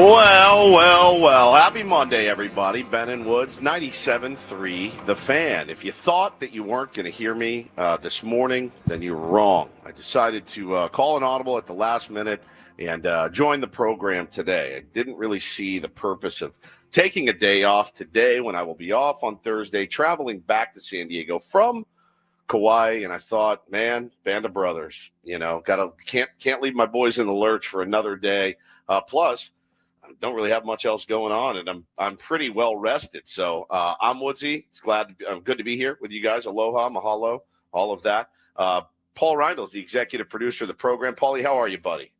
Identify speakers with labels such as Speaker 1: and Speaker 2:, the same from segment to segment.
Speaker 1: Well. Happy Monday, everybody. Ben and Woods, 97.3, The Fan. If you thought that you weren't going to hear me this morning, then you're wrong. I decided to call an audible at the last minute and join the program today. I didn't really see the purpose of taking a day off today when I will be off on Thursday, traveling back to San Diego from Kauai, and I thought, man, band of brothers, can't leave my boys in the lurch for another day. Plus, don't really have much else going on, and I'm pretty well rested. So I'm Woodsy. It's good to be here with you guys. Aloha, mahalo, all of that. Paul Reindl is the executive producer of the program. Paulie, how are you, buddy?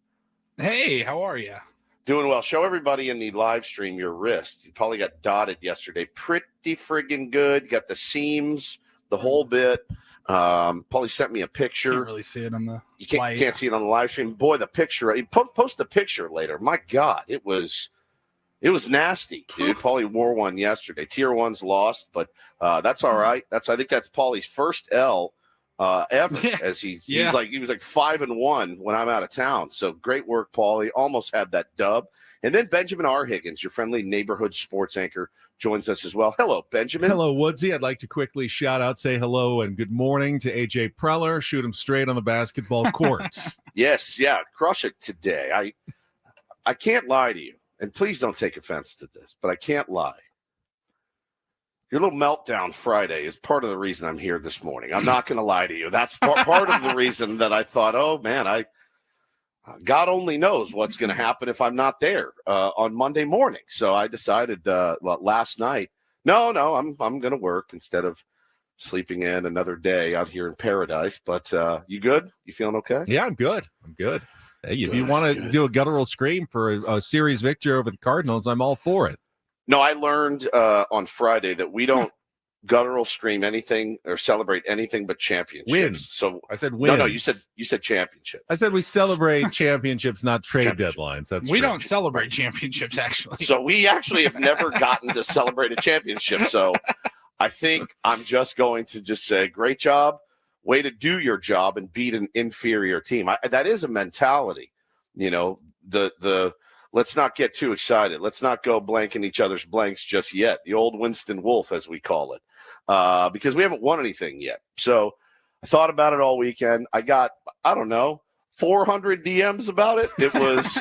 Speaker 2: Hey, how are you?
Speaker 1: Doing well. Show everybody in the live stream your wrist. You probably got dotted yesterday. Pretty friggin' good. Got the seams, the whole bit. Paulie sent me a picture.
Speaker 2: Can't really see it on the
Speaker 1: You can't see it on the live stream. Boy, the picture. Post the picture later. My God, it was nasty, dude. Paulie wore one yesterday. Tier 1's lost, but that's all right. I think that's Paulie's first L ever. As he was like 5-1 when I'm out of town. So great work, Paulie. Almost had that dub. And then Benjamin R. Higgins, your friendly neighborhood sports anchor, joins us as well. Hello, Benjamin.
Speaker 3: Hello, Woodsy. I'd like to quickly say hello and good morning to AJ Preller. Shoot him straight on the basketball courts.
Speaker 1: Yes, crush it today. I can't lie to you, and please don't take offense to this, but I can't lie. Your little meltdown Friday is part of the reason I'm here this morning. I'm not going to lie to you. That's part of the reason that I thought, oh, man, God only knows what's going to happen if I'm not there on Monday morning. So I decided last night, no, I'm going to work instead of sleeping in another day out here in paradise. But you good? You feeling okay?
Speaker 3: Yeah, I'm good. Hey, if you want to do a guttural scream for a series victory over the Cardinals, I'm all for it.
Speaker 1: No, I learned on Friday that we don't guttural scream anything or celebrate anything but championships.
Speaker 3: Wins.
Speaker 1: So
Speaker 3: I said wins.
Speaker 1: No, you said championships.
Speaker 3: I said we celebrate championships, not trade deadlines.
Speaker 2: We don't celebrate championships, actually.
Speaker 1: So we actually have never gotten to celebrate a championship. So I think I'm just going to just say, great job, way to do your job and beat an inferior team. That is a mentality, the let's not get too excited. Let's not go blanking each other's blanks just yet. The old Winston Wolf, as we call it, because we haven't won anything yet. So I thought about it all weekend. I got, 400 DMs about it. It was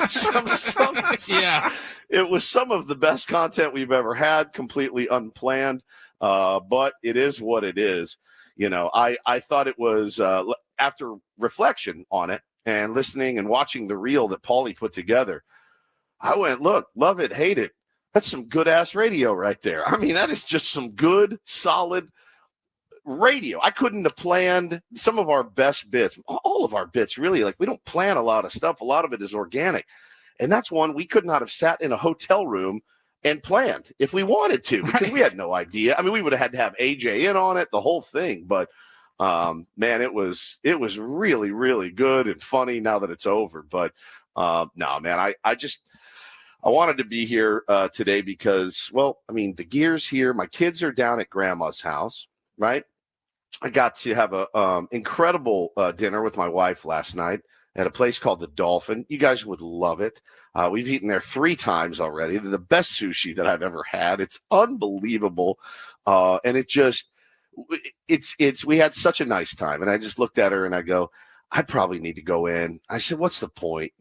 Speaker 1: It was some of the best content we've ever had, completely unplanned. But it is what it is. I thought it was after reflection on it and listening and watching the reel that Paulie put together. I went, look, love it, hate it. That's some good-ass radio right there. I mean, that is just some good, solid radio. I couldn't have planned some of our best bits, all of our bits, really. Like, we don't plan a lot of stuff. A lot of it is organic. And that's one we could not have sat in a hotel room and planned if we wanted to, because we had no idea. I mean, we would have had to have AJ in on it, the whole thing. But, man, it was really, really good and funny now that it's over. But, no, man, I wanted to be here today because, the gear's here. My kids are down at grandma's house, right? I got to have a incredible dinner with my wife last night at a place called the Dolphin. You guys would love it. We've eaten there 3 times already. They're the best sushi that I've ever had. It's unbelievable. And we had such a nice time. And I just looked at her and I go, I probably need to go in. I said, what's the point?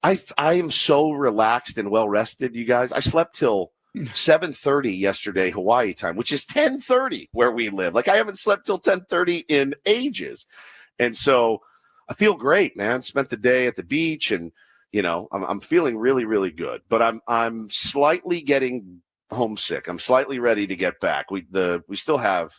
Speaker 1: I am so relaxed and well rested, you guys. I slept till 7:30 yesterday Hawaii time, which is 10:30 where we live. Like, I haven't slept till 10:30 in ages. And so I feel great, man. Spent the day at the beach and, I'm feeling really, really good. But I'm slightly getting homesick. I'm slightly ready to get back. We still have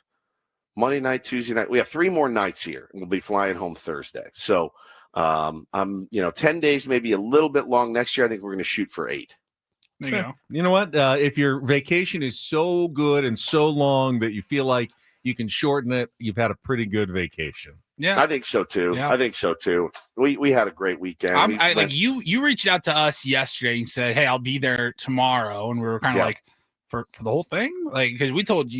Speaker 1: Monday night, Tuesday night. We have 3 more nights here and we'll be flying home Thursday. So I'm 10 days, maybe a little bit long next year. I think we're going to shoot for 8.
Speaker 2: There you go.
Speaker 3: You know what? If your vacation is so good and so long that you feel like you can shorten it, you've had a pretty good vacation.
Speaker 2: Yeah,
Speaker 1: I think so too.
Speaker 2: Yeah.
Speaker 1: I think so too. We had a great weekend.
Speaker 2: You reached out to us yesterday and said, "Hey, I'll be there tomorrow," and we were kind of like, for the whole thing, like, because we told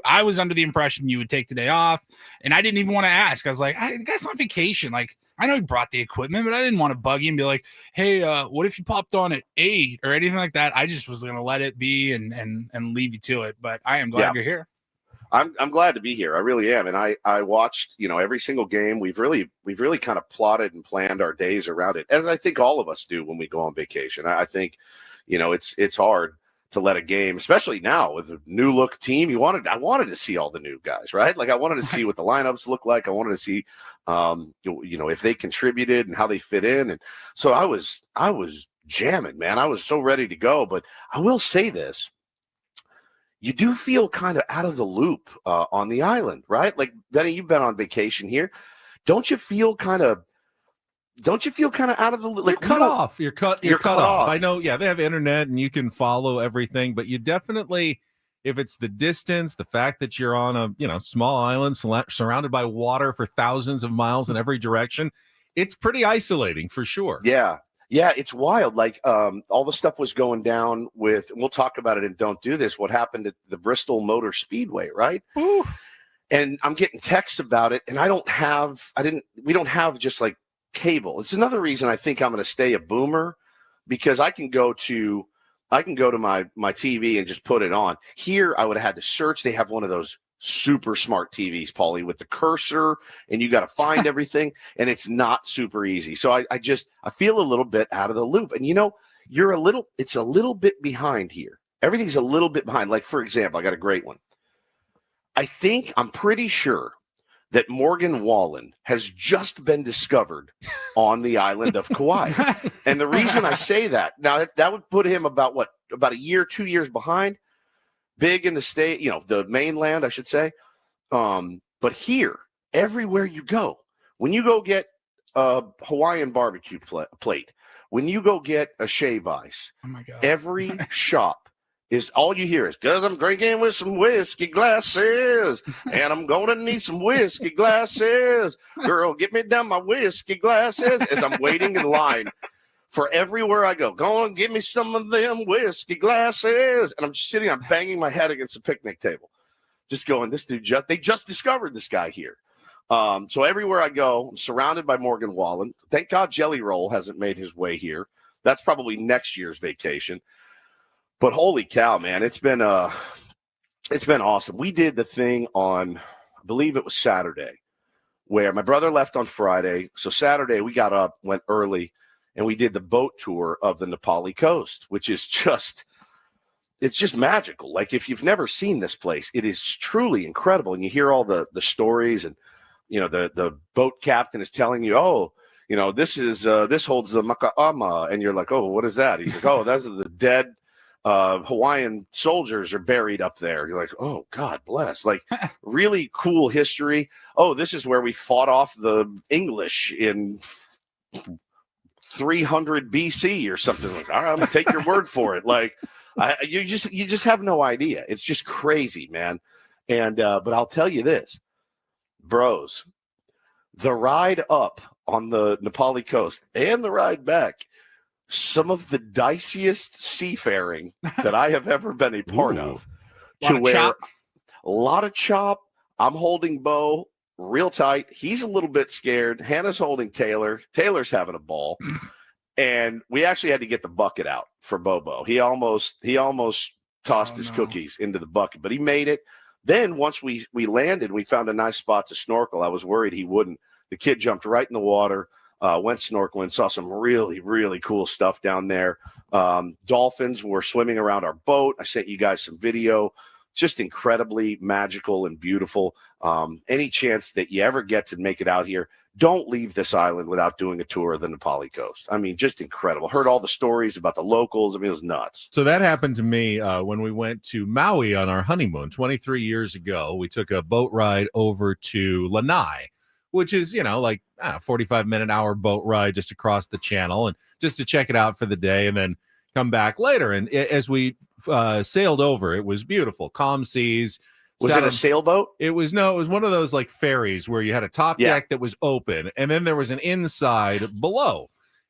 Speaker 2: I was under the impression you would take the day off, and I didn't even want to ask. I was like, the guy's on vacation. Like, I know he brought the equipment, but I didn't want to bug him and be like, hey, what if you popped on at 8 or anything like that? I just was going to let it be and leave you to it. But I am glad you're here.
Speaker 1: I'm glad to be here. I really am. And I watched, every single game. We've really kind of plotted and planned our days around it, as I think all of us do when we go on vacation. I think, it's hard to let a game, especially now with a new look team. I wanted to see all the new guys, right? Like I wanted to see what the lineups look like. I wanted to see, if they contributed and how they fit in. And so I was jamming, man. I was so ready to go. But I will say this. You do feel kind of out of the loop on the island, right? Like, Benny, you've been on vacation here. Don't you feel kind of out of the loop? Like,
Speaker 3: you're cut off. You're cut off. I know, yeah, they have internet and you can follow everything, but you definitely, if it's the distance, the fact that you're on a small island surrounded by water for thousands of miles in every direction, it's pretty isolating for sure.
Speaker 1: Yeah, it's wild. Like all the stuff was going down with, and we'll talk about it in Don't Do This, what happened at the Bristol Motor Speedway, right? Ooh. And I'm getting texts about it, and we don't have just like cable. It's another reason I think I'm going to stay a boomer, because I can go to my TV and just put it on. Here, I would have had to search. They have one of those super smart TVs, Paulie, with the cursor, and you got to find everything, and it's not super easy. So I feel a little bit out of the loop. And it's a little bit behind here. Everything's a little bit behind. Like, for example, I got a great one. I'm pretty sure that Morgan Wallen has just been discovered on the island of Kauai. And the reason I say that, now that would put him about a year, 2 years behind. Big in the state, the mainland, I should say. But here, everywhere you go, when you go get a Hawaiian barbecue plate, when you go get a shave ice,
Speaker 2: oh my God,
Speaker 1: every shop is all you hear is, because I'm drinking with some whiskey glasses, and I'm going to need some whiskey glasses. Girl, get me down my whiskey glasses, as I'm waiting in line. For everywhere I go, go and give me some of them whiskey glasses. And I'm just sitting, I'm banging my head against the picnic table, just going, this dude, they just discovered this guy here. So everywhere I go, I'm surrounded by Morgan Wallen. Thank God Jelly Roll hasn't made his way here. That's probably next year's vacation. But holy cow, man, it's been awesome. We did the thing on, I believe it was Saturday, where my brother left on Friday. So Saturday we got up, went early, and we did the boat tour of the Nepali coast, which is it's just magical. Like, if you've never seen this place, it is truly incredible. And you hear all the stories, and, the boat captain is telling you, this holds the Maka'ama. And you're like, oh, what is that? He's like, oh, those are the dead Hawaiian soldiers are buried up there. You're like, oh, God bless. Like, really cool history. Oh, this is where we fought off the English in 300 BC or something. Like, all right, I'm gonna take your word for it. Like, you just have no idea. It's just crazy, man. And but I'll tell you this, bros, the ride up on the Nepali coast and the ride back, some of the diciest seafaring that I have ever been a part of. A lot of chop. I'm holding Bo real tight. He's a little bit scared. Hannah's holding Taylor. Taylor's having a ball. And we actually had to get the bucket out for Bobo. He almost tossed his cookies into the bucket, but he made it. Then once we landed, we found a nice spot to snorkel. I was worried he wouldn't. The kid jumped right in the water, went snorkeling, saw some really, really cool stuff down there. Dolphins were swimming around our boat. I sent you guys some video. Just incredibly magical and beautiful. Any chance that you ever get to make it out here, don't leave this island without doing a tour of the Nepali coast. I mean, just incredible. Heard all the stories about the locals. I mean, it was nuts.
Speaker 3: So that happened to me when we went to Maui on our honeymoon 23 years ago. We took a boat ride over to Lanai, which is, like a 45-minute hour boat ride just across the channel, and just to check it out for the day and then come back later. And as we sailed over, it was beautiful, calm seas.
Speaker 1: Was it a sailboat?
Speaker 3: It was one of those like ferries where you had a top deck that was open, and then there was an inside below.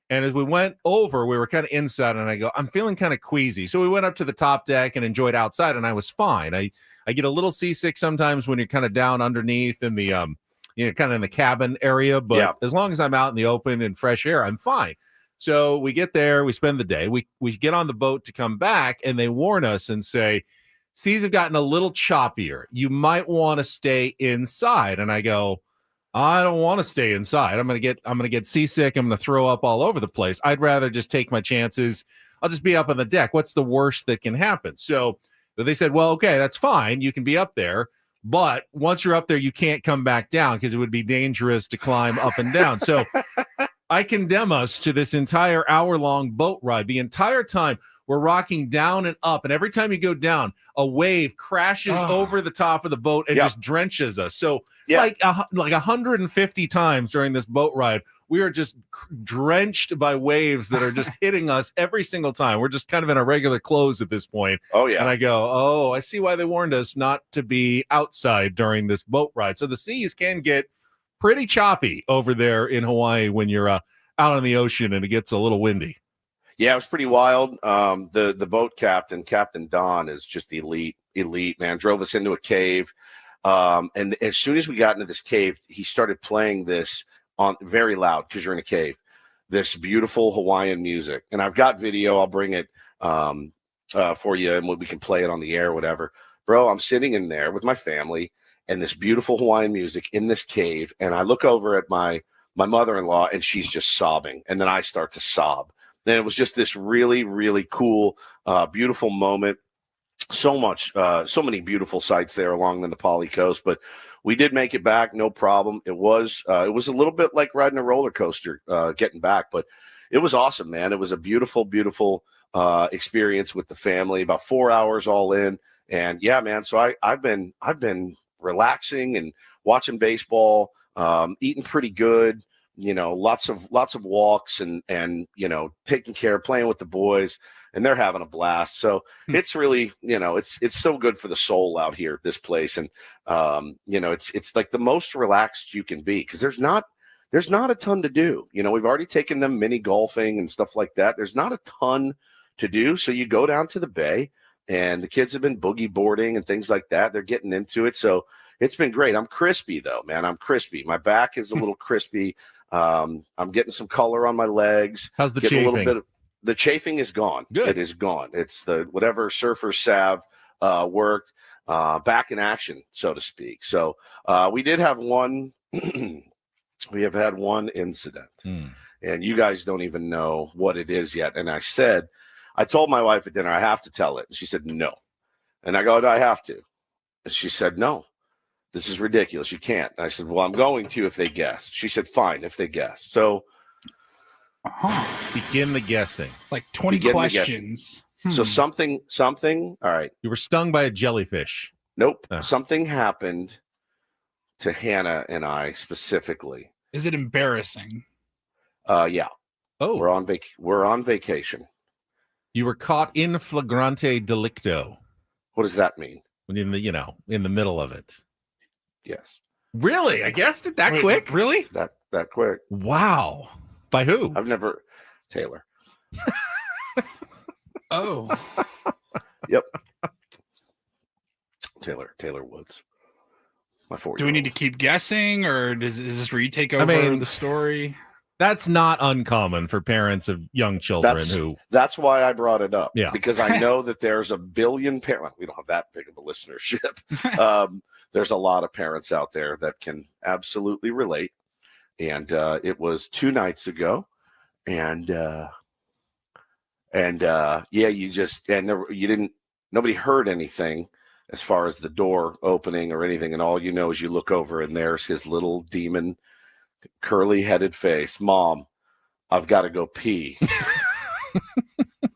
Speaker 3: And as we went over, we were kind of inside, and I go, I'm feeling kind of queasy. So we went up to the top deck and enjoyed outside, and I was fine. I get a little seasick sometimes when you're kind of down underneath in the kind of in the cabin area. But as long as I'm out in the open and fresh air, I'm fine. So we get there, we spend the day, we get on the boat to come back, and they warn us and say, seas have gotten a little choppier. You might want to stay inside. And I go, I don't want to stay inside. I'm gonna get seasick. I'm gonna throw up all over the place. I'd rather just take my chances. I'll just be up on the deck. What's the worst that can happen? So they said, well, okay, that's fine. You can be up there. But once you're up there, you can't come back down because it would be dangerous to climb up and down. So I condemn us to this entire hour-long boat ride. The entire time we're rocking down and up. And every time you go down, a wave crashes over the top of the boat and just drenches us. So like 150 times during this boat ride, we are just drenched by waves that are just hitting us every single time. We're just kind of in our regular clothes at this point.
Speaker 1: Oh, yeah.
Speaker 3: And I go, I see why they warned us not to be outside during this boat ride. So the seas can get pretty choppy over there in Hawaii when you're out on the ocean and it gets a little windy.
Speaker 1: Yeah, it was pretty wild. The boat captain, Captain Don, is just elite, man. Drove us into a cave. And as soon as we got into this cave, he started playing this on very loud because you're in a cave, this beautiful Hawaiian music. And I've got video. I'll bring it for you and we can play it on the air, whatever. Bro, I'm sitting in there with my family and this beautiful Hawaiian music in this cave. And I look over at my mother-in-law and she's just sobbing. And then I start to sob. Then it was just this really, really cool, beautiful moment. So many beautiful sights there along the Nepali coast, but we did make it back, no problem. It was a little bit like riding a roller coaster, getting back, but it was awesome, man. It was a beautiful, beautiful experience with the family. About 4 hours all in, and yeah, man. So I've been relaxing and watching baseball, eating pretty good. Lots of walks and taking care, playing with the boys, and they're having a blast. So it's really, it's so good for the soul out here at this place. And, it's like the most relaxed you can be because there's not a ton to do. We've already taken them mini golfing and stuff like that. There's not a ton to do. So you go down to the bay and the kids have been boogie boarding and things like that. They're getting into it. So it's been great. I'm crispy though, man. I'm crispy. My back is a little crispy. I'm getting some color on my legs.
Speaker 3: How's the chafing?
Speaker 1: A little bit of, the chafing is gone.
Speaker 3: Good.
Speaker 1: It is gone. It's the whatever surfer salve worked, back in action, so to speak. So we did have one. We have had one incident, and you guys don't even know what it is yet. And I told my wife at dinner, I have to tell it. And she said, no. And I go, no, I have to. And she said, no. This is ridiculous. You can't. And I said, well, I'm going to if they guess. She said, fine, if they guess. So
Speaker 3: begin the guessing.
Speaker 2: Like 20 questions.
Speaker 1: So something. All right.
Speaker 3: You were stung by a jellyfish.
Speaker 1: Nope. Something happened to Hannah and I specifically.
Speaker 2: Is it embarrassing?
Speaker 1: Yeah.
Speaker 3: Oh,
Speaker 1: we're on vacation.
Speaker 3: You were caught in flagrante delicto.
Speaker 1: What does that mean?
Speaker 3: When in the middle of it.
Speaker 1: Yes.
Speaker 3: Really? I guessed it that quick?
Speaker 2: Really?
Speaker 1: That quick.
Speaker 3: Wow. By who?
Speaker 1: Taylor.
Speaker 2: Oh.
Speaker 1: Yep. Taylor Woods. My 4-year-old.
Speaker 2: Do we need to keep guessing, or is this where you take over the story?
Speaker 3: That's not uncommon for parents of young children
Speaker 1: That's why I brought it up.
Speaker 3: Yeah.
Speaker 1: Because I know that there's a billion parents. We don't have that big of a listenership. There's a lot of parents out there that can absolutely relate. And it was 2 nights ago. And nobody heard anything as far as the door opening or anything. And all you know is you look over and there's his little demon curly headed face. Mom, I've got to go pee.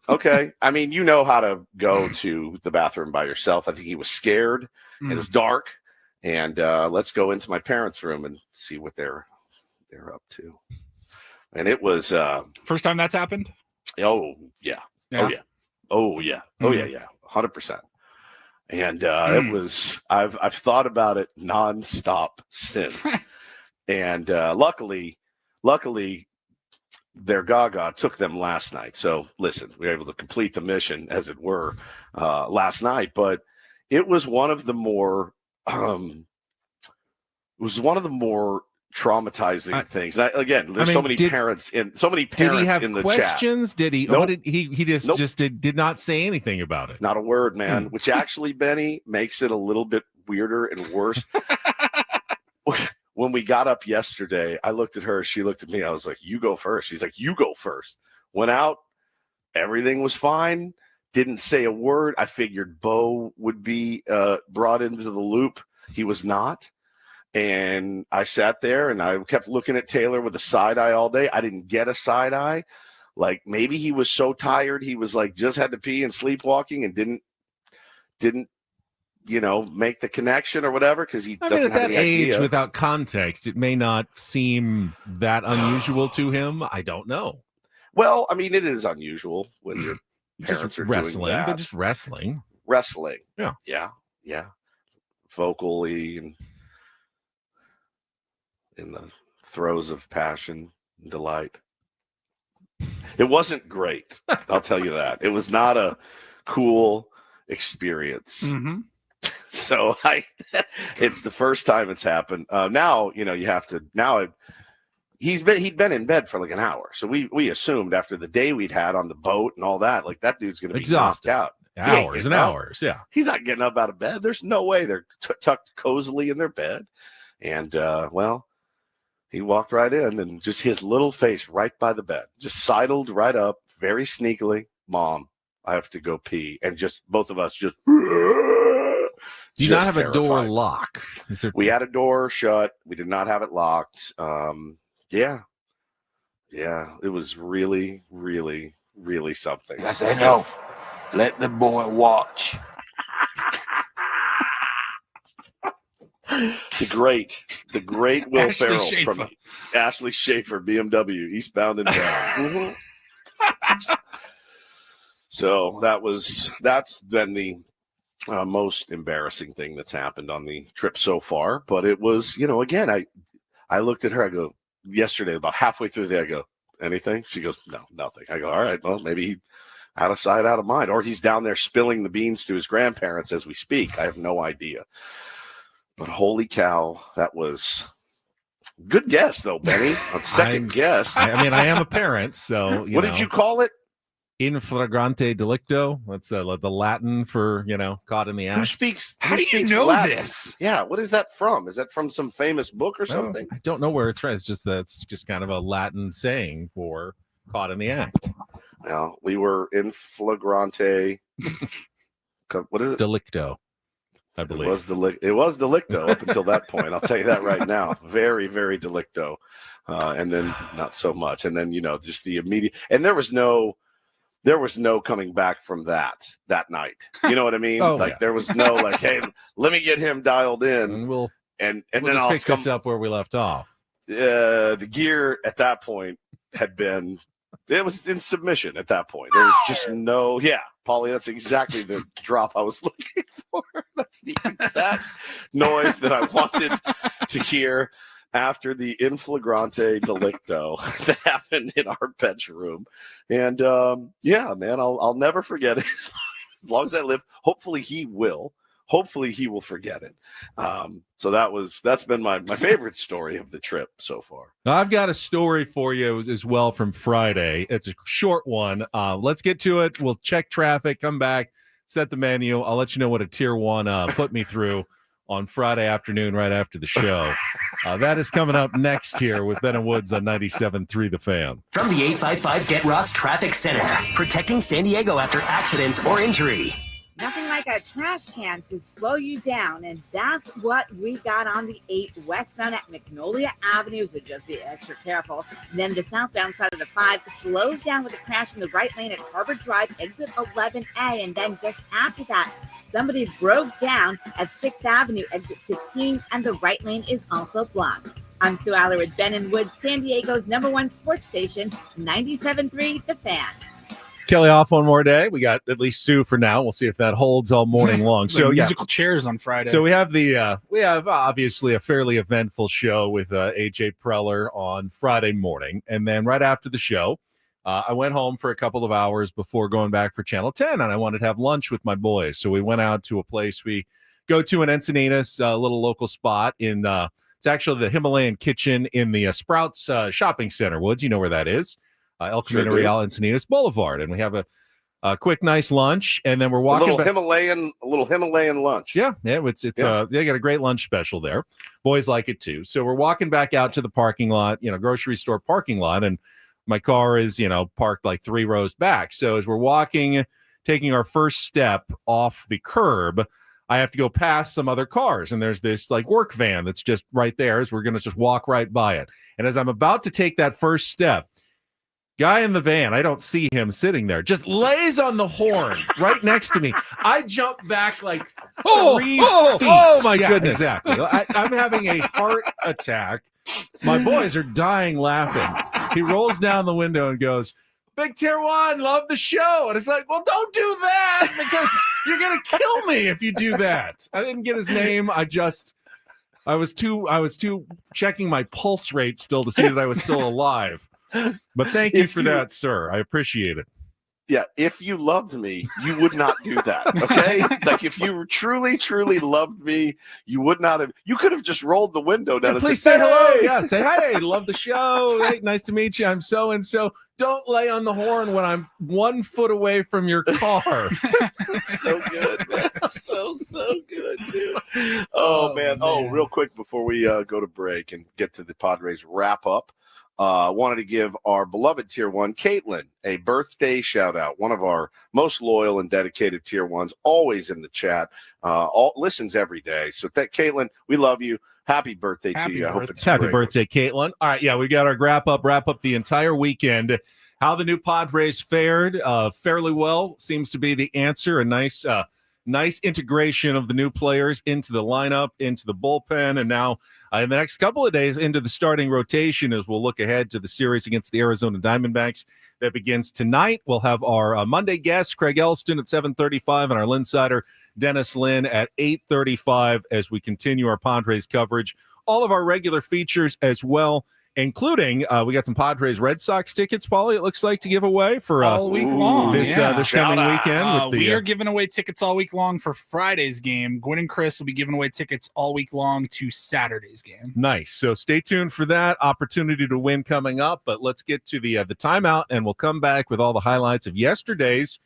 Speaker 1: Okay. I mean, you know how to go to the bathroom by yourself. I think he was scared. It was dark. And let's go into my parents' room and see what they're up to. And it was
Speaker 2: first time that's happened?
Speaker 1: Oh, yeah.
Speaker 2: Yeah.
Speaker 1: Oh, yeah. 100%. And it was, I've thought about it nonstop since. And luckily, their Gaga took them last night. So listen, we were able to complete the mission, as it were, last night. But it was one of the more, it was one of the more traumatizing things. And there's so many parents in
Speaker 3: Did he have
Speaker 1: in the
Speaker 3: questions?
Speaker 1: chat.
Speaker 3: Did he?
Speaker 1: Nope.
Speaker 3: What did he just did not say anything about it?
Speaker 1: Not a word, man. Which actually, Benny, makes it a little bit weirder and worse. When we got up yesterday, I looked at her. She looked at me. I was like, "You go first." She's like, "You go first." Went out. Everything was fine. Didn't say a word. I figured Bo would be brought into the loop. He was not. And I sat there and I kept looking at Taylor with a side eye all day. I didn't get a side eye. Like maybe he was so tired. He was like just had to pee and sleepwalking and didn't make the connection or whatever because he doesn't have any
Speaker 3: age
Speaker 1: idea.
Speaker 3: Without context, it may not seem that unusual to him. I don't know.
Speaker 1: Well, I mean, it is unusual when your parents are
Speaker 3: wrestling.
Speaker 1: doing that.
Speaker 3: They're just wrestling.
Speaker 1: Wrestling.
Speaker 3: Yeah.
Speaker 1: Vocally and in the throes of passion and delight. It wasn't great. I'll tell you that. It was not a cool experience.
Speaker 2: Mm-hmm.
Speaker 1: So it's the first time it's happened. Now, you have to he'd been in bed for like an hour. So we assumed after the day we'd had on the boat and all that, like that dude's going to be
Speaker 3: exhausted.
Speaker 1: knocked out.
Speaker 3: Hours and hours. Yeah.
Speaker 1: He's not getting up out of bed. There's no way they're tucked cozily in their bed. And, he walked right in and just his little face right by the bed, just sidled right up very sneakily. Mom, I have to go pee. And just both of us just.
Speaker 3: Do you not have
Speaker 1: terrified.
Speaker 3: A door lock?
Speaker 1: We had a door shut. We did not have it locked. Yeah. It was really, really, really something.
Speaker 4: I said, no, let the boy watch.
Speaker 1: The great Will
Speaker 2: Ashley
Speaker 1: Ferrell
Speaker 2: Schaefer.
Speaker 1: from Ashley Schaefer, BMW, Eastbound and Down. So that's been the most embarrassing thing that's happened on the trip so far. But it was, again, I looked at her. I go yesterday, about halfway through the day, I go, anything? She goes, no, nothing. I go, all right, well, maybe he out of sight, out of mind, or he's down there spilling the beans to his grandparents as we speak. I have no idea. But holy cow, that was good guess, though, Benny. On second guess.
Speaker 3: I mean, I am a parent, so
Speaker 1: what did you call it?
Speaker 3: In flagrante delicto. That's the Latin for, caught in the act.
Speaker 1: Who speaks?
Speaker 2: How do you know
Speaker 1: Latin?
Speaker 2: this?
Speaker 1: Yeah, what is that from? Is that from some famous book or something?
Speaker 3: I don't know where it's from. It's just kind of a Latin saying for caught in the act.
Speaker 1: Well, we were in flagrante. What is it?
Speaker 3: Delicto. I believe
Speaker 1: it was delicto up until that point. I'll tell you that right now. Very, very delicto, and then not so much. And then just the immediate. And there was no coming back from that night. You know what I mean? There was no like, hey, let me get him dialed in,
Speaker 3: and we'll
Speaker 1: then
Speaker 3: just
Speaker 1: I'll
Speaker 3: pick this up where we left off.
Speaker 1: The gear at that point had been. It was in submission at that point. There was just no, Paulie, that's exactly the drop I was looking for. That's the exact noise that I wanted to hear after the in flagrante delicto that happened in our bedroom. And man, I'll never forget it as long as I live. Hopefully he will forget it. So that's been my favorite story of the trip so far.
Speaker 3: Now, I've got a story for you as well from Friday. It's a short one. Let's get to it. We'll check traffic, come back, set the menu. I'll let you know what a tier 1 put me through on Friday afternoon right after the show. That is coming up next here with Ben and Woods on 97.3 The Fan.
Speaker 5: From the 855 Get Ross Traffic Center, protecting San Diego after accidents or injury.
Speaker 6: Nothing like a trash can to slow you down, and that's what we got on the 8 westbound at Magnolia Avenue, so just be extra careful. Then the southbound side of the 5 slows down with a crash in the right lane at Harbor Drive, exit 11A, and then just after that, somebody broke down at 6th Avenue, exit 16, and the right lane is also blocked. I'm Sue Aller with Ben and Woods, San Diego's #1 sports station, 97.3 The Fan.
Speaker 3: Kelly off one more day. We got at least Sue for now. We'll see if that holds all morning long. So
Speaker 2: musical chairs on Friday.
Speaker 3: So we have obviously a fairly eventful show with AJ Preller on Friday morning, and then right after the show, I went home for a couple of hours before going back for Channel 10, and I wanted to have lunch with my boys. So we went out to a place we go to in Encinitas, a little local spot in. It's actually the Himalayan Kitchen in the Sprouts Shopping Center. Woods, you know where that is. El Camino Real Encinitas Boulevard. And we have a quick, nice lunch, and then we're walking
Speaker 1: a little Himalayan lunch.
Speaker 3: Yeah, it's they got a great lunch special there. Boys like it too. So we're walking back out to the parking lot, grocery store parking lot, and my car is, parked like 3 rows back. So as we're walking, taking our first step off the curb, I have to go past some other cars, and there's this like work van that's just right there. As we're going to just walk right by it, and as I'm about to take that first step, guy in the van, I don't see him sitting there, just lays on the horn right next to me. I jump back like 3 feet.
Speaker 2: Oh my goodness.
Speaker 3: Exactly. I'm having a heart attack. My boys are dying laughing. He rolls down the window and goes, "Big Tier 1, love the show." And it's like, well, don't do that because you're going to kill me if you do that. I didn't get his name. I was too checking my pulse rate still to see that I was still alive. But thank you for that, sir. I appreciate it.
Speaker 1: Yeah, if you loved me, you would not do that. Okay, like if you truly, truly loved me, you would not have. You could have just rolled the window down and
Speaker 3: please
Speaker 1: said,
Speaker 3: say hello.
Speaker 1: "Hey!"
Speaker 3: Yeah, say hey. Love the show. Hey, nice to meet you. I'm so and so. Don't lay on the horn when I'm 1 foot away from your car.
Speaker 1: It's so good. That's so good, dude. Oh man. Oh, real quick before we go to break and get to the Padres wrap up. Wanted to give our beloved Tier 1, Caitlin, a birthday shout out. One of our most loyal and dedicated Tier 1s, always in the chat, listens every day. So Caitlin, we love you. Happy birthday to you. I hope it's
Speaker 3: happy birthday, Caitlin. All right, yeah, we got our wrap up the entire weekend. How the new Padres fared, fairly well seems to be the answer. A nice integration of the new players into the lineup, into the bullpen, and now in the next couple of days into the starting rotation as we'll look ahead to the series against the Arizona Diamondbacks that begins tonight. We'll have our Monday guest, Craig Elsten, at 7:35, and our Linsider, Dennis Lynn, at 8:35 as we continue our Padres coverage. All of our regular features as well, including we got some Padres Red Sox tickets, Paulie, it looks like, to give away for
Speaker 2: all week long.
Speaker 3: This coming weekend.
Speaker 2: We are giving away tickets all week long for Friday's game. Gwen and Chris will be giving away tickets all week long to Saturday's game.
Speaker 3: Nice. So stay tuned for that opportunity to win coming up. But let's get to the timeout, and we'll come back with all the highlights of yesterday's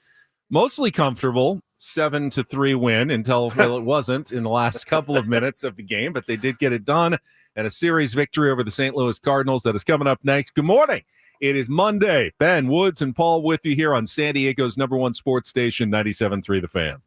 Speaker 3: mostly comfortable 7-3 win until it wasn't in the last couple of minutes of the game, but they did get it done. And a series victory over the St. Louis Cardinals that is coming up next. Good morning. It is Monday. Ben, Woods, and Paul with you here on San Diego's #1 sports station, 97.3 The Fan.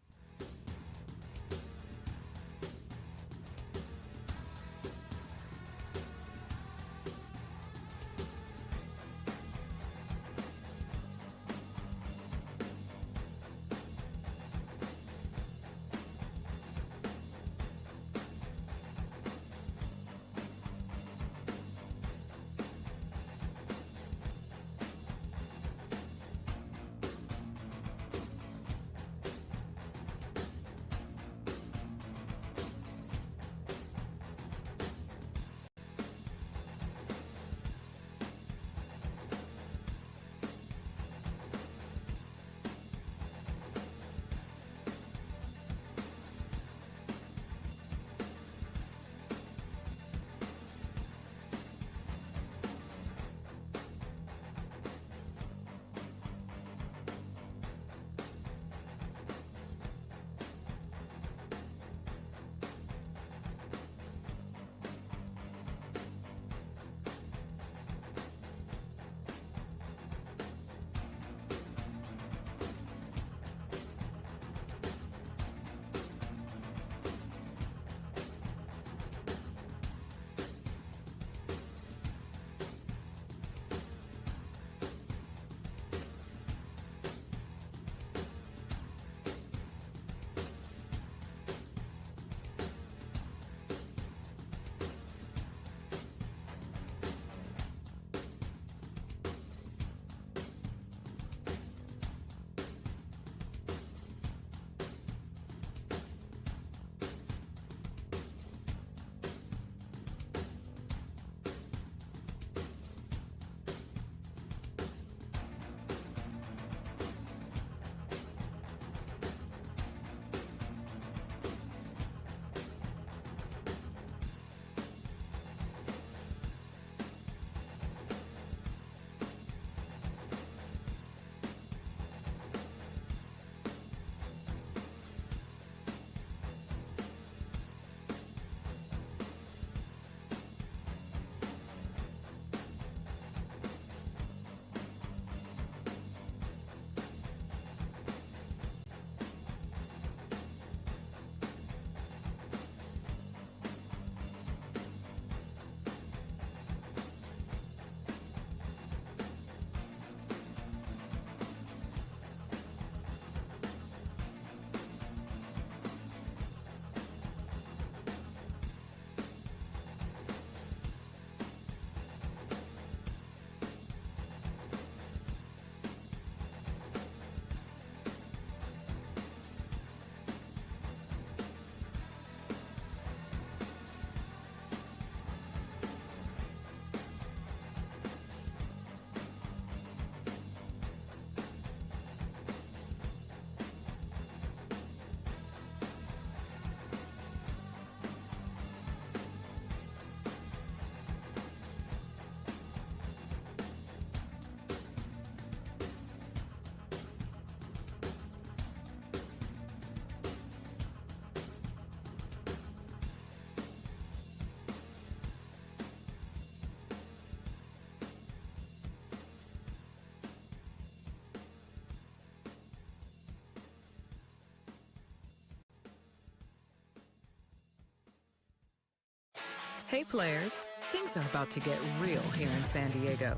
Speaker 7: Hey players, things are about to get real here in San Diego.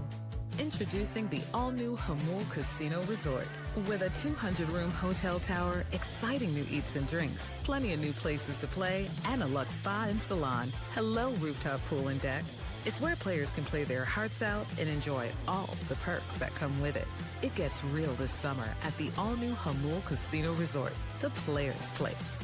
Speaker 7: Introducing the all-new Hamul Casino Resort. With a 200-room hotel tower, exciting new eats and drinks, plenty of new places to play, and a luxe spa and salon. Hello, rooftop pool and deck. It's where players can play their hearts out and enjoy all the perks that come with it. It gets real this summer at the all-new Hamul Casino Resort, the players' place.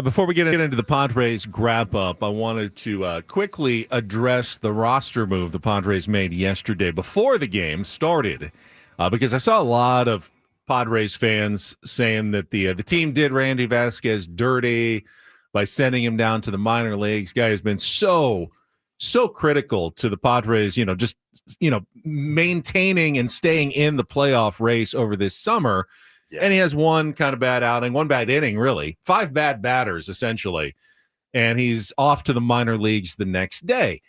Speaker 3: Before we get into the Padres wrap-up, I wanted to quickly address the roster move the Padres made yesterday before the game started, because I saw a lot of Padres fans saying that the team did Randy Vasquez dirty by sending him down to the minor leagues. Guy has been so critical to the Padres, just maintaining and staying in the playoff race over this summer. Yeah. And he has one kind of bad outing, one bad inning, really. 5 bad batters, essentially. And he's off to the minor leagues the next day.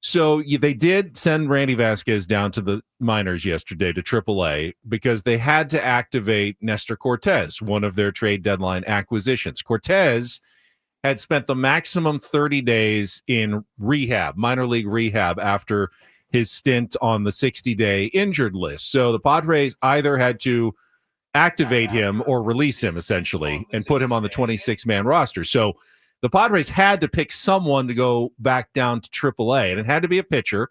Speaker 3: So they did send Randy Vasquez down to the minors yesterday to AAA because they had to activate Nestor Cortes, one of their trade deadline acquisitions. Cortes had spent the maximum 30 days in rehab, minor league rehab, after his stint on the 60-day injured list. So the Padres either had to activate him or release him, essentially, and put him on the 26-man roster. So the Padres had to pick someone to go back down to AAA, and it had to be a pitcher.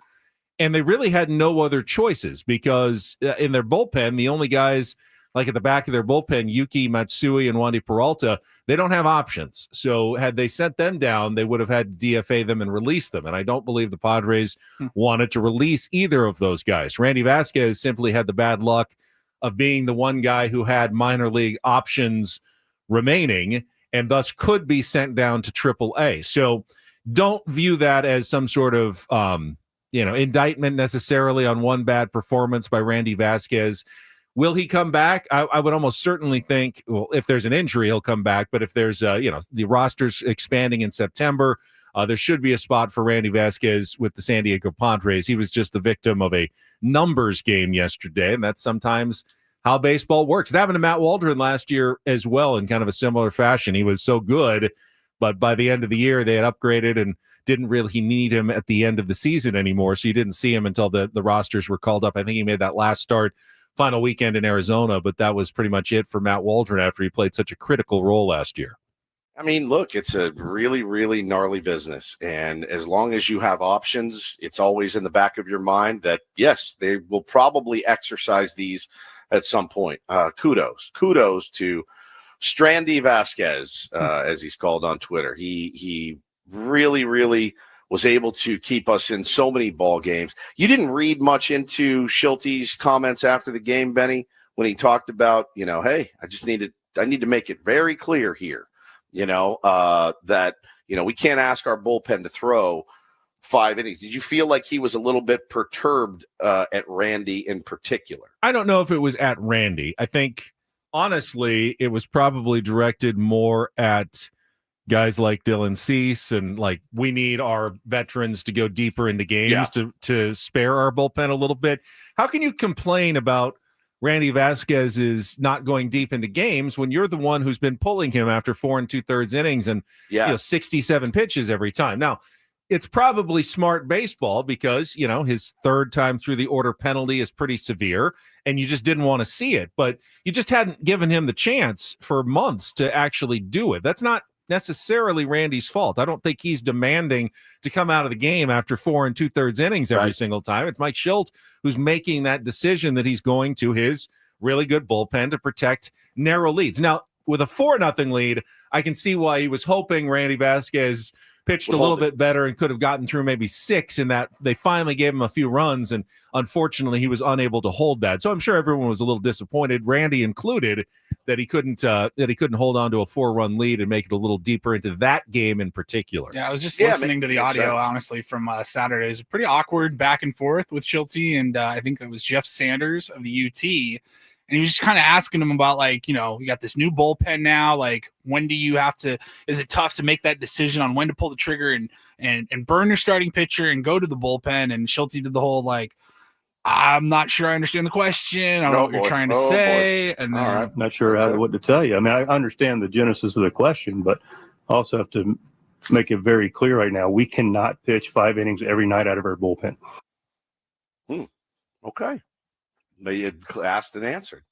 Speaker 3: And they really had no other choices because in their bullpen, the only guys like at the back of their bullpen, Yuki Matsui and Wandy Peralta, they don't have options. So had they sent them down, they would have had to DFA them and release them. And I don't believe the Padres wanted to release either of those guys. Randy Vasquez simply had the bad luck of being the one guy who had minor league options remaining and thus could be sent down to AAA. So don't view that as some sort of indictment necessarily on one bad performance by Randy Vasquez. Will he come back? I would almost certainly think, well, if there's an injury, he'll come back. But if there's, the roster's expanding in September, there should be a spot for Randy Vasquez with the San Diego Padres. He was just the victim of a numbers game yesterday, and that's sometimes how baseball works. It happened to Matt Waldron last year as well in kind of a similar fashion. He was so good, but by the end of the year, they had upgraded and didn't really need him at the end of the season anymore. So you didn't see him until the rosters were called up. I think he made that last start final weekend in Arizona, but that was pretty much it for Matt Waldron after he played such a critical role last year.
Speaker 1: I mean, look, it's a really, really gnarly business. And as long as you have options, it's always in the back of your mind that, yes, they will probably exercise these at some point. Kudos to Strandy Vasquez, as he's called on Twitter. He really, really was able to keep us in so many ball games. You didn't read much into Schulte's comments after the game, Benny, when he talked about, hey, I need to make it very clear here, that, we can't ask our bullpen to throw 5 innings. Did you feel like he was a little bit perturbed at Randy in particular?
Speaker 3: I don't know if it was at Randy. I think, honestly, it was probably directed more at guys like Dylan Cease and we need our veterans to go deeper into games to spare our bullpen a little bit. How can you complain about Randy Vasquez is not going deep into games when you're the one who's been pulling him after 4 2/3 innings and 67 pitches every time? Now, it's probably smart baseball because, his third time through the order penalty is pretty severe and you just didn't want to see it, but you just hadn't given him the chance for months to actually do it. That's not necessarily Randy's fault. I don't think he's demanding to come out of the game after 4 2/3 innings every single time. It's Mike Schilt who's making that decision that he's going to his really good bullpen to protect narrow leads. Now, with a 4-0 lead, I can see why he was hoping Randy Vasquez pitched a little bit better and could have gotten through maybe 6 in that they finally gave him a few runs, and unfortunately he was unable to hold that. So I'm sure everyone was a little disappointed, Randy included, that he couldn't hold on to a 4-run lead and make it a little deeper into that game in particuor.
Speaker 2: Yeah, I was just listening to the audio, honestly, from Saturday. It was pretty awkward back and forth with Schulte and I think it was Jeff Sanders of the UT. And he was just kind of asking him about, you got this new bullpen now. When do you have to – is it tough to make that decision on when to pull the trigger and burn your starting pitcher and go to the bullpen? And Schulte did the whole, I'm not sure I understand the question. I don't know what you're trying to say. Boy. And then,
Speaker 8: all right. Not sure what to tell you. I mean, I understand the genesis of the question, but I also have to make it very clear right now. We cannot pitch 5 innings every night out of our bullpen.
Speaker 1: Okay. They had asked and answered.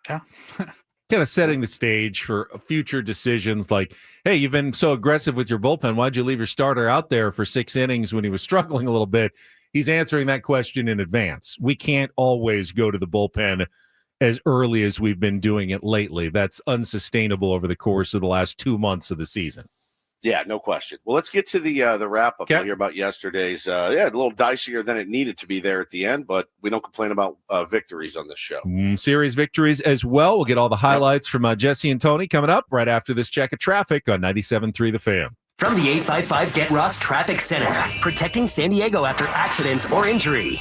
Speaker 2: Yeah.
Speaker 3: Kind of setting the stage for future decisions like, hey, you've been so aggressive with your bullpen. Why'd you leave your starter out there for 6 innings when he was struggling a little bit? He's answering that question in advance. We can't always go to the bullpen as early as we've been doing it lately. That's unsustainable over the course of the last 2 months of the season.
Speaker 1: Yeah, no question. Well, let's get to the wrap-up. Okay. We'll hear about yesterday's. A little dicier than it needed to be there at the end, but we don't complain about victories on this show.
Speaker 3: Series victories as well. We'll get all the highlights from Jesse and Tony coming up right after this check of traffic on 97.3 The Fan.
Speaker 5: From the 855 Get Ross Traffic Center, protecting San Diego after accidents or injury.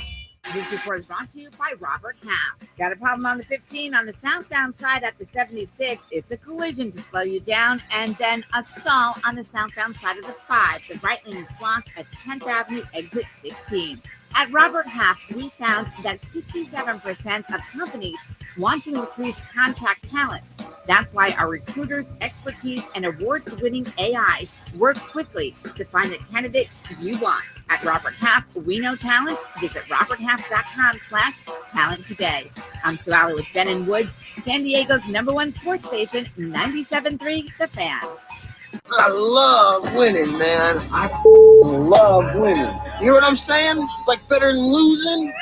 Speaker 6: This report is brought to you by Robert Half. Got a problem on the 15 on the southbound side at the 76. It's a collision to slow you down, and then a stall on the southbound side of the 5. The right lane is blocked at 10th Avenue, exit 16. At Robert Half, we found that 67% of companies want to increase contract talent. That's why our recruiters' expertise and award-winning AI work quickly to find the candidates you want. At Robert Half, we know talent. Visit roberthalf.com/talent today. I'm Sue Alley with Ben and Woods, San Diego's #1 sports station, 97.3 The Fan.
Speaker 9: I love winning, man. I love winning. You hear what I'm saying? It's like better than losing.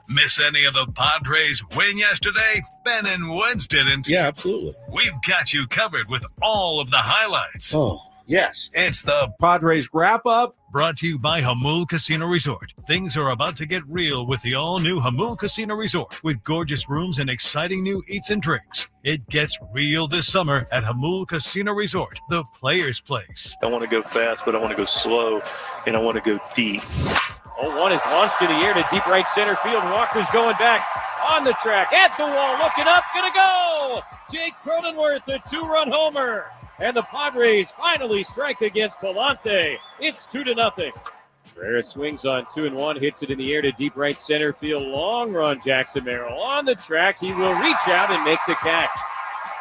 Speaker 10: Miss any of the Padres win yesterday? Ben and Woods didn't.
Speaker 11: Yeah, absolutely.
Speaker 10: We've got you covered with all of the highlights.
Speaker 11: Oh, yes.
Speaker 10: It's the
Speaker 3: Padres Wrap-Up.
Speaker 10: brought to you by Hamul Casino Resort. Things are about to get real with the all-new Hamul Casino Resort with gorgeous rooms and exciting new eats and drinks. It gets real this summer at Hamul Casino Resort, the player's place.
Speaker 8: I want to go fast, but I want to go slow, and I want to go deep.
Speaker 12: 0-1 is launched in the air to deep right center field. Walker's going back on the track, at the wall, looking up, gonna go! Jake Cronenworth, a 2-run homer. And the Padres finally strike against Palante. It's 2-0. Herrera swings on 2-1, hits it in the air to deep right center field. Long run, Jackson Merrill on the track. He will reach out and make the catch.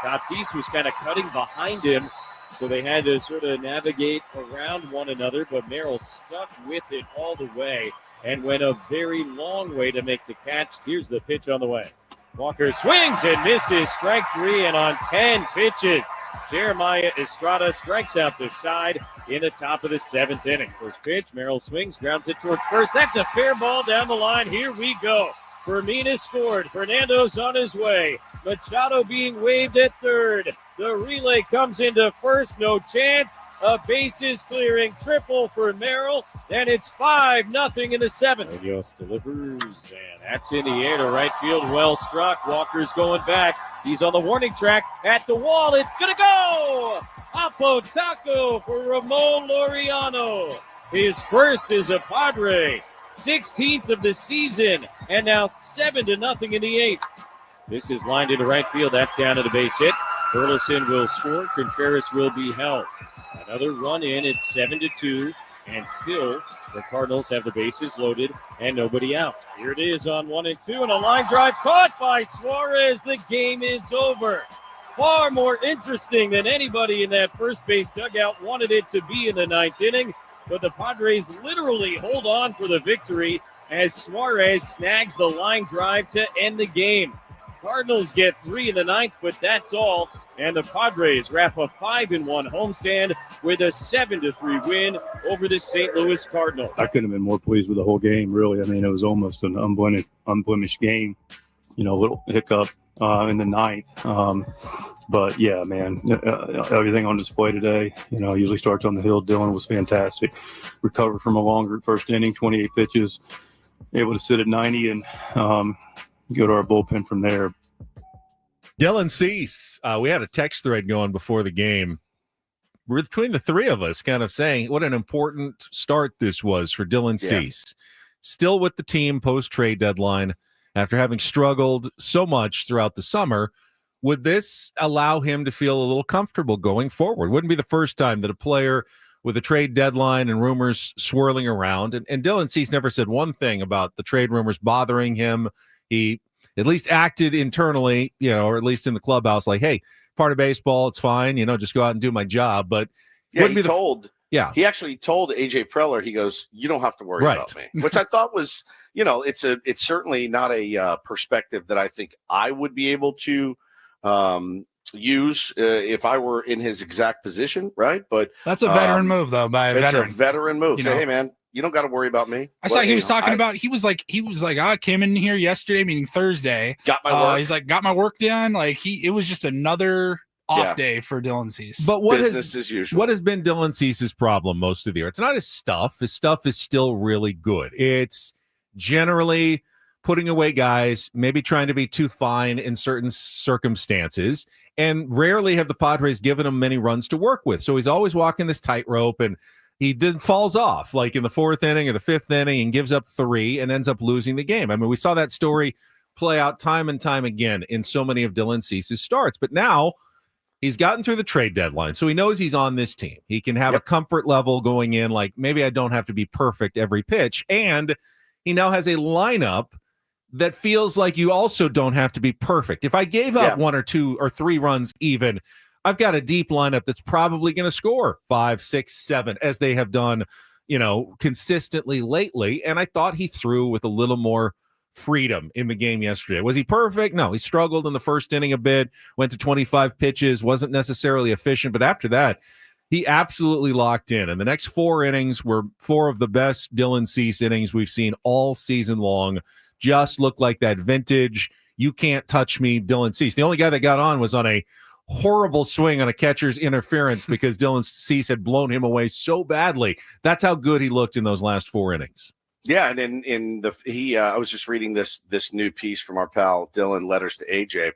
Speaker 12: Tatis was kind of cutting behind him, so they had to sort of navigate around one another, but Merrill stuck with it all the way and went a very long way to make the catch. Here's the pitch on the way. Walker swings and misses, strike 3, and on 10 pitches, Jeremiah Estrada strikes out the side in the top of the 7th inning. First pitch, Merrill swings, grounds it towards first. That's a fair ball down the line. Here we go. Fermin scored. Fernando's on his way. Machado being waved at third. The relay comes into first. No chance. A bases clearing triple for Merrill. Then it's 5-0 in the 7th. Munoz delivers, and that's in the air to right field. Well struck. Walker's going back. He's on the warning track at the wall. It's going to go! Apo Taco for Ramon Laureano. His first is a Padre. 16th of the season, and now 7-0 in the 8th. This is lined into right field. That's down to the base hit. Burleson will score. Contreras will be held. Another run in. It's 7-2, and still the Cardinals have the bases loaded and nobody out. Here it is on 1 and 2, and a line drive caught by Suarez. The game is over. Far more interesting than anybody in that first base dugout wanted it to be in the 9th inning. But the Padres literally hold on for the victory as Suarez snags the line drive to end the game. Cardinals get 3 in the 9th, but that's all. And the Padres wrap a 5-1 homestand with a 7-3 win over the St. Louis Cardinals.
Speaker 8: I couldn't have been more pleased with the whole game, really. I mean, it was almost an unblemished game. You know, a little hiccup in the 9th. But, yeah, man, everything on display today, you know, usually starts on the hill. Dylan was fantastic. Recovered from a longer first inning, 28 pitches, able to sit at 90 and go to our bullpen from there.
Speaker 3: Dylan Cease, we had a text thread going before the game. We're between the three of us kind of saying what an important start this was for Dylan Cease. Still with the team post-trade deadline after having struggled so much throughout the summer. Would this allow him to feel a little comfortable going forward? Wouldn't be the first time that a player with a trade deadline and rumors swirling around, and Dylan Cease never said one thing about the trade rumors bothering him. He at least acted internally, you know, or at least in the clubhouse, like, hey, part of baseball, it's fine, you know, just go out and do my job. But
Speaker 1: he actually told AJ Preller, he goes, you don't have to worry about me, which I thought was, you know, it's certainly not a perspective that I think I would be able to use if I were in his exact position, right? But
Speaker 2: that's a veteran move, though, by a veteran.
Speaker 1: It's a veteran move.
Speaker 2: You
Speaker 1: Say,
Speaker 2: know,
Speaker 1: hey, man, you don't got to worry about me.
Speaker 2: I saw he was talking about. He was like, I came in here yesterday, meaning Thursday.
Speaker 1: Got my work.
Speaker 2: He's like, got my work done. Like it was just another off day for Dylan Cease.
Speaker 3: But
Speaker 1: business as usual.
Speaker 3: What has been Dylan Cease's problem most of the year? It's not his stuff. His stuff is still really good. It's generally putting away guys, maybe trying to be too fine in certain circumstances, and rarely have the Padres given him many runs to work with. So he's always walking this tightrope, and he then falls off, like in the 4th inning or the 5th inning, and gives up 3 and ends up losing the game. I mean, we saw that story play out time and time again in so many of Dylan Cease's starts. But now he's gotten through the trade deadline, so he knows he's on this team. He can have a comfort level going in, like maybe I don't have to be perfect every pitch. And he now has a lineup that feels like you also don't have to be perfect. If I gave up 1 or 2 or 3 runs even, I've got a deep lineup that's probably going to score 5, 6, 7, as they have done, you know, consistently lately. And I thought he threw with a little more freedom in the game yesterday. Was he perfect? No, he struggled in the first inning a bit, went to 25 pitches, wasn't necessarily efficient. But after that, He absolutely locked in. And the next 4 innings were 4 of the best Dylan Cease innings we've seen all season long. Just looked like that vintage, you can't touch me, Dylan Cease. The only guy that got on was on a horrible swing on a catcher's interference because Dylan Cease had blown him away so badly. That's how good he looked in those last 4 innings.
Speaker 1: Yeah, and I was just reading this new piece from our pal Dylan, Letters to AJ.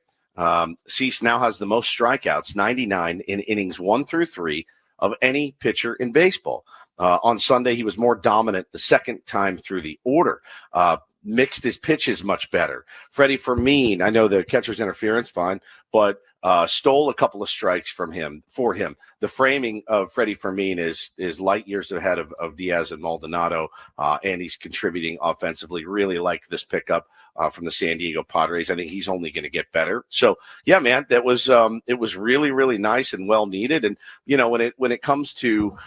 Speaker 1: Cease now has the most strikeouts, 99 in innings 1 through 3 of any pitcher in baseball. On Sunday, he was more dominant the second time through the order. Mixed his pitches much better. Freddie Fermin, I know the catcher's interference, fine, but stole a couple of strikes for him. The framing of Freddie Fermin is light years ahead of Diaz and Maldonado, and he's contributing offensively. Really like this pickup from the San Diego Padres. I think he's only going to get better. So yeah, man, that was it was really, really nice and well needed. And you know, when it comes to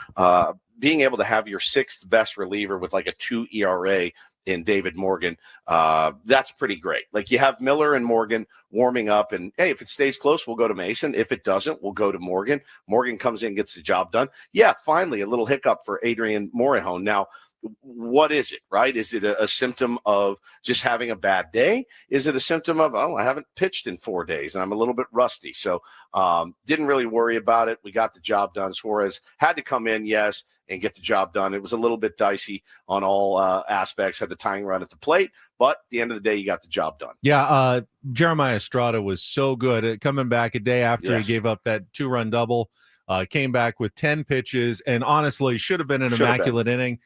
Speaker 1: being able to have your 6th best reliever with like a 2 ERA in David Morgan, that's pretty great. Like, you have Miller and Morgan warming up, and hey, if it stays close, we'll go to Mason. If it doesn't, we'll go to Morgan. Morgan comes in, gets the job done. Yeah, finally, a little hiccup for Adrian Morejon. Now, what is it, right? Is it a symptom of just having a bad day? Is it a symptom of, I haven't pitched in 4 days and I'm a little bit rusty? So didn't really worry about it. We got the job done. Suarez had to come in, yes, and get the job done. It was a little bit dicey on all aspects, had the tying run at the plate, but at the end of the day, you got the job done.
Speaker 3: Yeah, Jeremiah Estrada was so good coming back a day after he gave up that 2-run double, came back with 10 pitches, and honestly should have been an immaculate inning.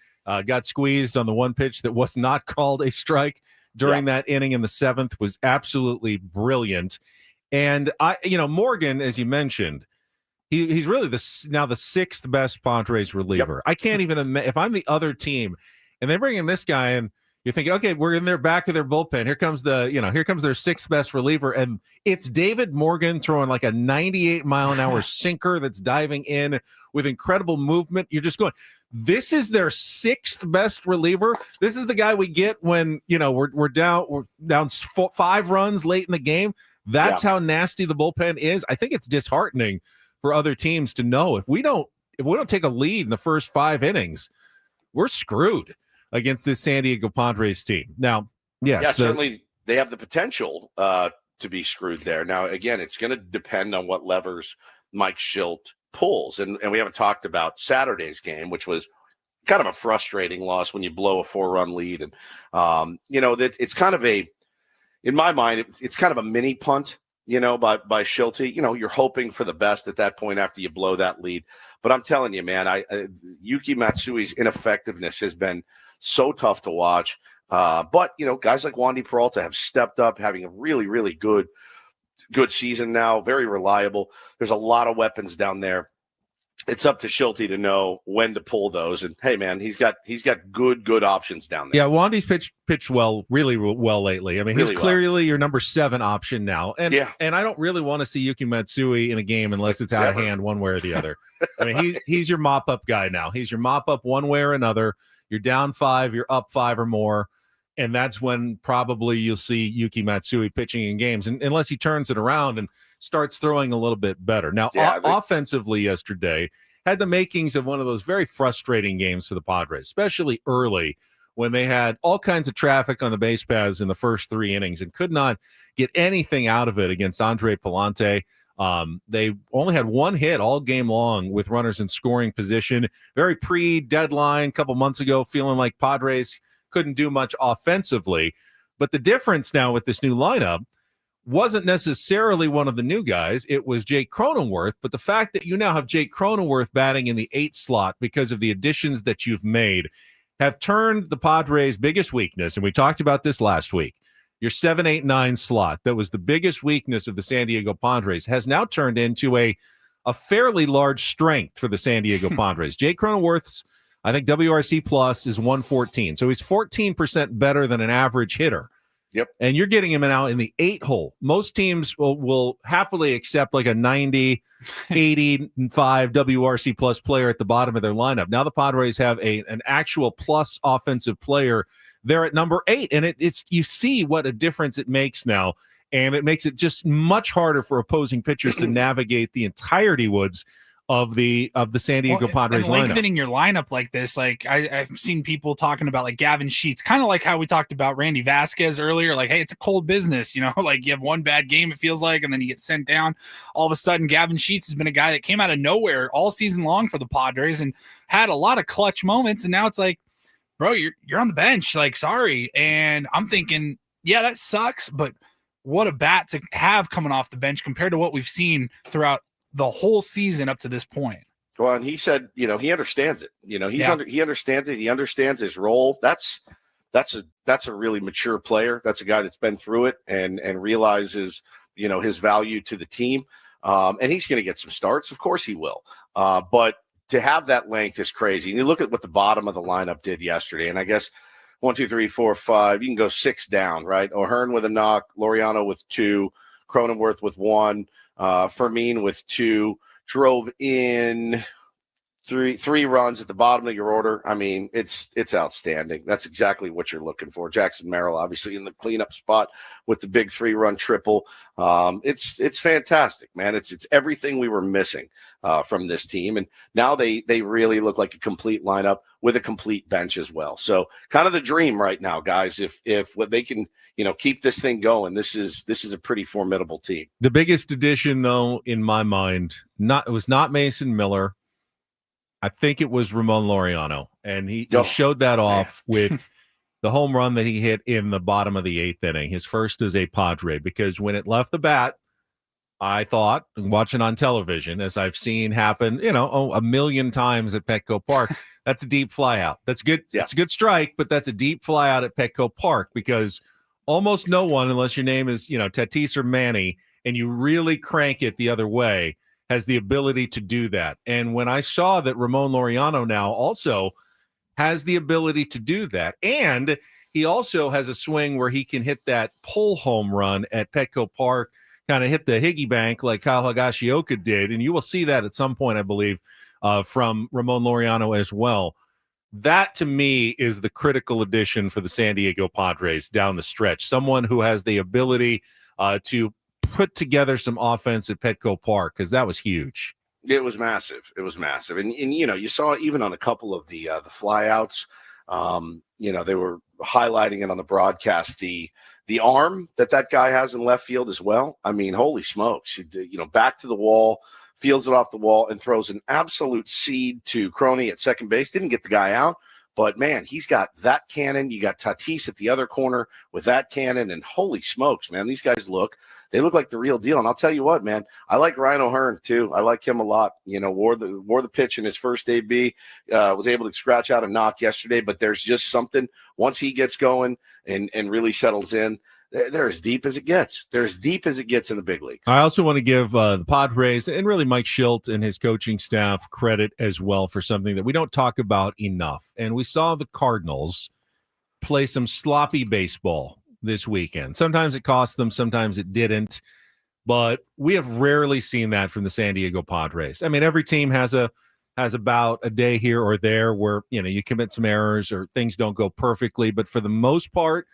Speaker 3: Got squeezed on the one pitch that was not called a strike during that inning in the 7th, was absolutely brilliant. And Morgan, as you mentioned, he's really now the 6th best Padres reliever. Yep. I can't even if I'm the other team and they bring in this guy and you're thinking, okay, we're in their back of their bullpen. Here comes their 6th best reliever, and it's David Morgan throwing like a 98-mile-an-hour sinker that's diving in with incredible movement. You're just going, this is their 6th best reliever. This is the guy we get when we're down 5 runs late in the game. That's how nasty the bullpen is. I think it's disheartening for other teams to know if we don't take a lead in the first 5 innings, we're screwed against this San Diego Padres team. Now, yes,
Speaker 1: certainly they have the potential to be screwed there. Now, again, it's going to depend on what levers Mike Schilt pulls. And we haven't talked about Saturday's game, which was kind of a frustrating loss when you blow a 4-run lead. And, that it's kind of in my mind, it's kind of a mini punt, by Schilt. You're hoping for the best at that point after you blow that lead. But I'm telling you, man, Yuki Matsui's ineffectiveness has been so tough to watch. But, guys like Wandy Peralta have stepped up, having a really, really good season now, very reliable. There's a lot of weapons down there. It's up to Schilt to know when to pull those. And hey, man, he's got good options down there.
Speaker 3: Yeah, Wandy's pitched well, really well lately. I mean, he's clearly your number 7 option now. And I don't really want to see Yuki Matsui in a game unless it's out of hand one way or the other. I mean, he's your mop-up guy now. He's your mop-up one way or another. You're down 5, you're up 5 or more. And that's when probably you'll see Yuki Matsui pitching in games, unless he turns it around and starts throwing a little bit better. Now, offensively yesterday had the makings of one of those very frustrating games for the Padres, especially early when they had all kinds of traffic on the base paths in the first 3 innings and could not get anything out of it against Andre Palante. They only had 1 hit all game long with runners in scoring position. Very pre-deadline a couple months ago, feeling like Padres couldn't do much offensively. But the difference now with this new lineup wasn't necessarily one of the new guys. It was Jake Cronenworth. But the fact that you now have Jake Cronenworth batting in the 8th slot because of the additions that you've made have turned the Padres' biggest weakness, and we talked about this last week, your 7, 8, 9 slot that was the biggest weakness of the San Diego Padres has now turned into a fairly large strength for the San Diego Padres. Jake Cronenworth's, I think, WRC plus is 114. So he's 14% better than an average hitter.
Speaker 1: Yep.
Speaker 3: And you're getting him out in the 8 hole. Most teams will happily accept like a 90, 85 WRC plus player at the bottom of their lineup. Now the Padres have an actual plus offensive player there at number 8. And it's you see what a difference it makes now. And it makes it just much harder for opposing pitchers to navigate the entirety, Woods, of the San Diego Padres
Speaker 2: and
Speaker 3: lineup.
Speaker 2: lengthening your lineup like this, like I've seen people talking about like Gavin Sheets, kind of like how we talked about Randy Vasquez earlier. Like, hey, it's a cold business, like you have one bad game, it feels like, and then you get sent down. All of a sudden, Gavin Sheets has been a guy that came out of nowhere all season long for the Padres and had a lot of clutch moments. And now it's like, bro, you're on the bench. Like, sorry. And I'm thinking, yeah, that sucks, but what a bat to have coming off the bench compared to what we've seen throughout the whole season up to this point.
Speaker 1: Well, and he said, he understands it. He understands it. He understands his role. That's a really mature player. That's a guy that's been through it and realizes, his value to the team. And he's going to get some starts. Of course he will. But to have that length is crazy. And you look at what the bottom of the lineup did yesterday, and I guess 1, 2, 3, 4, 5, you can go 6 down, right? O'Hearn with a knock, Laureano with 2, Cronenworth with 1, Fermin with 2, drove in three runs at the bottom of your order. I mean, it's outstanding. That's exactly what you're looking for. Jackson Merrill, obviously, in the cleanup spot with the big 3-run triple. It's fantastic, man. It's everything we were missing from this team, and now they really look like a complete lineup with a complete bench as well. So, kind of the dream right now, guys. If what they can, keep this thing going, this is a pretty formidable team.
Speaker 3: The biggest addition, though, in my mind, it was not Mason Miller. I think it was Ramon Laureano, and he showed that off with the home run that he hit in the bottom of the 8th inning, his first as a Padre, because when it left the bat, I thought, watching on television, as I've seen happen, a million times at Petco Park, that's a deep fly out. That's good. Yeah. It's a good strike, but that's a deep fly out at Petco Park because almost no one, unless your name is, Tatis or Manny, and you really crank it the other way, has the ability to do that. And when I saw that Ramon Laureano now also has the ability to do that, and he also has a swing where he can hit that pull home run at Petco Park, kind of hit the Higgy Bank like Kyle Higashioka did, and you will see that at some point, I believe, from Ramon Laureano as well. That, to me, is the critical addition for the San Diego Padres down the stretch. Someone who has the ability to put together some offense at Petco Park, because that was huge.
Speaker 1: It was massive. And you saw even on a couple of the flyouts, they were highlighting it on the broadcast, the arm that guy has in left field as well. I mean, holy smokes, back to the wall, fields it off the wall, and throws an absolute seed to Crony at second base. Didn't get the guy out, but man, he's got that cannon. You got Tatis at the other corner with that cannon, and holy smokes, man, these guys look like the real deal. And I'll tell you what, man, I like Ryan O'Hearn too. I like him a lot. Wore the pitch in his first AB, was able to scratch out a knock yesterday, but there's just something once he gets going and really settles in, they're as deep as it gets. They're as deep as it gets in the big leagues.
Speaker 3: I also want to give the Padres and really Mike Schilt and his coaching staff credit as well for something that we don't talk about enough. And we saw the Cardinals play some sloppy baseball this weekend. Sometimes it cost them, sometimes it didn't, but we have rarely seen that from the San Diego Padres. I mean, every team has about a day here or there where you commit some errors or things don't go perfectly, but for the most part,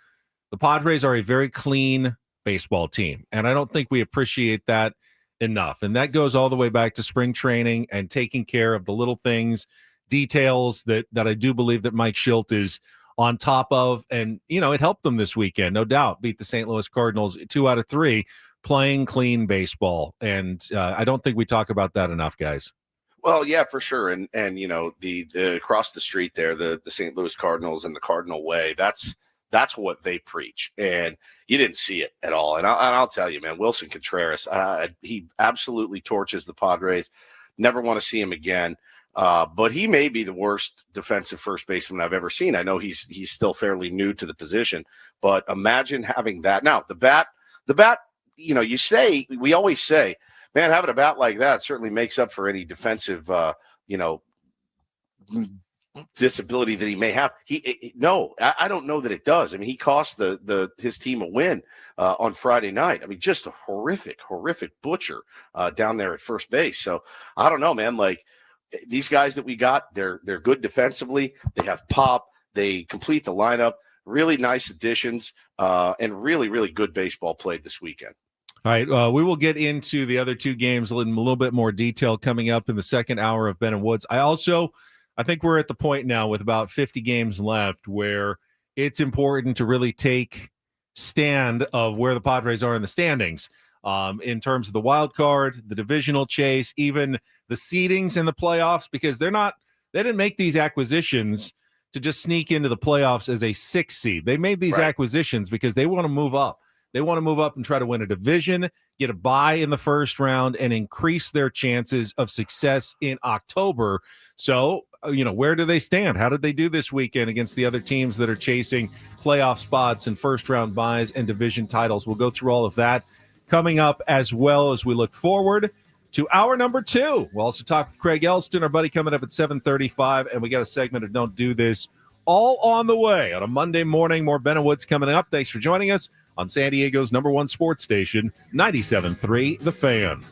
Speaker 3: the Padres are a very clean baseball team, and I don't think we appreciate that enough. And that goes all the way back to spring training and taking care of the little things, details that I do believe that Mike Schilt is on top of. And, it helped them this weekend, no doubt. Beat the St. Louis Cardinals 2 out of 3, playing clean baseball. And I don't think we talk about that enough, guys.
Speaker 1: Well, yeah, for sure. And the across the street there, the St. Louis Cardinals and the Cardinal Way, that's what they preach. And you didn't see it at all. And I'll tell you, man, Wilson Contreras, he absolutely torches the Padres. Never want to see him again. But he may be the worst defensive first baseman I've ever seen. I know he's still fairly new to the position, but imagine having that. Now, the bat, we always say, man, having a bat like that certainly makes up for any defensive, disability that he may have. I don't know that it does. I mean, he cost his team a win on Friday night. I mean, just a horrific butcher down there at first base. So I don't know, man. Like, these guys that we got, they're good defensively. They have pop. They complete the lineup. Really nice additions and really, really good baseball played this weekend.
Speaker 3: All right, we will get into the other two games in a little bit more detail coming up in the second hour of Ben and Woods. I think we're at the point now with about 50 games left where it's important to really take stand of where the Padres are in the standings in terms of the wild card, the divisional chase, even the seedings in the playoffs, because they didn't make these acquisitions to just sneak into the playoffs as a 6 seed. They made these acquisitions because they want to move up. They want to move up and try to win a division, get a bye in the first round, and increase their chances of success in October. So, where do they stand? How did they do this weekend against the other teams that are chasing playoff spots and first-round byes and division titles? We'll go through all of that coming up, as well as we look forward to hour number 2. We'll also talk with Craig Elsten, our buddy, coming up at 7:35, and we got a segment of Don't Do This all on the way on a Monday morning. More Ben and Woods coming up. Thanks for joining us on San Diego's #1 sports station, 97.3 The Fan.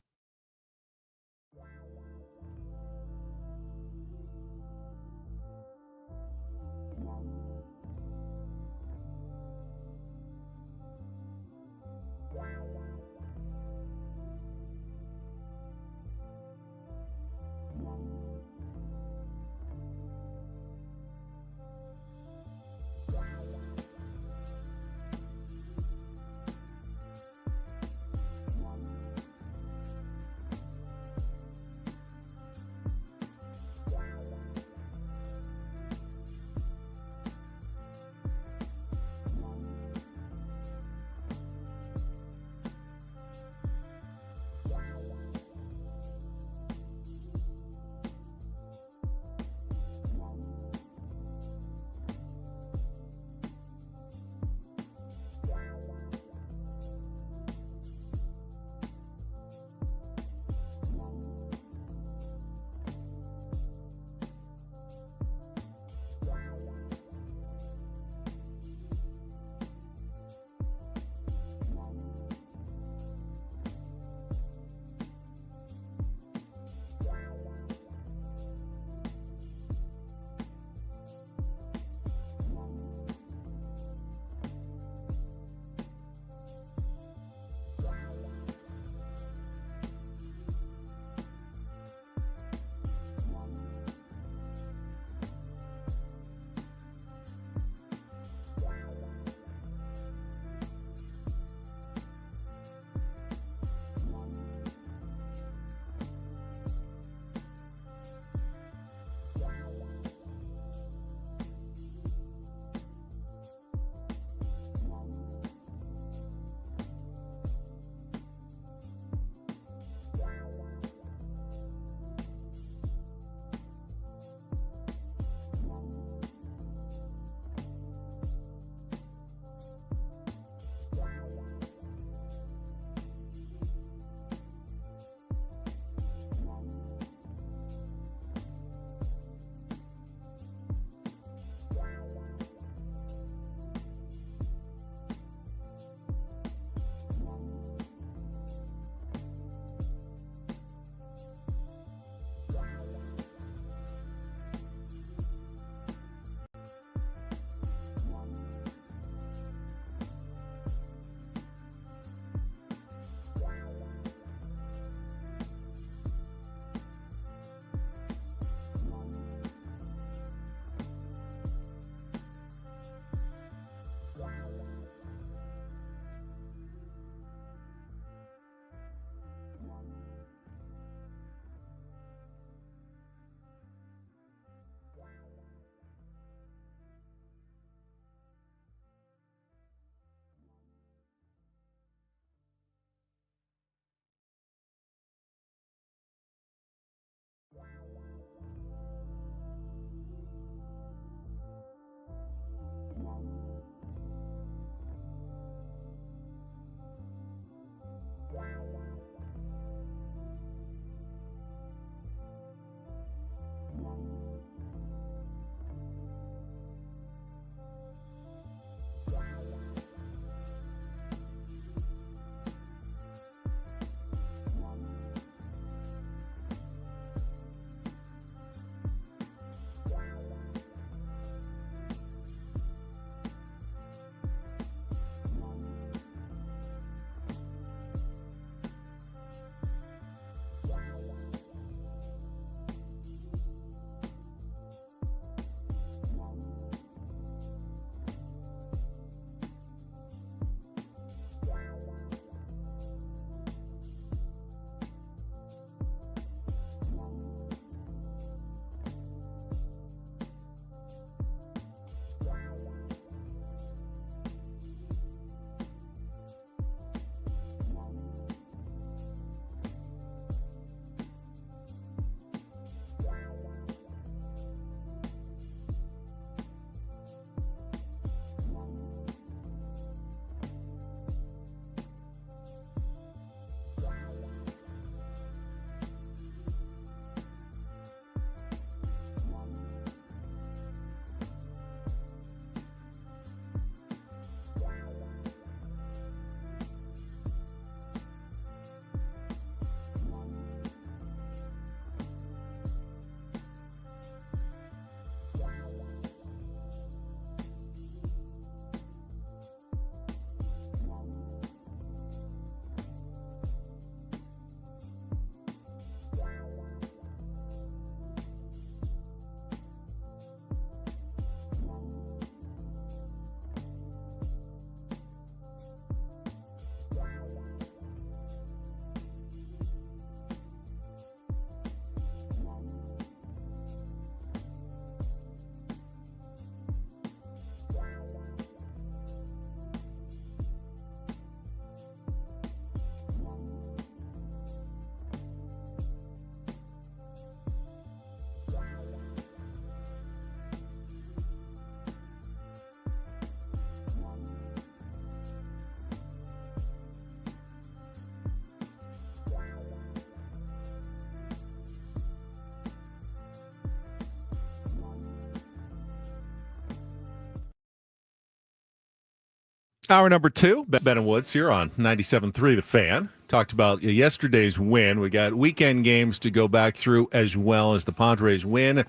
Speaker 3: Hour number 2, Ben and Woods here on 97.3 The Fan. Talked about yesterday's win. We got weekend games to go back through as well as the Padres win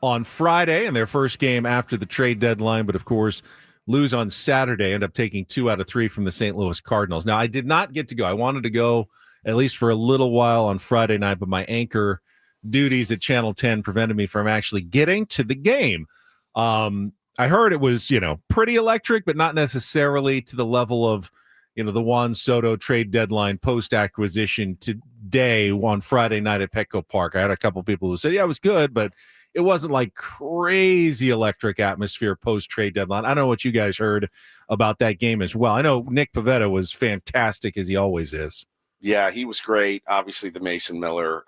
Speaker 3: on Friday in their first game after the trade deadline, but of course lose on Saturday, end up taking 2 out of 3 from the St. Louis Cardinals. Now, I did not get to go. I wanted to go at least for a little while on Friday night, but my anchor duties at Channel 10 prevented me from actually getting to the game. I heard it was, pretty electric, but not necessarily to the level of, the Juan Soto trade deadline post-acquisition today on Friday night at Petco Park. I had a couple people who said, yeah, it was good, but it wasn't like crazy electric atmosphere post-trade deadline. I don't know what you guys heard about that game as well. I know Nick Pivetta was fantastic, as he always is.
Speaker 1: Yeah, he was great. Obviously, the Mason Miller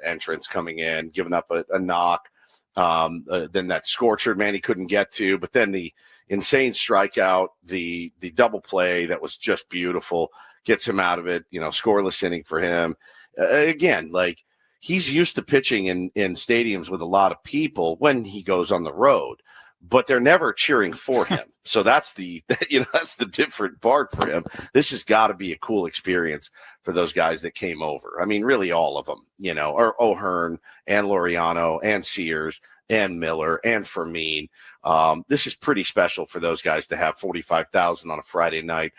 Speaker 1: entrance coming in, giving up a knock. Then that scorcher, man, he couldn't get to. But then the insane strikeout, the double play that was just beautiful, gets him out of it. Scoreless inning for him. Again, like he's used to pitching in stadiums with a lot of people when he goes on the road, but they're never cheering for him. So that's the different part for him. This has got to be a cool experience for those guys that came over. I mean, really all of them, or O'Hearn and Laureano and Sears and Miller and Fermin. This is pretty special for those guys to have 45,000 on a Friday night,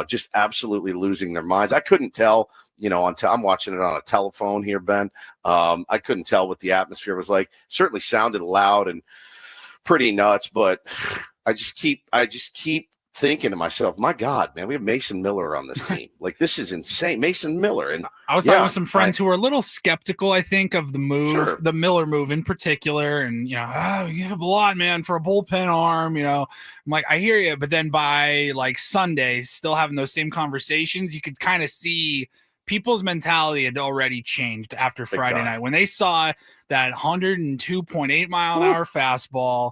Speaker 1: just absolutely losing their minds. I couldn't tell, I'm watching it on a telephone here, Ben. I couldn't tell what the atmosphere was like. Certainly sounded loud and pretty nuts, but I just keep thinking to myself, my God, man, we have Mason Miller on this team. Like, this is insane. Mason Miller. And
Speaker 2: I was talking with some friends who were a little skeptical, I think, of the move, the Miller move in particular. And, you have a lot, man, for a bullpen arm, I'm like, I hear you. But then by like Sunday, still having those same conversations, you could kind of see people's mentality had already changed after Friday night when they saw that 102.8 mile an hour fastball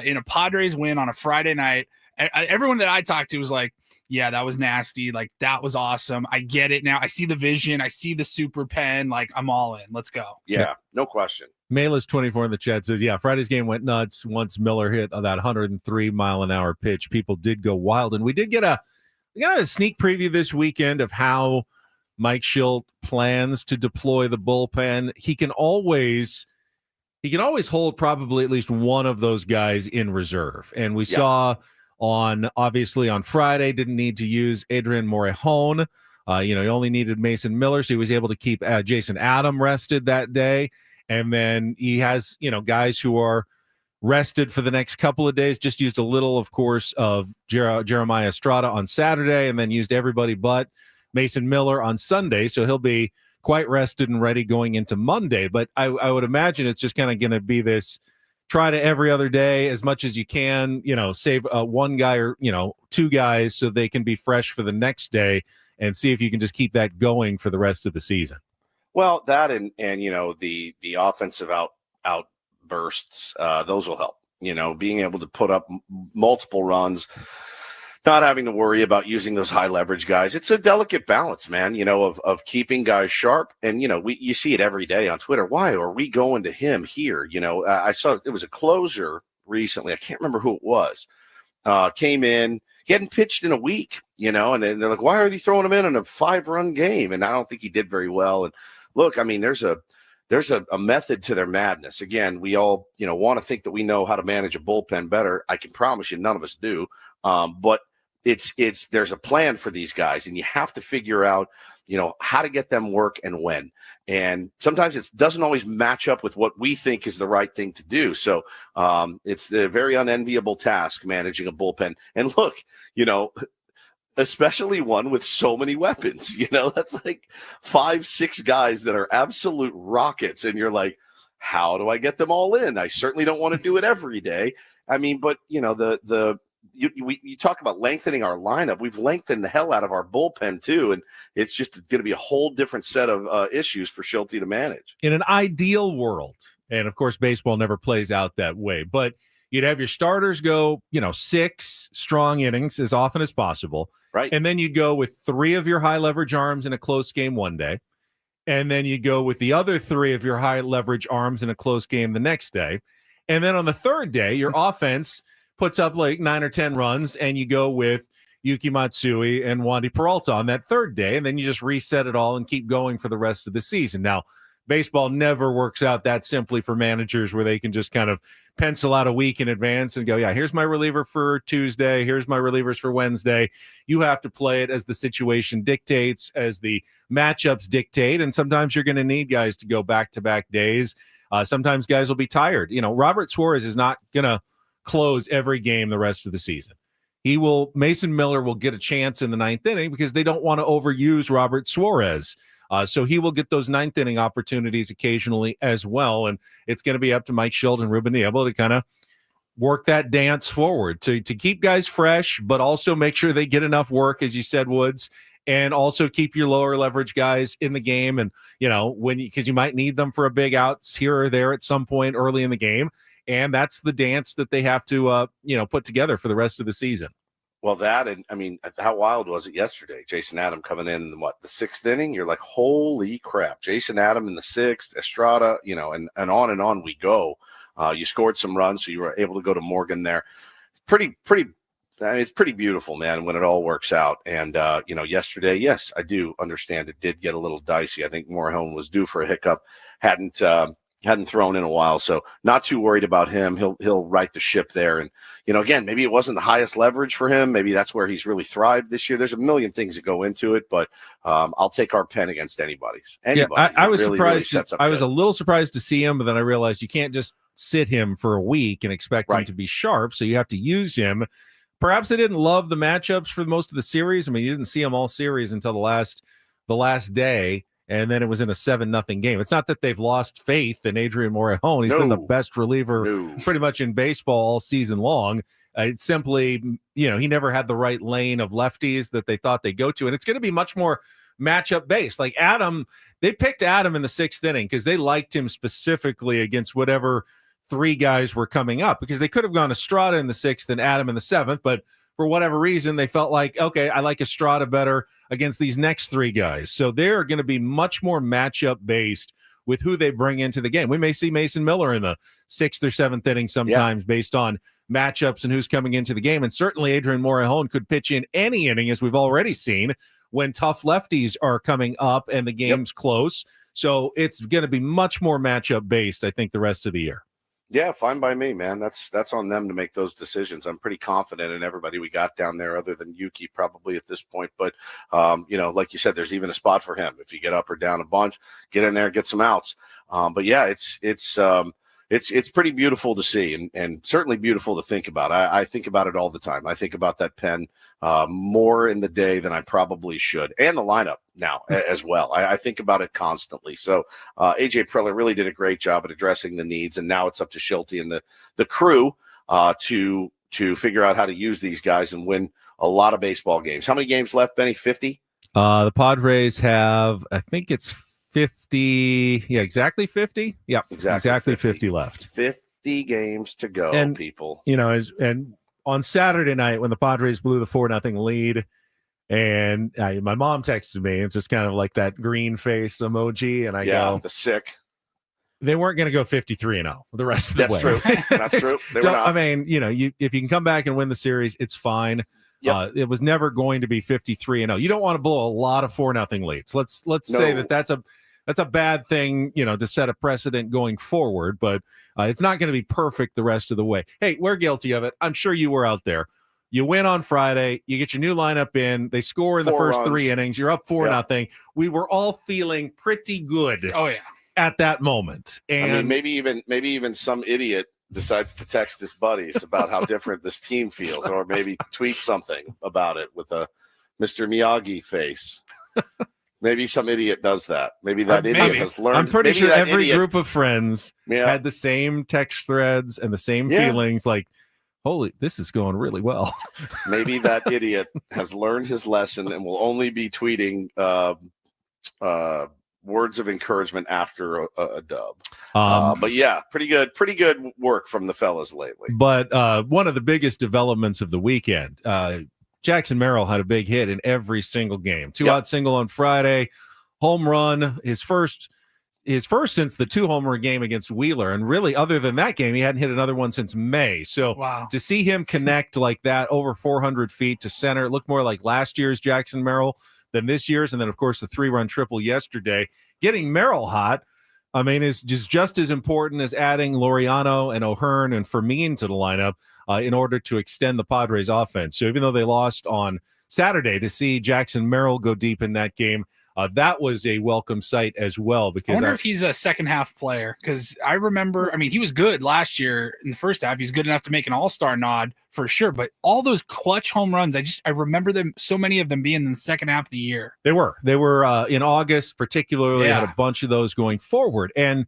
Speaker 2: in a Padres win on a Friday night. Everyone that I talked to was like, yeah, that was nasty. Like, that was awesome. I get it now. I see the vision. I see the super pen. Like, I'm all in. Let's go.
Speaker 1: Yeah, no question.
Speaker 3: Mela's 24 in the chat says, yeah, Friday's game went nuts. Once Miller hit that 103 mile an hour pitch, people did go wild. And we got a sneak preview this weekend of how Mike Schilt plans to deploy the bullpen. He can always hold probably at least one of those guys in reserve. And we saw obviously on Friday, didn't need to use Adrian Morejon. He only needed Mason Miller, so he was able to keep Jason Adam rested that day. And then he has, guys who are rested for the next couple of days, just used a little, of course, of Jeremiah Estrada on Saturday, and then used everybody but Mason Miller on Sunday. So he'll be quite rested and ready going into Monday. But I would imagine it's just kind of going to be this try to every other day as much as you can, save one guy or, two guys so they can be fresh for the next day and see if you can just keep that going for the rest of the season.
Speaker 1: Well, that and the offensive outbursts, those will help, being able to put up multiple runs, not having to worry about using those high leverage guys. It's a delicate balance, man, of keeping guys sharp. And, you see it every day on Twitter. Why are we going to him here? I saw it was a closer recently. I can't remember who it was. Came in. He hadn't pitched in a week, and then they're like, why are they throwing him in a 5-run game? And I don't think he did very well. And look, I mean, there's a method to their madness. Again, we all, want to think that we know how to manage a bullpen better. I can promise you none of us do. But there's a plan for these guys, and you have to figure out, how to get them work and when. And sometimes it doesn't always match up with what we think is the right thing to do. So it's a very unenviable task managing a bullpen. And look, especially one with so many weapons, that's like 5-6 guys that are absolute rockets. And you're like, how do I get them all in? I certainly don't want to do it every day. I mean, but you talk about lengthening our lineup. We've lengthened the hell out of our bullpen too, and it's just going to be a whole different set of issues for Schilte to manage.
Speaker 3: In an ideal world, and of course baseball never plays out that way, but you'd have your starters go, 6 strong innings as often as possible,
Speaker 1: right?
Speaker 3: And then you'd go with 3 of your high leverage arms in a close game one day, and then you go with the other 3 of your high leverage arms in a close game the next day, and then on the third day, your offense puts up like 9 or 10 runs, and you go with, Yuki Matsui and Wandy Peralta on that third day, and then you just reset it all and keep going for the rest of the season. Now, baseball never works out that simply for managers where they can just kind of pencil out a week in advance and go, yeah, here's my reliever for Tuesday, here's my relievers for Wednesday. You have to play it as the situation dictates, as the matchups dictate, and sometimes you're going to need guys to go back-to-back days. Sometimes guys will be tired. Robert Suarez is not going to close every game the rest of the season. Mason Miller will get a chance in the ninth inning because they don't want to overuse Robert Suarez. So he will get those ninth inning opportunities occasionally as well. And it's going to be up to Mike Schilt and Ruben Niebla to kind of work that dance forward to keep guys fresh, but also make sure they get enough work, as you said, Woods, and also keep your lower leverage guys in the game. And, because you might need them for a big outs here or there at some point early in the game. And that's the dance that they have to, put together for the rest of the season.
Speaker 1: Well, how wild was it yesterday? Jason Adam coming in the sixth inning? You're like, holy crap. Jason Adam in the sixth, Estrada, and on we go. You scored some runs, so you were able to go to Morgan there. It's pretty beautiful, man, when it all works out. And, yesterday, yes, I do understand it did get a little dicey. I think Morejon was due for a hiccup, hadn't thrown in a while, so not too worried about him. He'll right the ship there. And, again, maybe it wasn't the highest leverage for him. Maybe that's where he's really thrived this year. There's a million things that go into it, but I'll take our pen against anybody's.
Speaker 3: Yeah, I was
Speaker 1: really,
Speaker 3: surprised.
Speaker 1: Really
Speaker 3: I was a little surprised to see him, but then I realized you can't just sit him for a week and expect him to be sharp, so you have to use him. Perhaps they didn't love the matchups for most of the series. I mean, you didn't see him all series until the last day. And then it was in a 7-0 game. It's not that they've lost faith in Adrian Morejon. He's been the best reliever pretty much in baseball all season long. It's simply, he never had the right lane of lefties that they thought they'd go to. And it's going to be much more matchup based. Like Adam, they picked Adam in the sixth inning because they liked him specifically against whatever three guys were coming up, because they could have gone Estrada in the sixth and Adam in the seventh. But for whatever reason, they felt like, okay, I like Estrada better against these next three guys. So they're going to be much more matchup based with who they bring into the game. We may see Mason Miller in the sixth or seventh inning sometimes based on matchups and who's coming into the game. And certainly Adrian Morejon could pitch in any inning, as we've already seen, when tough lefties are coming up and the game's close. So it's going to be much more matchup based, I think, the rest of the year.
Speaker 1: Yeah, fine by me, man. That's on them to make those decisions. I'm pretty confident in everybody we got down there, other than Yuki probably at this point. But, like you said, there's even a spot for him. If you get up or down a bunch, get in there, get some outs. But yeah, it's pretty beautiful to see, and certainly beautiful to think about. I think about it all the time. I think about that pen more in the day than I probably should, and the lineup now as well. I think about it constantly. So AJ Preller really did a great job at addressing the needs, and now it's up to Schilt and the crew to figure out how to use these guys and win a lot of baseball games. How many games left, Benny? 50?
Speaker 3: The Padres have, I think it's 50. Yeah, exactly 50. Yeah, exactly 50 left.
Speaker 1: 50 games to go,
Speaker 3: and,
Speaker 1: people.
Speaker 3: And on Saturday night when the Padres blew the 4-0 lead, and my mom texted me, it's just kind of like that green faced emoji, and I go,
Speaker 1: the sick.
Speaker 3: They weren't going to go 53-0 the rest of the way.
Speaker 1: That's true. That's true. They were not.
Speaker 3: I mean, if you can come back and win the series, it's fine. Yep. It was never going to be 53-0. You don't want to blow a lot of 4-0 leads. Let's say that's a bad thing, to set a precedent going forward, but it's not going to be perfect the rest of the way. Hey, we're guilty of it. I'm sure you were out there. You win on Friday, you get your new lineup in, they score in the first runs. 3 innings, you're up 4-0. We were all feeling pretty good.
Speaker 2: Oh yeah.
Speaker 3: At that moment. And
Speaker 1: maybe even some idiot decides to text his buddies about how different this team feels, or maybe tweet something about it with a Mr. Miyagi face. Maybe some idiot does that. Maybe that idiot has learned.
Speaker 3: I'm pretty sure every group of friends had the same text threads and the same feelings, like, holy, this is going really well.
Speaker 1: Maybe that idiot has learned his lesson and will only be tweeting words of encouragement after a dub. But yeah, pretty good work from the fellas lately.
Speaker 3: But one of the biggest developments of the weekend, Jackson Merrill had a big hit in every single game. 2-out single on Friday, home run, his first his first since the 2-homer game against Wheeler. And really, other than that game, he hadn't hit another one since May. So
Speaker 2: wow.
Speaker 3: To see him connect like that over 400 feet to center, it looked more like last year's Jackson Merrill than this year's. And then, of course, the 3-run triple yesterday. Getting Merrill hot, I mean, is just as important as adding Laureano and O'Hearn and Fermin to the lineup in order to extend the Padres offense. So even though they lost on Saturday, to see Jackson Merrill go deep in that game, that was a welcome sight as well. Because
Speaker 2: I wonder if he's a second half player, because I remember, I mean, he was good last year in the first half. He's good enough to make an all-star nod for sure. But all those clutch home runs, I remember them, so many of them being in the second half of the year.
Speaker 3: They were in August, particularly.
Speaker 2: Yeah.
Speaker 3: Had a bunch of those going forward. And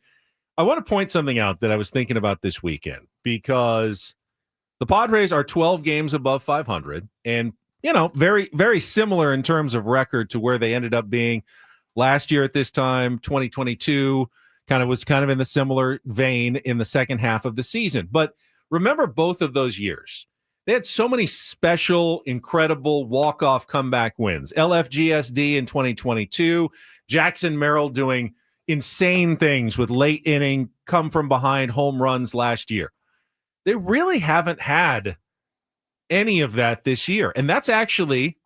Speaker 3: I want to point something out that I was thinking about this weekend, because the Padres are 12 games above 500 and very, very similar in terms of record to where they ended up being last year at this time. 2022 was in the similar vein in the second half of the season. But remember both of those years. They had so many special, incredible walk-off comeback wins. LFGSD in 2022, Jackson Merrill doing insane things with late inning, come from behind home runs last year. They really haven't had any of that this year. And that's actually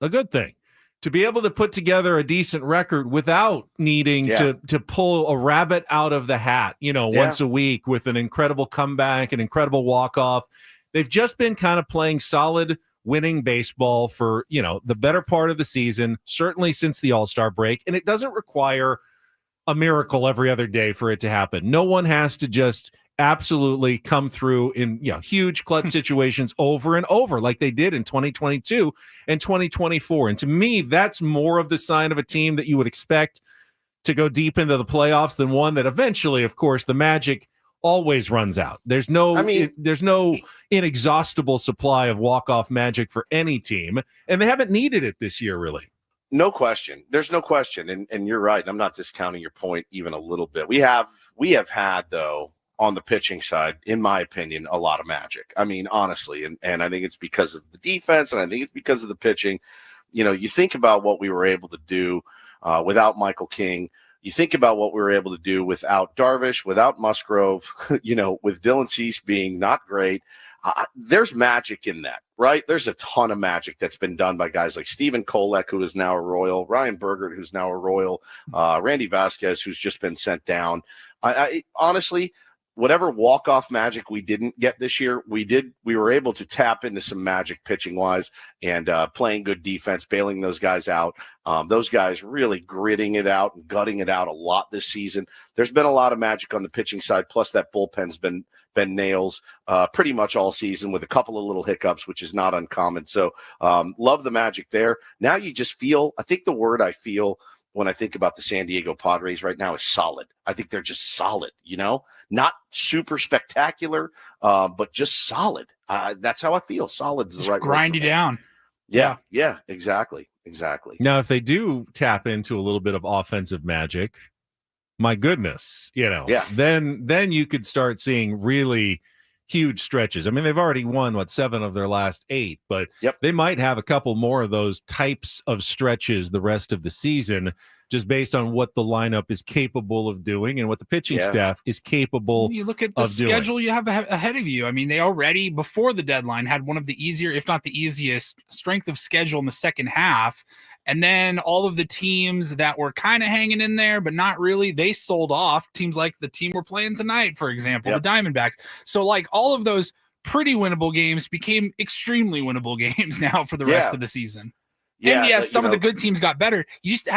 Speaker 3: a good thing, to be able to put together a decent record without needing to pull a rabbit out of the hat, once a week with an incredible comeback, an incredible walk-off. They've just been kind of playing solid winning baseball for, the better part of the season, certainly since the All-Star break. And it doesn't require a miracle every other day for it to happen. No one has to just absolutely come through in huge clutch situations over and over like they did in 2022 and 2024. And to me, that's more of the sign of a team that you would expect to go deep into the playoffs than one that eventually, of course, the magic always runs out. There's no inexhaustible supply of walk-off magic for any team, and they haven't needed it this year, really.
Speaker 1: No question. There's no question. And you're right. I'm not discounting your point even a little bit. We have had, though, on the pitching side, in my opinion, a lot of magic. I mean, honestly, and I think it's because of the defense, and I think it's because of the pitching. You think about what we were able to do without Michael King. You think about what we were able to do without Darvish, without Musgrove, with Dylan Cease being not great. There's magic in that, right? There's a ton of magic that's been done by guys like Steven Kolek, who is now a Royal, Ryan Bergert, who's now a Royal, Randy Vasquez, who's just been sent down. I honestly, whatever walk-off magic we didn't get this year, we were able to tap into some magic pitching-wise and playing good defense, bailing those guys out. Those guys really gritting it out and gutting it out a lot this season. There's been a lot of magic on the pitching side, plus that bullpen's been nails pretty much all season with a couple of little hiccups, which is not uncommon. So love the magic there. Now you just feel, I think the word I feel when I think about the San Diego Padres right now is solid. I think they're just solid, not super spectacular, but just solid. That's how I feel. Solid is the right word.
Speaker 2: Grind you down.
Speaker 1: Yeah, exactly.
Speaker 3: Now, if they do tap into a little bit of offensive magic, my goodness, then you could start seeing really huge stretches. I mean, they've already won 7 of their last 8, but they might have a couple more of those types of stretches the rest of the season, just based on what the lineup is capable of doing and what the pitching staff is capable of doing.
Speaker 2: You look at the schedule you have ahead of you. I mean, they already, before the deadline, had one of the easier, if not the easiest, strength of schedule in the second half. And then all of the teams that were kind of hanging in there, but not really, they sold off. Teams like the team we're playing tonight, for example, the Diamondbacks. So all of those pretty winnable games became extremely winnable games now for the rest of the season. Yeah, and yes, some of the good teams got better. You just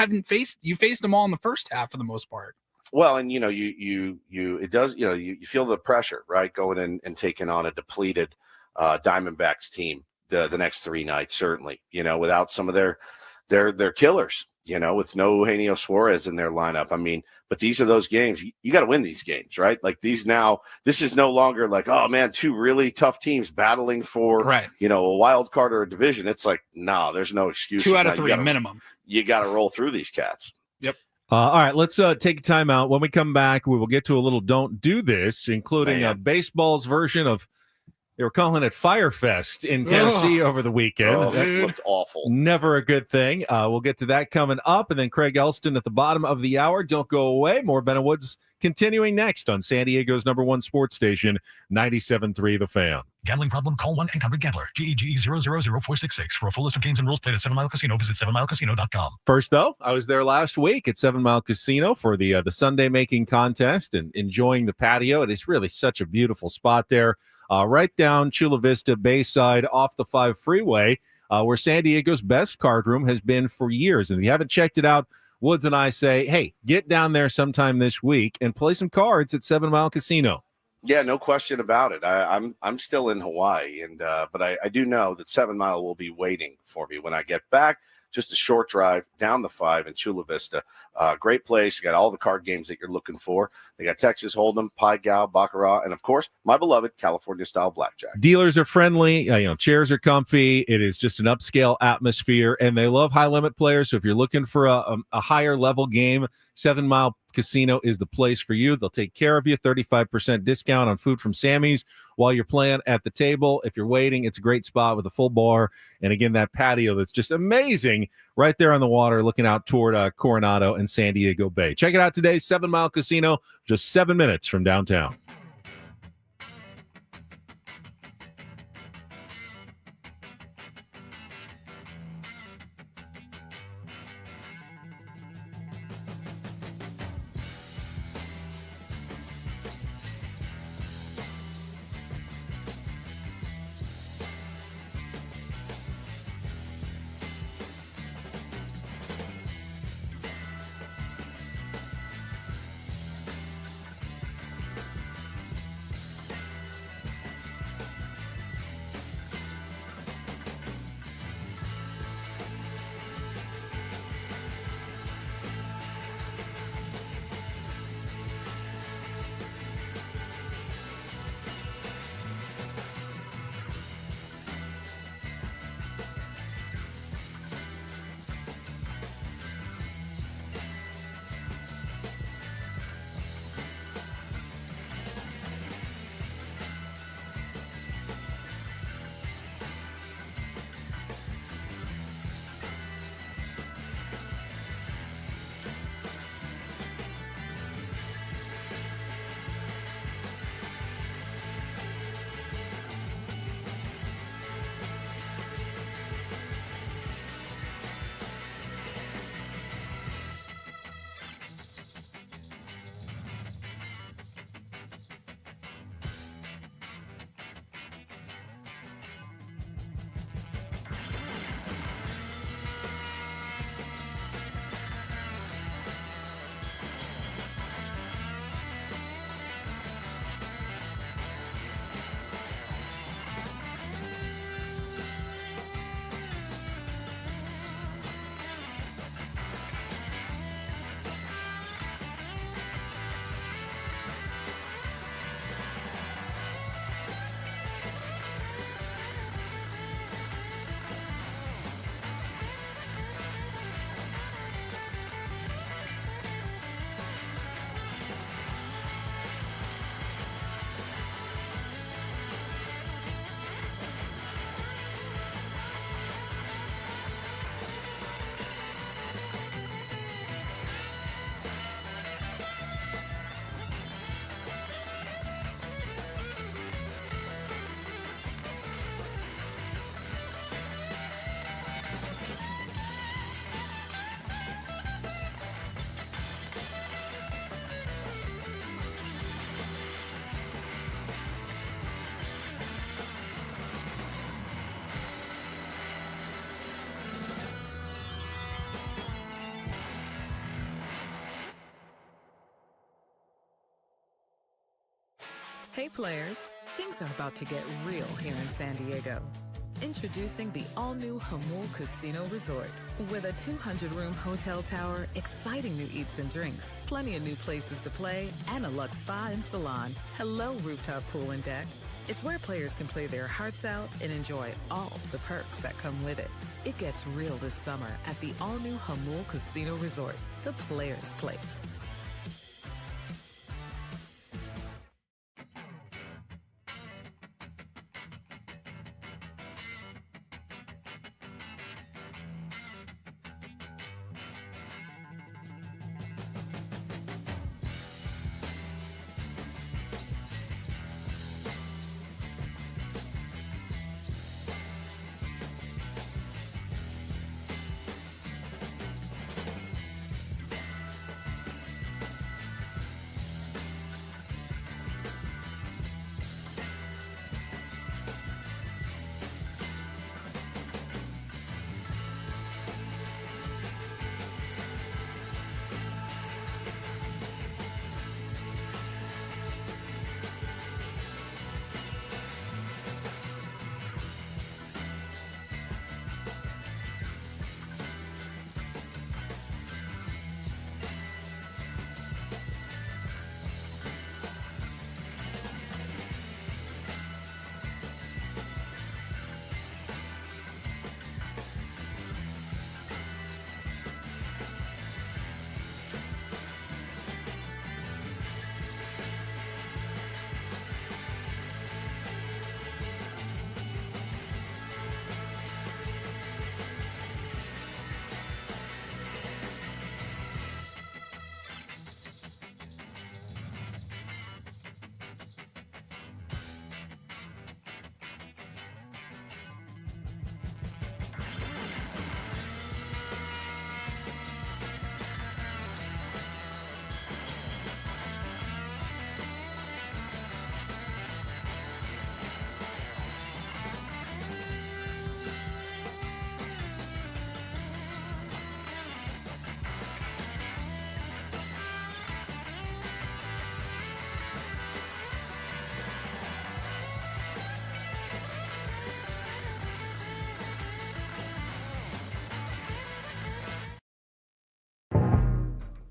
Speaker 2: you faced them all in the first half for the most part.
Speaker 1: Well, and you feel the pressure, right? Going in and taking on a depleted Diamondbacks team the next 3 nights, certainly, without some of their killers, with no Eugenio Suarez in their lineup. I mean, but these are those games. You got to win these games, right? Like these now, this is no longer like, oh man, 2 really tough teams battling for, a wild card or a division. It's like, no, there's no excuse.
Speaker 2: 2 out of 3 minimum.
Speaker 1: You got to roll through these cats.
Speaker 2: Yep.
Speaker 3: All right, let's take a time out. When we come back, we will get to a little Don't Do This, including baseball's version of They were calling it Firefest in Tennessee over the weekend.
Speaker 1: Oh, that looked awful.
Speaker 3: Never a good thing. We'll get to that coming up. And then Craig Elsten at the bottom of the hour. Don't go away. More Ben and Woods continuing next on San Diego's #1 sports station, 97.3 The Fan.
Speaker 10: Gambling problem? Call 1-800-GAMBLER. GEGE 0000466. For a full list of games and rules, play at 7 Mile Casino. Visit 7milecasino.com.
Speaker 3: First, though, I was there last week at 7 Mile Casino for the Sunday making contest and enjoying the patio. It is really such a beautiful spot there, right down Chula Vista Bayside off the 5 freeway, where San Diego's best card room has been for years. And if you haven't checked it out, Woods and I say, hey, get down there sometime this week and play some cards at 7 Mile Casino.
Speaker 1: Yeah, no question about it. I'm still in Hawaii, and but I do know that 7 Mile will be waiting for me when I get back. Just a short drive down the 5 in Chula Vista. Great place. You got all the card games that you're looking for. They got Texas Hold'em, Pai Gow, Baccarat, and of course, my beloved California-style blackjack.
Speaker 3: Dealers are friendly. Chairs are comfy. It is just an upscale atmosphere, and they love high-limit players. So if you're looking for a higher-level game, 7 Mile Casino is the place for you. They'll take care of you. 35% discount on food from Sammy's while you're playing at the table. If you're waiting, it's a great spot with a full bar. And again, that patio that's just amazing right there on the water looking out toward Coronado and San Diego Bay. Check it out today, 7 Mile Casino, just 7 minutes from downtown.
Speaker 7: Hey players, things are about to get real here in San Diego. Introducing the all-new Hamul Casino Resort. With a 200-room hotel tower, exciting new eats and drinks, plenty of new places to play, and a luxe spa and salon. Hello, rooftop pool and deck. It's where players can play their hearts out and enjoy all the perks that come with it. It gets real this summer at the all-new Hamul Casino Resort, the players' place.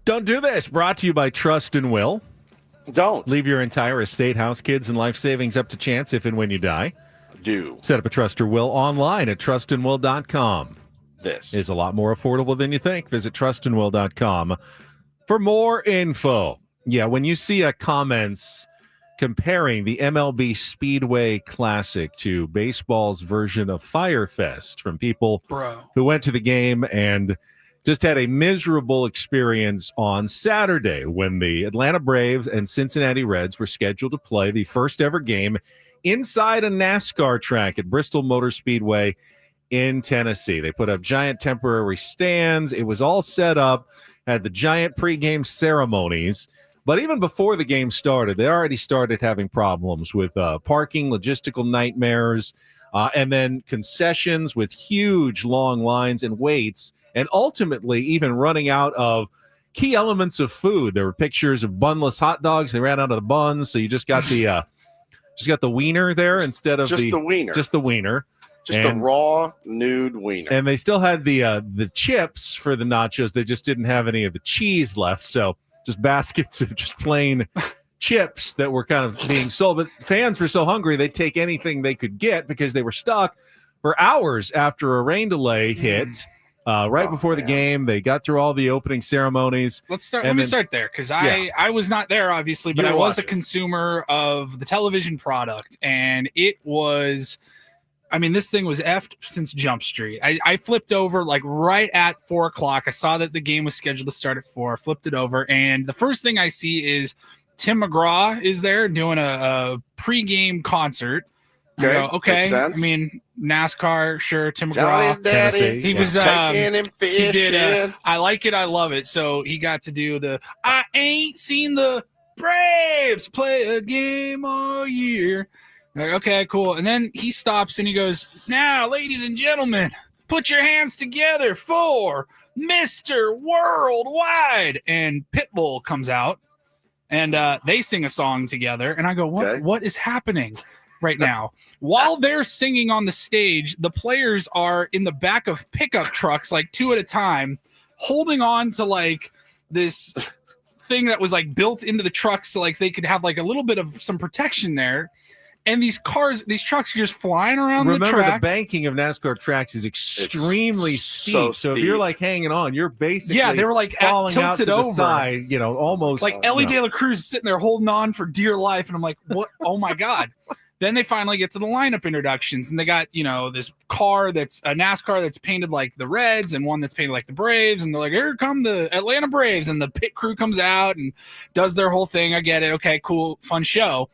Speaker 3: Don't do this. Brought to you by Trust and Will.
Speaker 1: Don't.
Speaker 3: Leave your entire estate, house, kids, and life savings up to chance if and when you die.
Speaker 1: Do.
Speaker 3: Set up a trust or will online at trustandwill.com.
Speaker 1: This
Speaker 3: is a lot more affordable than you think. Visit trustandwill.com for more info. Yeah, when you see comments comparing the MLB Speedway Classic to baseball's version of Firefest from people who went to the game and just had a miserable experience on Saturday when the Atlanta Braves and Cincinnati Reds were scheduled to play the first ever game inside a NASCAR track at Bristol Motor Speedway in Tennessee. They put up giant temporary stands. It was all set up, had the giant pregame ceremonies. But even before the game started, they already started having problems with parking, logistical nightmares, and then concessions with huge long lines and waits, and ultimately even running out of key elements of food. There were pictures of bunless hot dogs. They ran out of the buns, so you just got the wiener there instead of
Speaker 1: the wiener.
Speaker 3: Just the wiener.
Speaker 1: Just the raw, nude wiener.
Speaker 3: And they still had the chips for the nachos. They just didn't have any of the cheese left, so just baskets of just plain chips that were kind of being sold. But fans were so hungry, they'd take anything they could get because they were stuck for hours after a rain delay hit. Right before the game, they got through all the opening ceremonies.
Speaker 2: Let me start there because I was not there, obviously, but I was a consumer of the television product, and it was. I mean, this thing was effed since Jump Street. I flipped over like right at 4:00. I saw that the game was scheduled to start at 4. Flipped it over, and the first thing I see is Tim McGraw is there doing a pregame concert. Okay. I mean, NASCAR, sure. Tim McGraw,
Speaker 1: Daddy,
Speaker 2: he was
Speaker 1: taking him fishing.
Speaker 2: He did. I like it. I love it. So he got to do the. I ain't seen the Braves play a game all year. Like, okay, cool. And then he stops and he goes, "Now, ladies and gentlemen, put your hands together for Mr. Worldwide." And Pitbull comes out and they sing a song together. And I go, what is happening right now? While they're singing on the stage, the players are in the back of pickup trucks, like 2 at a time, holding on to like this thing that was like built into the trucks so like they could have like a little bit of some protection there. And these trucks are just flying around the track.
Speaker 3: Remember, the banking of NASCAR tracks is extremely steep. So if you're like hanging on, you're basically
Speaker 2: they were like
Speaker 3: falling out to
Speaker 2: over.
Speaker 3: the side, almost
Speaker 2: like Ellie De La Cruz is sitting there holding on for dear life. And I'm like, what? Oh my God. Then they finally get to the lineup introductions, and they got, this car that's a NASCAR that's painted like the Reds and one that's painted like the Braves. And they're like, here come the Atlanta Braves. And the pit crew comes out and does their whole thing. I get it. Okay, cool. Fun show.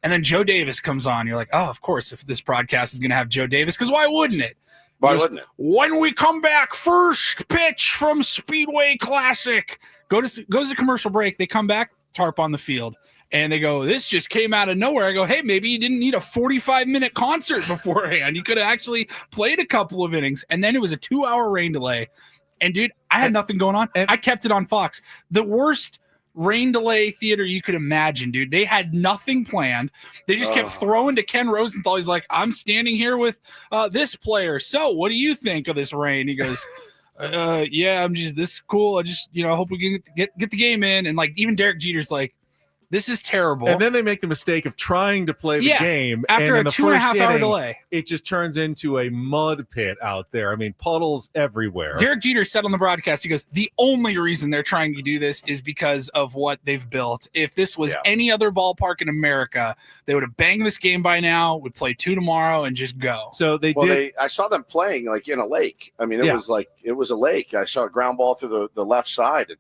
Speaker 2: And then Joe Davis comes on. You're like, oh, of course, if this broadcast is going to have Joe Davis, because why wouldn't it?
Speaker 1: Wouldn't it?
Speaker 2: When we come back, first pitch from Speedway Classic. Goes to commercial break. They come back, tarp on the field. And they go, this just came out of nowhere. I go, hey, maybe you didn't need a 45-minute concert beforehand. You could have actually played a couple of innings. And then it was a 2-hour rain delay. And, dude, I had nothing going on. I kept it on Fox. The worst rain delay theater you could imagine, dude. They had nothing planned. They just kept throwing to Ken Rosenthal. He's like, I'm standing here with this player. So what do you think of this rain? He goes, yeah, this is cool. I just, hope we can get the game in. And like, even Derek Jeter's like, this is terrible.
Speaker 3: And then they make the mistake of trying to play the game
Speaker 2: after
Speaker 3: and
Speaker 2: a 2.5-hour delay.
Speaker 3: It just turns into a mud pit out there. I mean, puddles everywhere.
Speaker 2: Derek Jeter said on the broadcast, he goes, the only reason they're trying to do this is because of what they've built. If this was any other ballpark in America, they would have banged this game by now, would play 2 tomorrow, and just go.
Speaker 3: So they did.
Speaker 1: I saw them playing like in a lake. I mean, it was a lake. I saw a ground ball through the left side,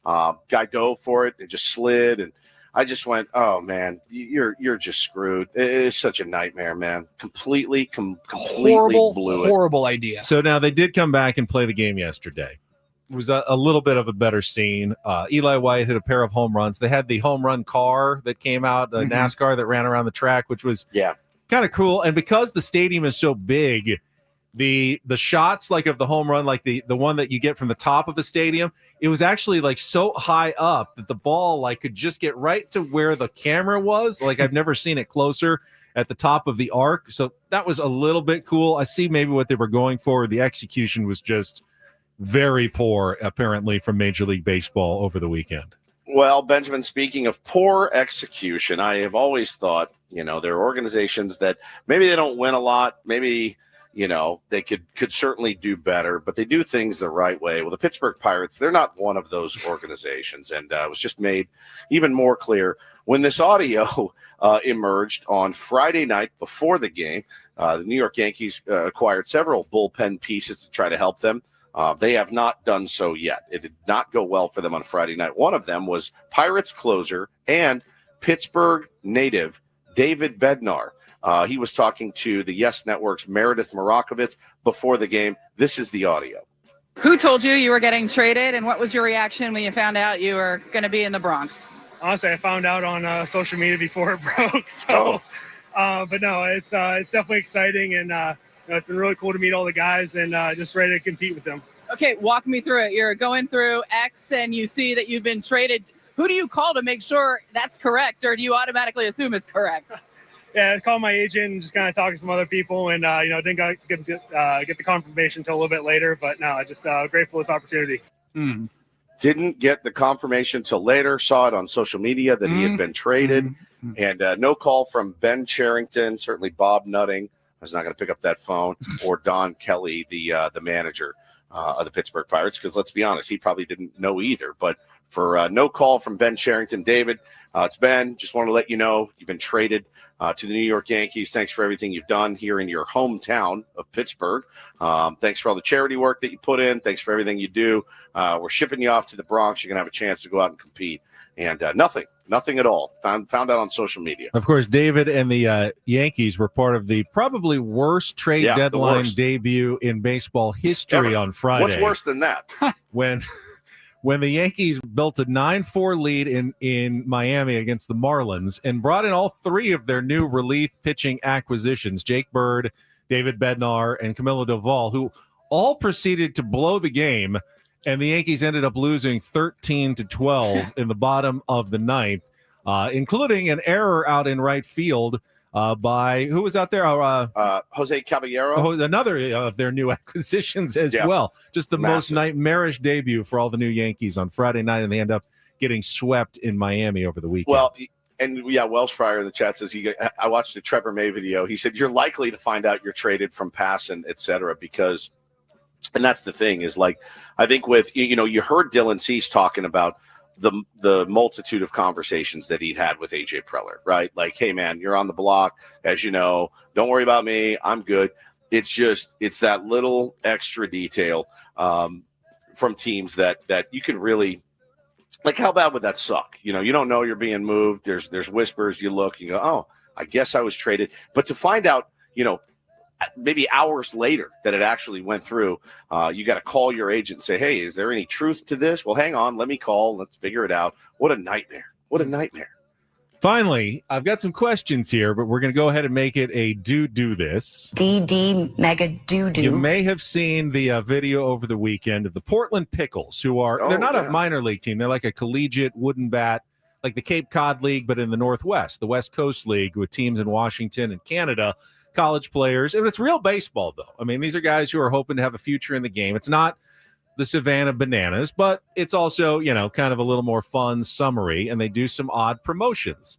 Speaker 1: and guy dove for it and just slid, and I just went, oh man, you're just screwed. It's such a nightmare, man. Completely blew it.
Speaker 2: Horrible idea.
Speaker 3: So now they did come back and play the game yesterday. It was a little bit of a better scene. Eli White hit a pair of home runs. They had the home run car that came out, the NASCAR that ran around the track, which was kind of cool. And because the stadium is so big, the shots like of the home run, like the one that you get from the top of the stadium, it was actually like so high up that the ball like could just get right to where the camera was. Like I've never seen it closer at the top of the arc. So that was a little bit cool. I see maybe what they were going for. The execution was just very poor, apparently, from Major League Baseball over the weekend.
Speaker 1: Well, Benjamin, speaking of poor execution, I have always thought, there are organizations that maybe they don't win a lot. Maybe, they could certainly do better, but they do things the right way. Well, the Pittsburgh Pirates, they're not one of those organizations. And it was just made even more clear when this audio emerged on Friday night before the game. The New York Yankees acquired several bullpen pieces to try to help them. They have not done so yet. It did not go well for them on Friday night. One of them was Pirates closer and Pittsburgh native David Bednar. He was talking to the Yes Network's Meredith Marakovitz before the game. This is the audio.
Speaker 11: Who told you were getting traded, and what was your reaction when you found out you were going to be in the Bronx?
Speaker 13: Honestly, I found out on social media before it broke. So, but no, it's definitely exciting, and it's been really cool to meet all the guys and just ready to compete with them.
Speaker 11: Okay, walk me through it. You're going through X, and you see that you've been traded. Who do you call to make sure that's correct, or do you automatically assume it's correct?
Speaker 13: Yeah, I called my agent and just kind of talked to some other people, and didn't get the confirmation until a little bit later. But no, I just grateful for this opportunity.
Speaker 1: Didn't get the confirmation till later. Saw it on social media that he had been traded, and no call from Ben Cherington. Certainly Bob Nutting. I was not going to pick up that phone, or Don Kelly, the manager of the Pittsburgh Pirates, because let's be honest, he probably didn't know either. But for no call from Ben Cherington, David, it's Ben. Just want to let you know you've been traded to the New York Yankees. Thanks for everything you've done here in your hometown of Pittsburgh. Thanks for all the charity work that you put in. Thanks for everything you do. We're shipping you off to the Bronx. You're going to have a chance to go out and compete. And nothing at all. Found out on social media.
Speaker 3: Of course, David and the Yankees were part of the probably worst trade deadline debut in baseball history on Friday.
Speaker 1: What's worse than that?
Speaker 3: When the Yankees built a 9-4 lead in Miami against the Marlins and brought in all three of their new relief pitching acquisitions, Jake Bird, David Bednar, and Camilo Doval, who all proceeded to blow the game, and the Yankees ended up losing 13-12 in the bottom of the ninth, including an error out in right field by who was out there?
Speaker 1: Jose Caballero.
Speaker 3: Another of their new acquisitions as well. Just the most nightmarish debut for all the new Yankees on Friday night, and they end up getting swept in Miami over the weekend.
Speaker 1: Well, and Welsh Fryer in the chat says I watched the Trevor May video. He said you're likely to find out you're traded from Passan, et cetera, because, and that's the thing is like I think with you heard Dylan Cease talking about the multitude of conversations that he'd had with AJ Preller, right? Like, hey man, you're on the block, as you know, don't worry about me, I'm good. It's that little extra detail from teams that you can really, like, how bad would that suck? You don't know you're being moved. There's whispers, you look, you go, oh, I guess I was traded. But to find out, maybe hours later that it actually went through, you got to call your agent and say, hey, is there any truth to this? Well, hang on, let me call. Let's figure it out. What a nightmare. What a nightmare.
Speaker 3: Finally, I've got some questions here, but we're going to go ahead and make it a do this.
Speaker 14: DD mega do.
Speaker 3: You may have seen the video over the weekend of the Portland Pickles, who are, they're not a minor league team. They're like a collegiate wooden bat, like the Cape Cod League, but in the Northwest, the West Coast League with teams in Washington and Canada. College players, and it's real baseball though. I mean, these are guys who are hoping to have a future in the game. It's not the Savannah Bananas, but it's also, kind of a little more fun summary, and they do some odd promotions.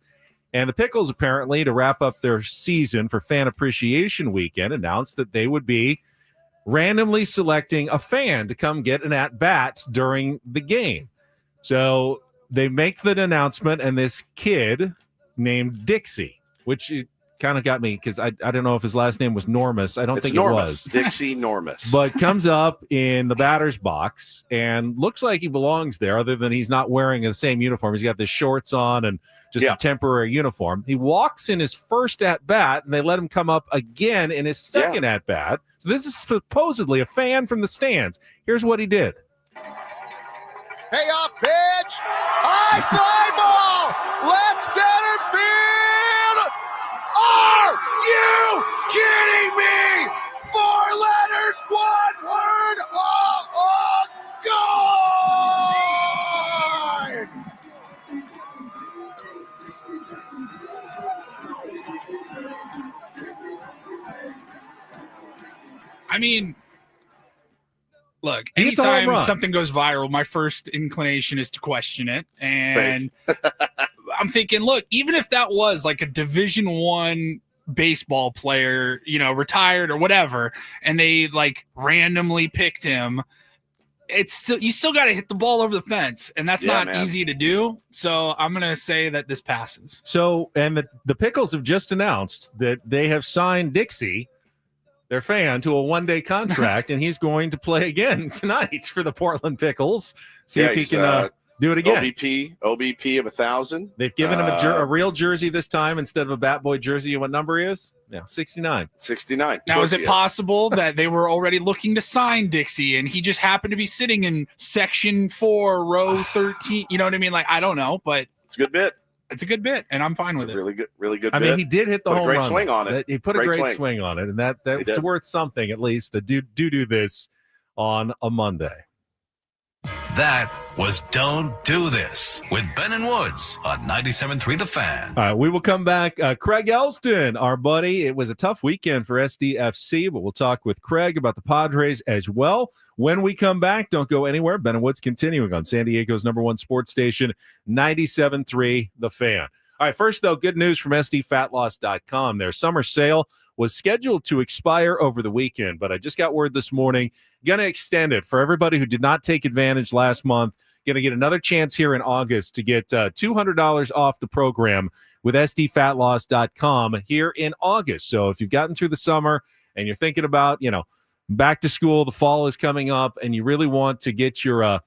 Speaker 3: And the Pickles, apparently, to wrap up their season for Fan Appreciation Weekend, announced that they would be randomly selecting a fan to come get an at-bat during the game. So they make the announcement, and this kid named Dixie, which kind of got me because I don't know if his last name was Normus. I don't think
Speaker 1: Normus.
Speaker 3: It was.
Speaker 1: Dixie Normus.
Speaker 3: But comes up in the batter's box and looks like he belongs there, other than he's not wearing the same uniform. He's got the shorts on and just a temporary uniform. He walks in his first at-bat, and they let him come up again in his second at-bat. So this is supposedly a fan from the stands. Here's what he did.
Speaker 9: Payoff pitch. High fly ball. Left center field. Are you kidding me? 4 letters, 1 word.
Speaker 2: I mean, Look,
Speaker 3: He hits a home
Speaker 2: anytime
Speaker 3: run.
Speaker 2: something goes viral, my first inclination is to question it. And I'm thinking, look, even if that was like a Division I baseball player, retired or whatever, and they like randomly picked him, you still got to hit the ball over the fence, and that's not easy to do. So I'm going to say that this passes.
Speaker 3: So, and the Pickles have just announced that they have signed Dixie, their fan, to a one-day contract, and he's going to play again tonight for the Portland Pickles. See if he can do it again.
Speaker 1: OBP of 1,000.
Speaker 3: They've given him a real jersey this time instead of a Bat Boy jersey. And what number he is? Yeah, 69.
Speaker 1: 69.
Speaker 2: Now, is it possible that they were already looking to sign Dixie and he just happened to be sitting in section 4, row 13? You know what I mean? Like, I don't know, but
Speaker 1: it's a good bit.
Speaker 2: It's a good bit, and I'm fine with it.
Speaker 1: Really good.
Speaker 3: I mean, he did hit the home run.
Speaker 1: Great swing on it.
Speaker 3: He put a great swing on it, and that's worth something at least to do this on a Monday.
Speaker 10: That was Don't Do This with Ben and Woods on 97.3 The Fan.
Speaker 3: All right, we will come back. Craig Elsten, our buddy. It was a tough weekend for SDFC, but we'll talk with Craig about the Padres as well. When we come back, don't go anywhere. Ben and Woods continuing on San Diego's #1 sports station, 97.3 The Fan. All right, first, though, good news from SDFatLoss.com. Their summer sale was scheduled to expire over the weekend, but I just got word this morning, going to extend it for everybody who did not take advantage last month. Going to get another chance here in August to get $200 off the program with SDFatLoss.com here in August. So if you've gotten through the summer and you're thinking about, back to school, the fall is coming up, and you really want to get your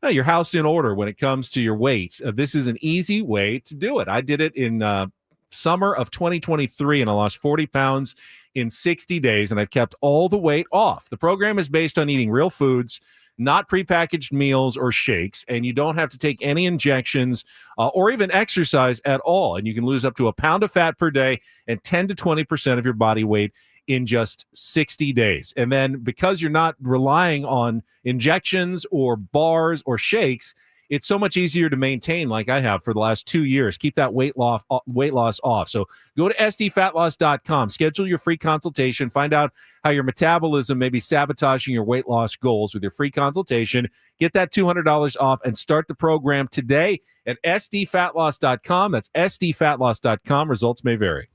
Speaker 3: house in order when it comes to your weight, this is an easy way to do it. I did it in summer of 2023, and I lost 40 pounds in 60 days, and I've kept all the weight off. The program is based on eating real foods, not prepackaged meals or shakes, and you don't have to take any injections or even exercise at all, and you can lose up to a pound of fat per day and 10 to 20% of your body weight in just 60 days. And then because you're not relying on injections or bars or shakes, it's so much easier to maintain like I have for the last 2 years. Keep that weight loss off. So go to SDFatLoss.com. Schedule your free consultation. Find out how your metabolism may be sabotaging your weight loss goals with your free consultation. Get that $200 off and start the program today at SDFatLoss.com. That's SDFatLoss.com. Results may vary.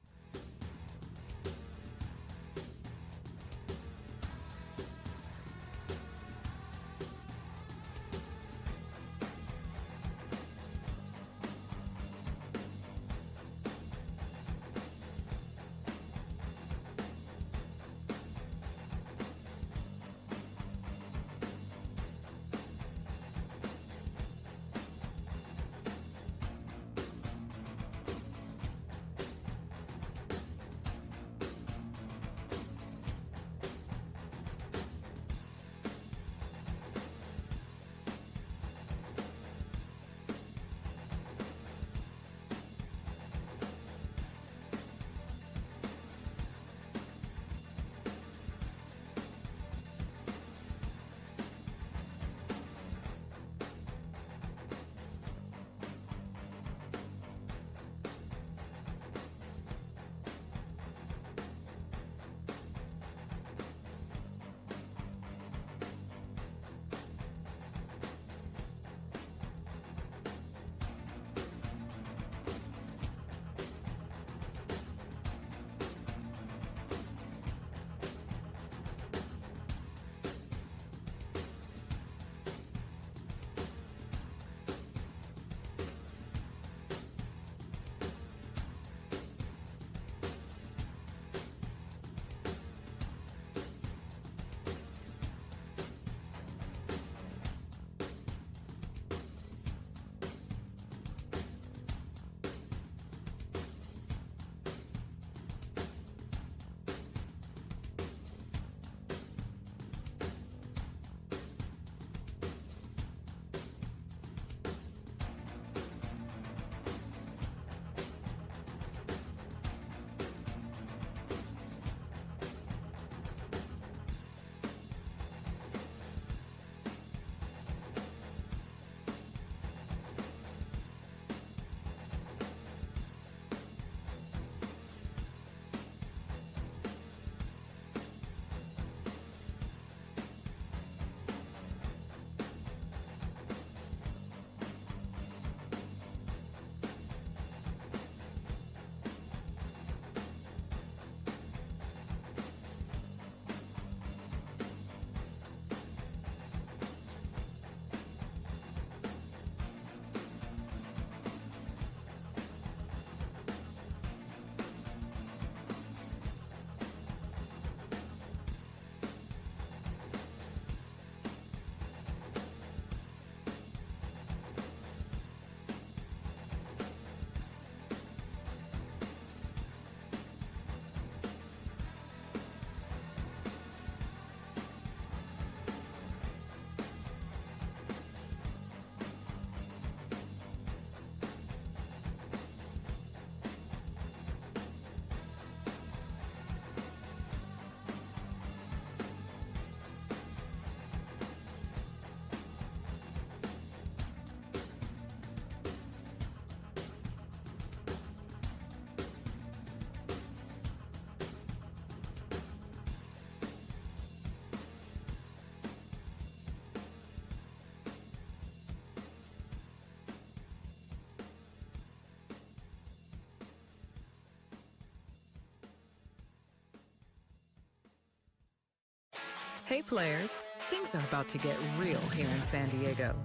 Speaker 7: Hey players, things are about to get real here in San Diego.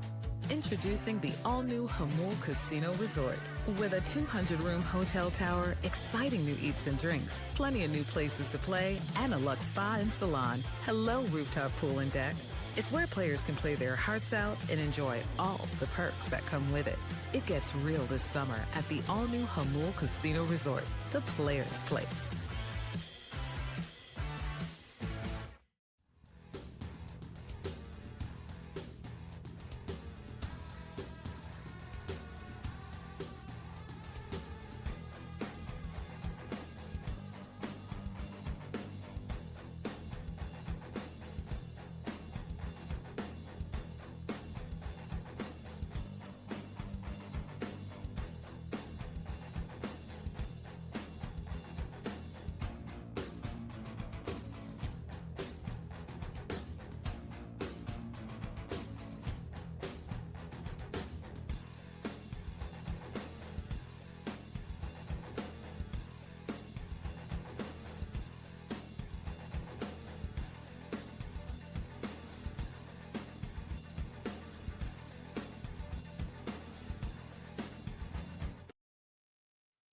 Speaker 7: Introducing the all-new Hamul Casino Resort. With a 200-room hotel tower, exciting new eats and drinks, plenty of new places to play, and a luxe spa and salon. Hello, rooftop pool and deck. It's where players can play their hearts out and enjoy all the perks that come with it. It gets real this summer at the all-new Hamul Casino Resort, the players' place.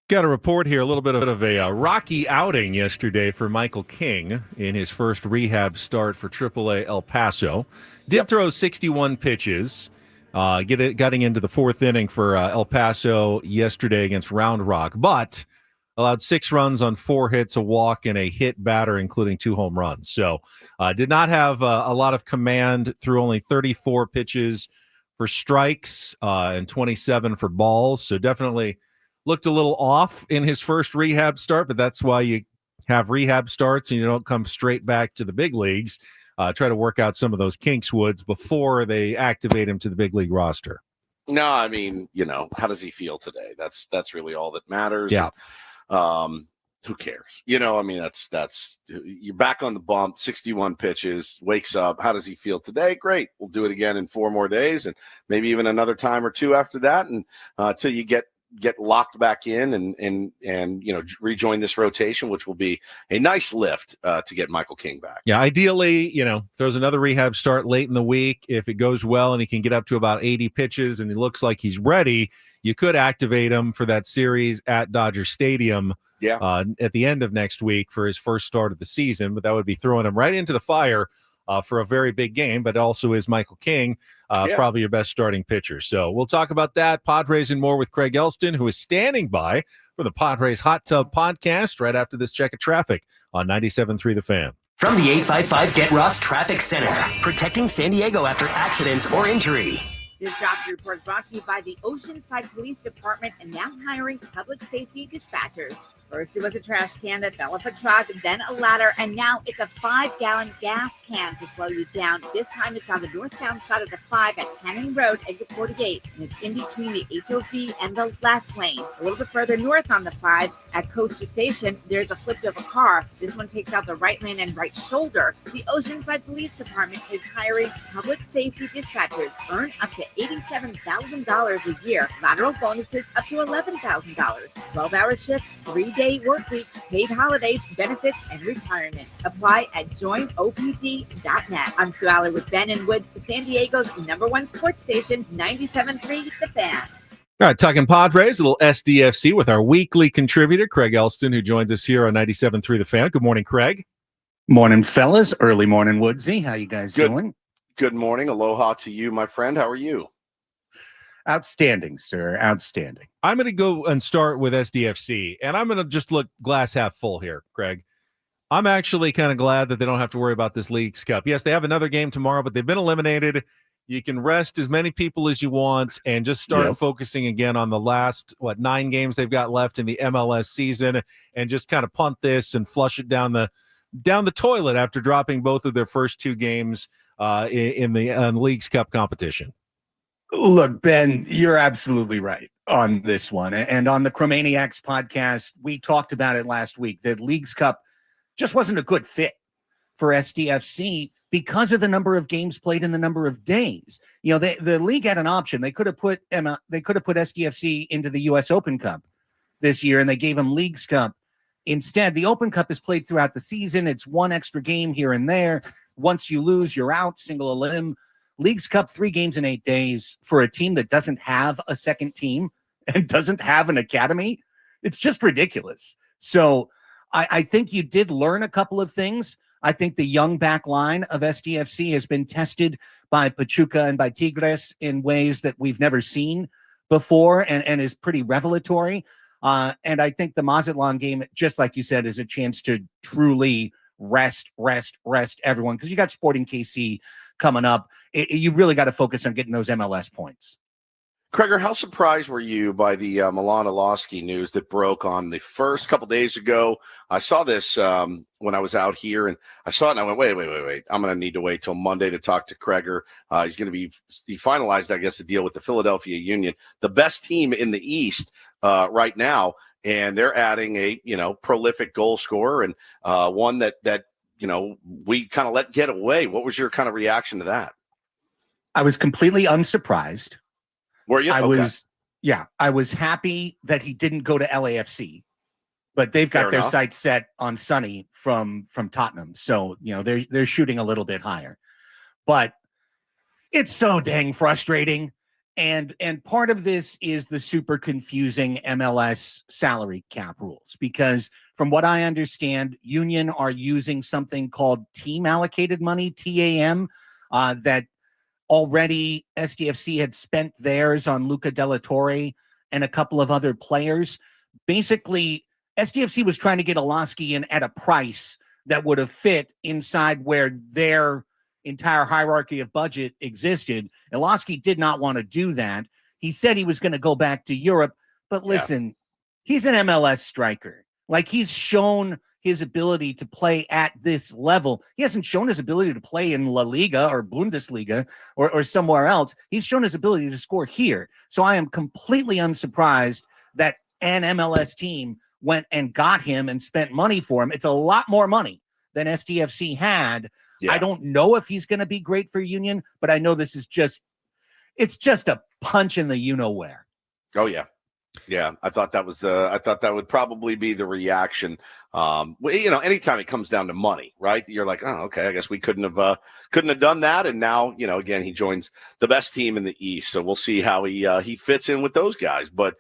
Speaker 3: Got a report here, a little bit of a rocky outing yesterday for Michael King in his first rehab start for AAA El Paso. Did throw 61 pitches, getting into the fourth inning for El Paso yesterday against Round Rock, but allowed 6 runs on 4 hits, a walk, and a hit batter, including 2 home runs. So did not have a lot of command, threw only 34 pitches for strikes and 27 for balls. So definitely looked a little off in his first rehab start, but that's why you have rehab starts and you don't come straight back to the big leagues. Try to work out some of those kinks, Woods, before they activate him to the big league roster.
Speaker 1: No, I mean, how does he feel today? That's really all that matters.
Speaker 3: Yeah.
Speaker 1: Who cares? I mean, that's you're back on the bump, 61 pitches, wakes up. How does he feel today? Great. We'll do it again in 4 more days and maybe even another time or 2 after that. And until you get locked back in and rejoin this rotation, which will be a nice lift to get Michael King back.
Speaker 3: Yeah, ideally, throws another rehab start late in the week. If it goes well and he can get up to about 80 pitches and he looks like he's ready, you could activate him for that series at Dodger Stadium at the end of next week for his first start of the season. But that would be throwing him right into the fire for a very big game, but also is Michael King, probably your best starting pitcher. So we'll talk about that, Padres and more with Craig Elsten, who is standing by for the Padres Hot Tub Podcast right after this check of traffic on 97.3 The Fan.
Speaker 5: From the 855 Get Ross Traffic Center, protecting San Diego after accidents or injury.
Speaker 6: This traffic report is brought to you by the Oceanside Police Department and now hiring public safety dispatchers. First, it was a trash can that fell off a truck, then a ladder, and now it's a 5-gallon gas can to slow you down. This time it's on the northbound side of the 5 at Cannon Road, exit 48, and it's in between the HOV and the left lane. A little bit further north on the 5 at Coaster Station, there's a flipped-over car. This one takes out the right lane and right shoulder. The Oceanside Police Department is hiring public safety dispatchers. Earn up to $87,000 a year. Lateral bonuses up to $11,000. 12-hour shifts, 3-day work weeks, paid holidays, benefits, and retirement. Apply at joinopd.net. I'm Sue Aller with Ben and Woods, San Diego's #1 sports station, 97.3 The Fan.
Speaker 3: All right, talking Padres, a little SDFC with our weekly contributor, Craig Elsten, who joins us here on 97.3 The Fan. Good morning, Craig.
Speaker 15: Morning, fellas. Early morning, Woodsy. How you guys doing?
Speaker 1: Good morning. Aloha to you, my friend. How are you?
Speaker 15: Outstanding, sir. Outstanding.
Speaker 3: I'm going to go and start with SDFC, and I'm going to just look glass half full here, Craig. I'm actually kind of glad that they don't have to worry about this Leagues Cup. Yes, they have another game tomorrow, but they've been eliminated. You can rest as many people as you want and just start focusing again on the last, 9 games they've got left in the MLS season and just kind of punt this and flush it down the toilet after dropping both of their first 2 games in the Leagues Cup competition.
Speaker 15: Look, Ben, you're absolutely right on this one. And on the Chromaniacs podcast, we talked about it last week, that Leagues Cup just wasn't a good fit for SDFC because of the number of games played and the number of days. The league had an option. They could have put SDFC into the U.S. Open Cup this year, and they gave them Leagues Cup. Instead, the Open Cup is played throughout the season. It's 1 extra game here and there. once you lose, you're out, single elim. Leagues Cup, 3 games in 8 days for a team that doesn't have a second team and doesn't have an academy. It's just ridiculous. So I think you did learn a couple of things. I think the young back line of SDFC has been tested by Pachuca and by Tigres in ways that we've never seen before and is pretty revelatory. And I think the Mazatlan game, just like you said, is a chance to truly rest everyone, because you got Sporting KC coming up. You really got to focus on getting those MLS points.
Speaker 1: Kreger, how surprised were you by the Milan Alosky news that broke on the first couple days ago? I saw this when I was out here, and I saw it, and I went, wait. I'm going to need to wait till Monday to talk to Kreger. He finalized, I guess, the deal with the Philadelphia Union, the best team in the East right now, and they're adding a prolific goal scorer and one that we kind of let get away. What was your kind of reaction to that?
Speaker 15: I was completely unsurprised.
Speaker 1: Were you?
Speaker 15: I was happy that he didn't go to LAFC, but they've got their sights set on Sonny from Tottenham. So, they're shooting a little bit higher, but it's so dang frustrating. And part of this is the super confusing MLS salary cap rules, because from what I understand, Union are using something called team allocated money, TAM, that already SDFC had spent theirs on Luca Della Torre and a couple of other players. Basically, SDFC was trying to get Alosky in at a price that would have fit inside where their entire hierarchy of budget existed. Alosky did not want to do that. He said he was going to go back to Europe, but listen, he's an MLS striker. Like, he's shown his ability to play at this level. He hasn't shown his ability to play in La Liga or Bundesliga or somewhere else. He's shown his ability to score here. So I am completely unsurprised that an MLS team went and got him and spent money for him. It's a lot more money than SDFC had. Yeah. I don't know if he's going to be great for Union, but I know this is it's just a punch in the you-know-where.
Speaker 1: Oh, yeah. Yeah, I thought that would probably be the reaction. Anytime it comes down to money, right? You're like, oh, okay, I guess we couldn't have done that. And now, again, he joins the best team in the East. So we'll see how he fits in with those guys. But,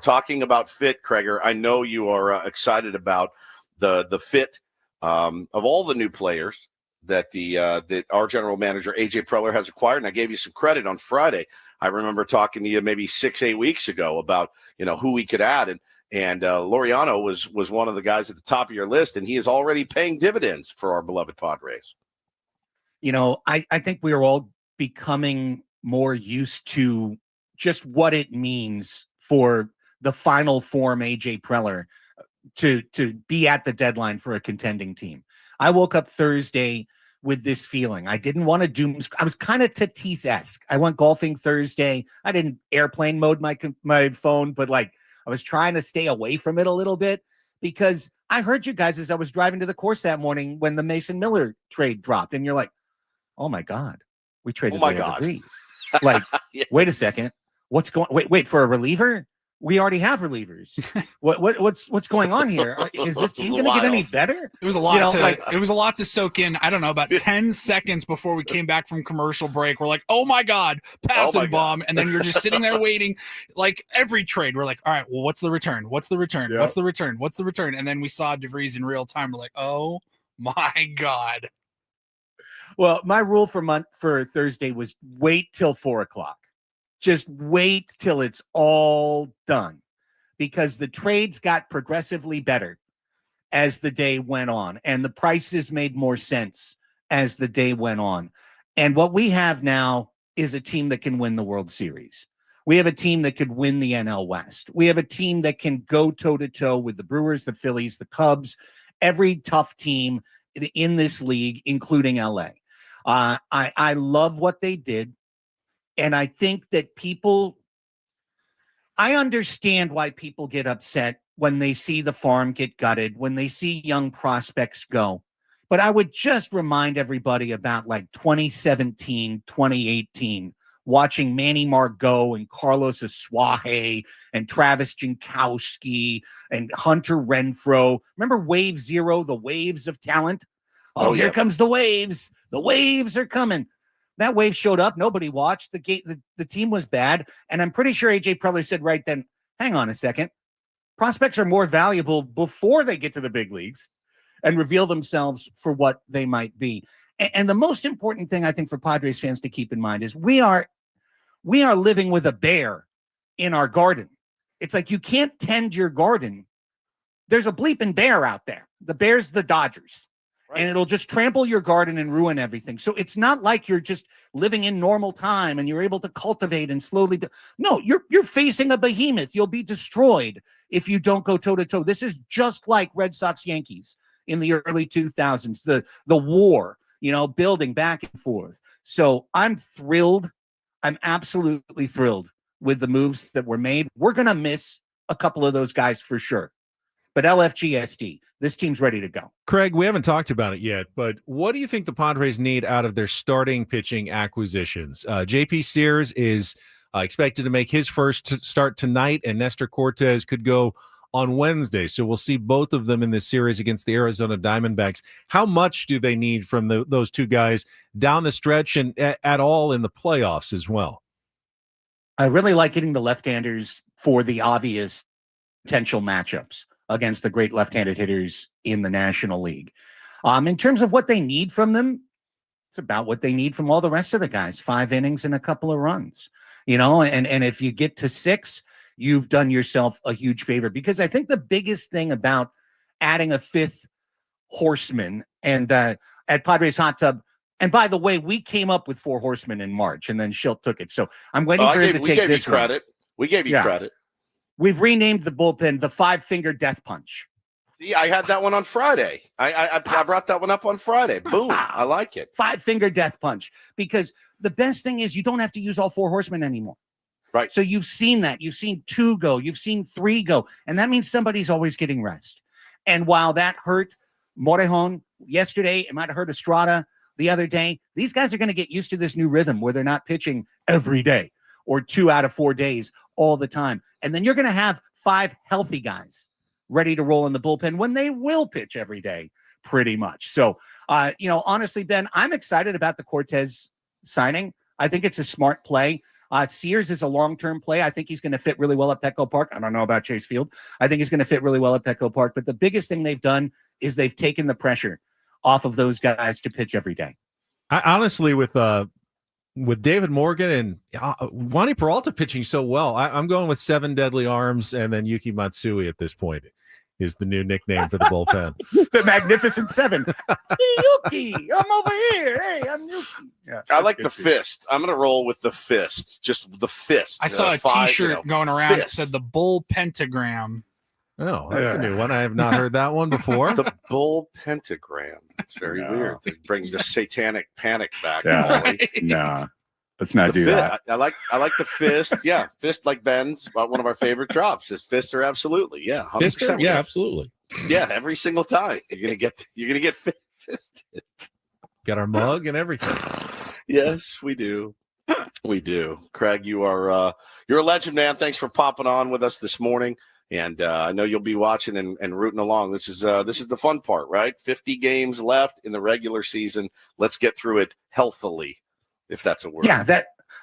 Speaker 1: talking about fit, Kreger, I know you are excited about the fit of all the new players that that our general manager AJ Preller has acquired. And I gave you some credit on Friday. I remember talking to you maybe 6-8 weeks ago about who we could add, and Laureano was one of the guys at the top of your list, and he is already paying dividends for our beloved Padres.
Speaker 15: I think we are all becoming more used to just what it means for the final form AJ Preller to be at the deadline for a contending team. I woke up Thursday with this feeling. I didn't want to I was kind of Tatis-esque. I went golfing Thursday. I didn't airplane mode my phone, but I was trying to stay away from it a little bit, because I heard you guys as I was driving to the course that morning when the Mason Miller trade dropped, and you're like, oh my God, we traded DeVries. Yes. Wait a second. What's going, wait for a reliever? We already have relievers. What's going on here? Is this team going to get any better?
Speaker 2: It was a lot it was a lot to soak in. I don't know, about 10 seconds before we came back from commercial break, we're like, oh my God, passing bomb. And then you're just sitting there waiting. Like every trade, we're like, all right, well, what's the return? What's the return? Yep. What's the return? What's the return? And then we saw DeVries in real time. We're like, oh my God.
Speaker 15: Well, my rule for Thursday was wait till 4:00. Just wait till it's all done, because the trades got progressively better as the day went on, and the prices made more sense as the day went on. And what we have now is a team that can win the World Series. We have a team that could win the NL West. We have a team that can go toe-to-toe with the Brewers, the Phillies, the Cubs, every tough team in this league, including LA. I love what they did. And I think that I understand why people get upset when they see the farm get gutted, when they see young prospects go. But I would just remind everybody about 2017, 2018, watching Manny Margot and Carlos Asuaje and Travis Jankowski and Hunter Renfroe. Remember Wave Zero, the waves of talent? Oh,
Speaker 1: yeah.
Speaker 15: here comes the waves. The waves are coming. That wave showed up. Nobody watched. The team was bad. And I'm pretty sure AJ Preller said right then, hang on a second. Prospects are more valuable before they get to the big leagues and reveal themselves for what they might be. And the most important thing I think for Padres fans to keep in mind is we are living with a bear in our garden. It's like you can't tend your garden. There's a bleeping bear out there. The bear's the Dodgers. Right. And it'll just trample your garden and ruin everything. So it's not like you're just living in normal time and you're able to cultivate and slowly. No, you're facing a behemoth. You'll be destroyed if you don't go toe to toe. This is just like Red Sox Yankees in the early 2000s. The war, building back and forth. So I'm thrilled. I'm absolutely thrilled with the moves that were made. We're going to miss a couple of those guys for sure. But LFGSD, this team's ready to go.
Speaker 3: Craig, we haven't talked about it yet, but what do you think the Padres need out of their starting pitching acquisitions? JP Sears is expected to make his first start tonight, and Nestor Cortes could go on Wednesday. So we'll see both of them in this series against the Arizona Diamondbacks. How much do they need from those two guys down the stretch and at all in the playoffs as well?
Speaker 15: I really like hitting the left-handers for the obvious potential matchups against the great left-handed hitters in the National League. In terms of what they need from them, it's about what they need from all the rest of the guys, 5 innings and a couple of runs, and if you get to 6, you've done yourself a huge favor, because I think the biggest thing about adding a 5th horseman and at Padres Hot Tub, and by the way, we came up with 4 horsemen in March and then Schilt took it. So I'm waiting for him to take this
Speaker 1: credit. We gave you credit.
Speaker 15: We've renamed the bullpen the 5-finger death punch.
Speaker 1: Yeah, I had that one on Friday. I brought that one up on Friday. Boom. I like it.
Speaker 15: 5-finger death punch. Because the best thing is you don't have to use all 4 horsemen anymore.
Speaker 1: Right.
Speaker 15: So you've seen that. You've seen 2 go. You've seen 3 go. And that means somebody's always getting rest. And while that hurt Morejon yesterday, it might have hurt Estrada the other day, these guys are going to get used to this new rhythm where they're not pitching every day or 2 out of 4 days all the time. And then you're going to have 5 healthy guys ready to roll in the bullpen when they will pitch every day, pretty much. So, honestly, Ben, I'm excited about the Cortes signing. I think it's a smart play. Sears is a long-term play. I think he's going to fit really well at Petco Park. I don't know about Chase Field. I think he's going to fit really well at Petco Park. But the biggest thing they've done is they've taken the pressure off of those guys to pitch every day.
Speaker 3: I honestly, with David Morgan and Wandy Peralta pitching so well, I'm going with 7 deadly arms, and then Yuki Matsui at this point is the new nickname for the bullpen.
Speaker 15: The Magnificent 7. Hey, Yuki, I'm over here. Hey, I'm Yuki. Yeah,
Speaker 1: I like the fist. I'm going to roll with the fist. Just the fist.
Speaker 2: I saw a T-shirt going around that said the bull pentagram.
Speaker 3: Oh, that's a new one. I have not heard that one before.
Speaker 1: The bull pentagram. It's very weird. They bring the satanic panic back.
Speaker 16: No, let's not do that.
Speaker 1: I like the fist. Yeah, fist like Ben's. One of our favorite drops. His fists are absolutely 100%.
Speaker 3: Yeah, absolutely.
Speaker 1: Yeah, every single time you're gonna get fisted.
Speaker 3: Got our mug and everything.
Speaker 1: Yes, we do. We do. Craig, you're a legend, man. Thanks for popping on with us this morning. And I know you'll be watching and rooting along. This is the fun part, right? 50 games left in the regular season. Let's get through it healthily, if that's a word.
Speaker 15: Yeah,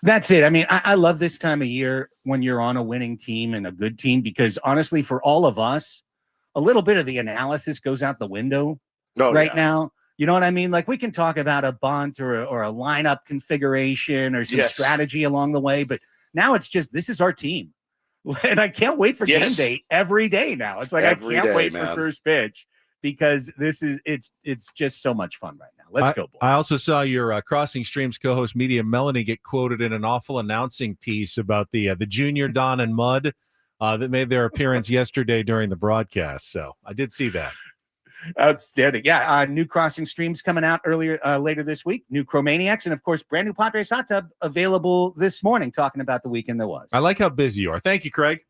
Speaker 15: that's it. I mean, I love this time of year when you're on a winning team and a good team, because honestly, for all of us, a little bit of the analysis goes out the window now. You know what I mean? Like, we can talk about a bunt or a lineup configuration or some strategy along the way, but now it's just, this is our team. And I can't wait for game day every day now. It's like I can't wait for first pitch, because it's just so much fun right now. Let's go, boys.
Speaker 3: I also saw your Crossing Streams co-host Media Melanie get quoted in an awful announcing piece about the Junior Don and Mud that made their appearance yesterday during the broadcast. So I did see that.
Speaker 15: Outstanding. Yeah, new Crossing Streams coming out later this week. New Chromaniacs, and of course, brand new Padres Hot Tub available this morning, talking about the weekend that was.
Speaker 3: I like how busy you are. Thank you, Craig.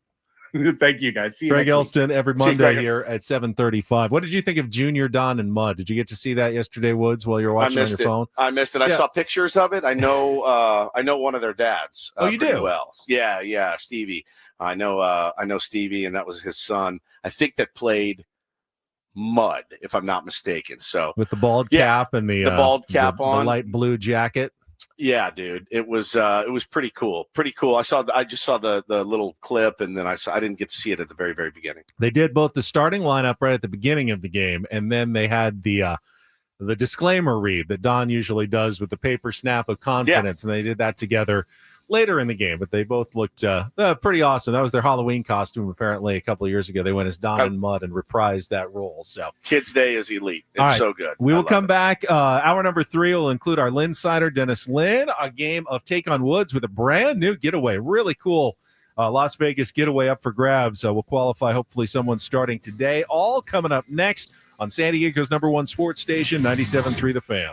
Speaker 15: Thank you, guys. See you
Speaker 3: Craig
Speaker 15: next
Speaker 3: Elsten
Speaker 15: week.
Speaker 3: every Monday here at 7:35. What did you think of Junior Don and Mud? Did you get to see that yesterday, Woods, while you were watching on your phone?
Speaker 1: I missed it. I saw pictures of it. I know one of their dads.
Speaker 3: Oh, you do?
Speaker 1: Well, yeah, Stevie. I know Stevie, and that was his son. I think that played mud, if I'm not mistaken. So
Speaker 3: with the bald cap and the
Speaker 1: bald cap
Speaker 3: the
Speaker 1: on,
Speaker 3: light blue jacket.
Speaker 1: Yeah, dude, it was pretty cool. Pretty cool. I just saw the little clip, and then I didn't get to see it at the very, very beginning.
Speaker 3: They did both the starting lineup right at the beginning of the game, and then they had the disclaimer read that Don usually does with the paper snap of confidence, and they did that together later in the game. But they both looked pretty awesome. That was their Halloween costume, apparently, a couple of years ago. They went as Don and Mud and reprised that role. So
Speaker 1: Kids Day is elite. It's so good.
Speaker 3: We will come back. Hour number 3 will include our Lynn Sider, Dennis Lynn, a game of Take on Woods with a brand new getaway. Really cool Las Vegas getaway up for grabs. We'll qualify, hopefully, someone starting today. All coming up next on San Diego's #1 sports station, 97.3 The Fan.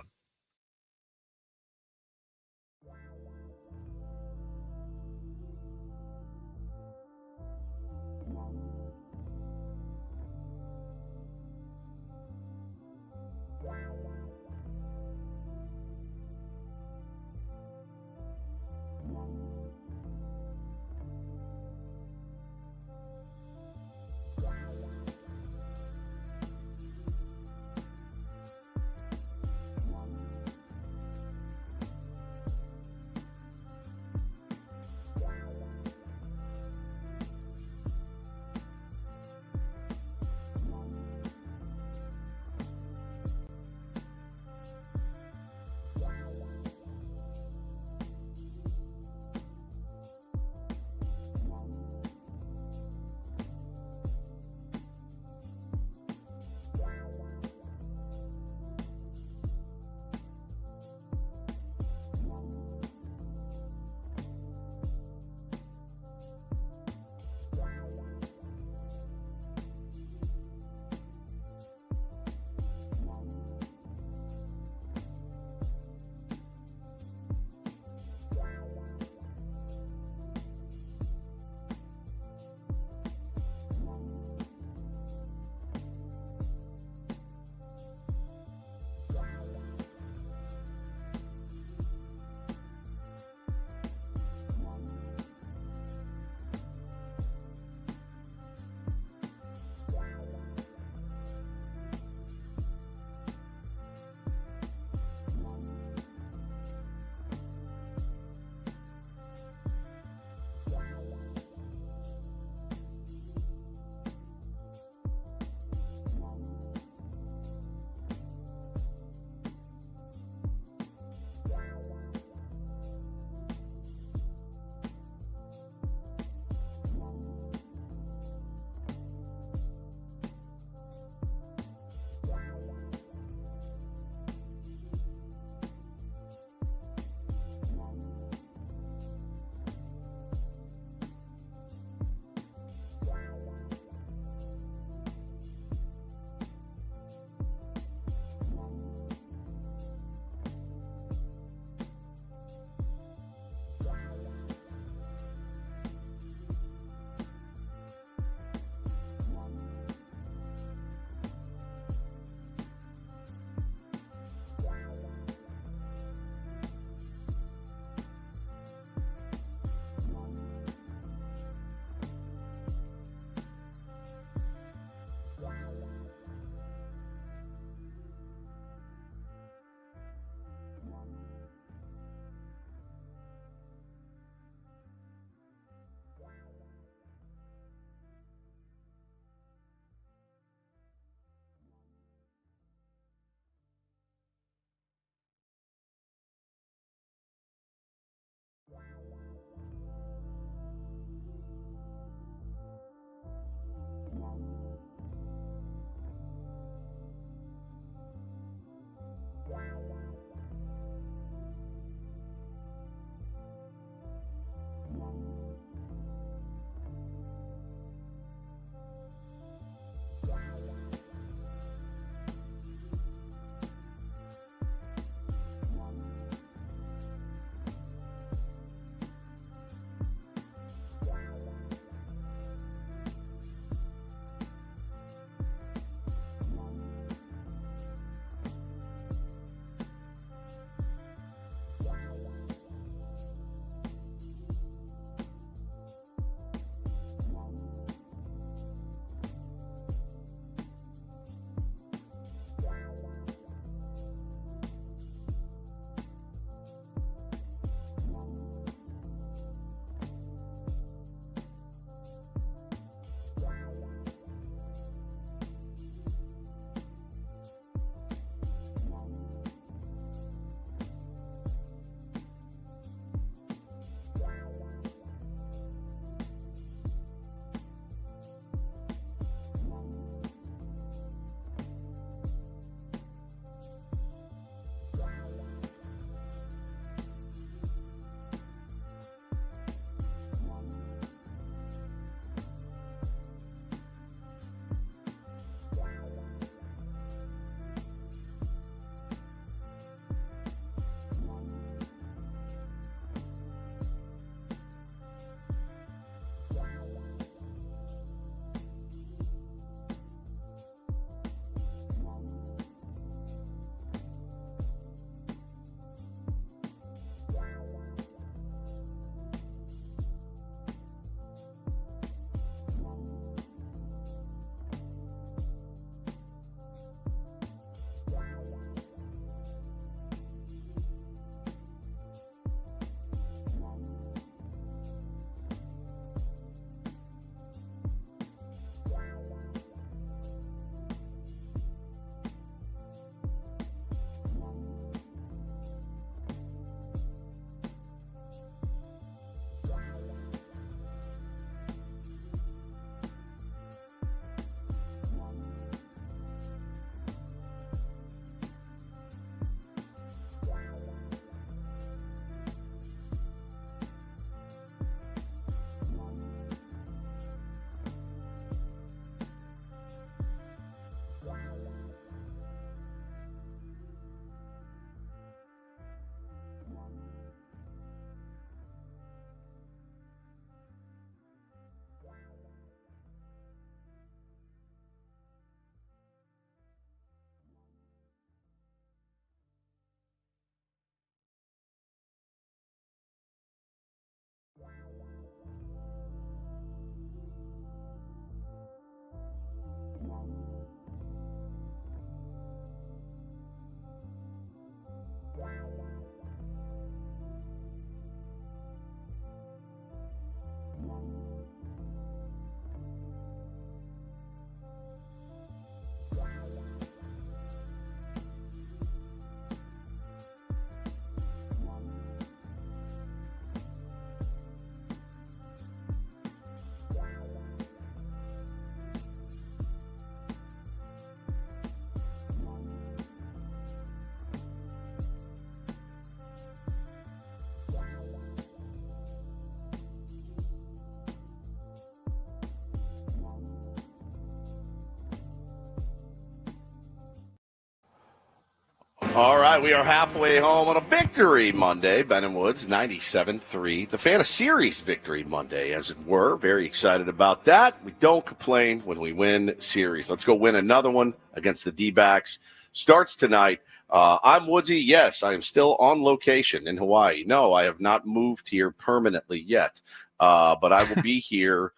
Speaker 1: All right, we are halfway home on a victory Monday. Ben and Woods, 97-3. The Fan of Series victory Monday, as it were. Very excited about that. We don't complain when we win series. Let's go win another one against the DBacks. Starts tonight. I'm Woodsy. Yes, I am still on location in Hawaii. No, I have not moved here permanently yet, but I will be here.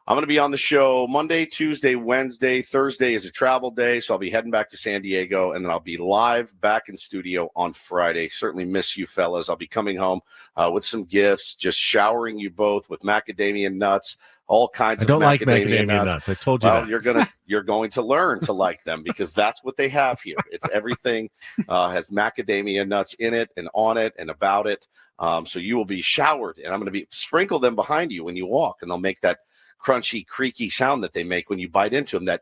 Speaker 1: I'm going to be on the show Monday, Tuesday, Wednesday. Thursday is a travel day, so I'll be heading back to San Diego, and then I'll be live back in studio on Friday. Certainly miss you fellas. I'll be coming home with some gifts, just showering you both with macadamia nuts, all kinds of macadamia nuts.
Speaker 3: I told you that.
Speaker 1: You're going to learn to like them because that's what they have here. It's everything has macadamia nuts in it and on it and about it. So you will be showered, and I'm going to sprinkle them behind you when you walk, and they'll make that crunchy, creaky sound that they make when you bite into them. That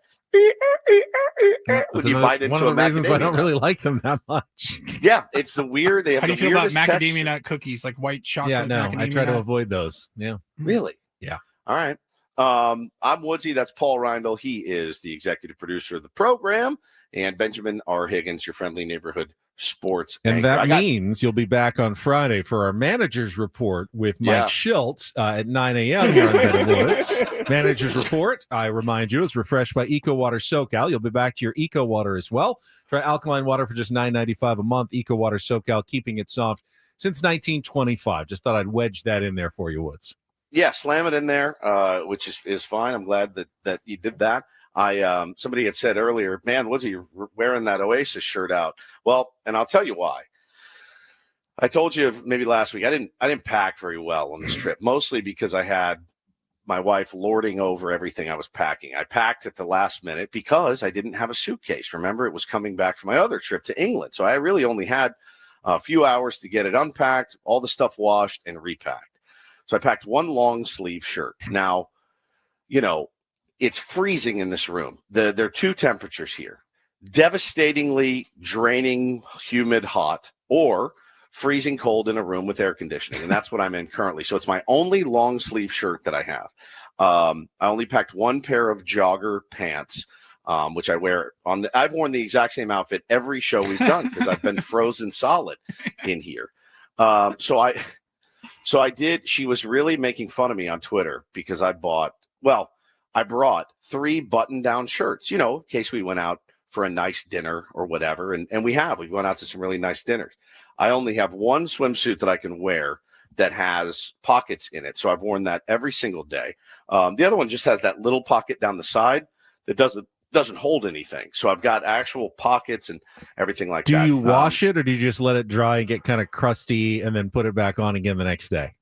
Speaker 1: when you bite into
Speaker 3: one of the reasons I don't really like them that much.
Speaker 1: Yeah, it's the weird. They have
Speaker 2: How do
Speaker 1: the
Speaker 2: you feel about
Speaker 1: weirdest
Speaker 2: macadamia
Speaker 1: texture.
Speaker 2: nut cookies, like white chocolate?
Speaker 3: Yeah, no, I try
Speaker 2: macadamia
Speaker 3: to
Speaker 2: nut?
Speaker 3: avoid those. Yeah.
Speaker 1: Really?
Speaker 3: Yeah.
Speaker 1: All right. I'm Woodsy. That's Paul Reindl. He is the executive producer of the program, and Benjamin R. Higgins, your friendly neighborhood sports
Speaker 3: And
Speaker 1: anchor.
Speaker 3: that means you'll be back on Friday for our manager's report with Mike Schultz at 9 a.m. here on Ben and Woods. Manager's report, I remind you, is refreshed by Eco Water SoCal. You'll be back to your Eco Water as well. Try alkaline water for just $9.95 a month. Eco Water SoCal, keeping it soft since 1925. Just thought I'd wedge that in there for you, Woods.
Speaker 1: Yeah, slam it in there, which is fine. I'm glad that you did that. Somebody had said earlier, man, Woodsy, you're wearing that Oasis shirt out. Well, and I'll tell you why. I told you maybe last week I didn't pack very well on this trip, mostly because I had my wife lording over everything I was packing. I packed at the last minute because I didn't have a suitcase. Remember, it was coming back from my other trip to England, so I really only had a few hours to get it unpacked, all the stuff washed, and repacked. So I packed one long sleeve shirt. Now, it's freezing in this room. There are two temperatures here: devastatingly draining, humid, hot, or freezing cold in a room with air conditioning. And that's what I'm in currently. So it's my only long sleeve shirt that I have. I only packed one pair of jogger pants, which I wear I've worn the exact same outfit every show we've done because I've been frozen solid in here. So I did. She was really making fun of me on Twitter because I brought 3 button-down shirts, in case we went out for a nice dinner or whatever. And we've gone out to some really nice dinners. I only have one swimsuit that I can wear that has pockets in it. So I've worn that every single day. The other one just has that little pocket down the side that doesn't hold anything. So I've got actual pockets and everything like that.
Speaker 3: Do you wash it, or do you just let it dry and get kind of crusty and then put it back on again the next day?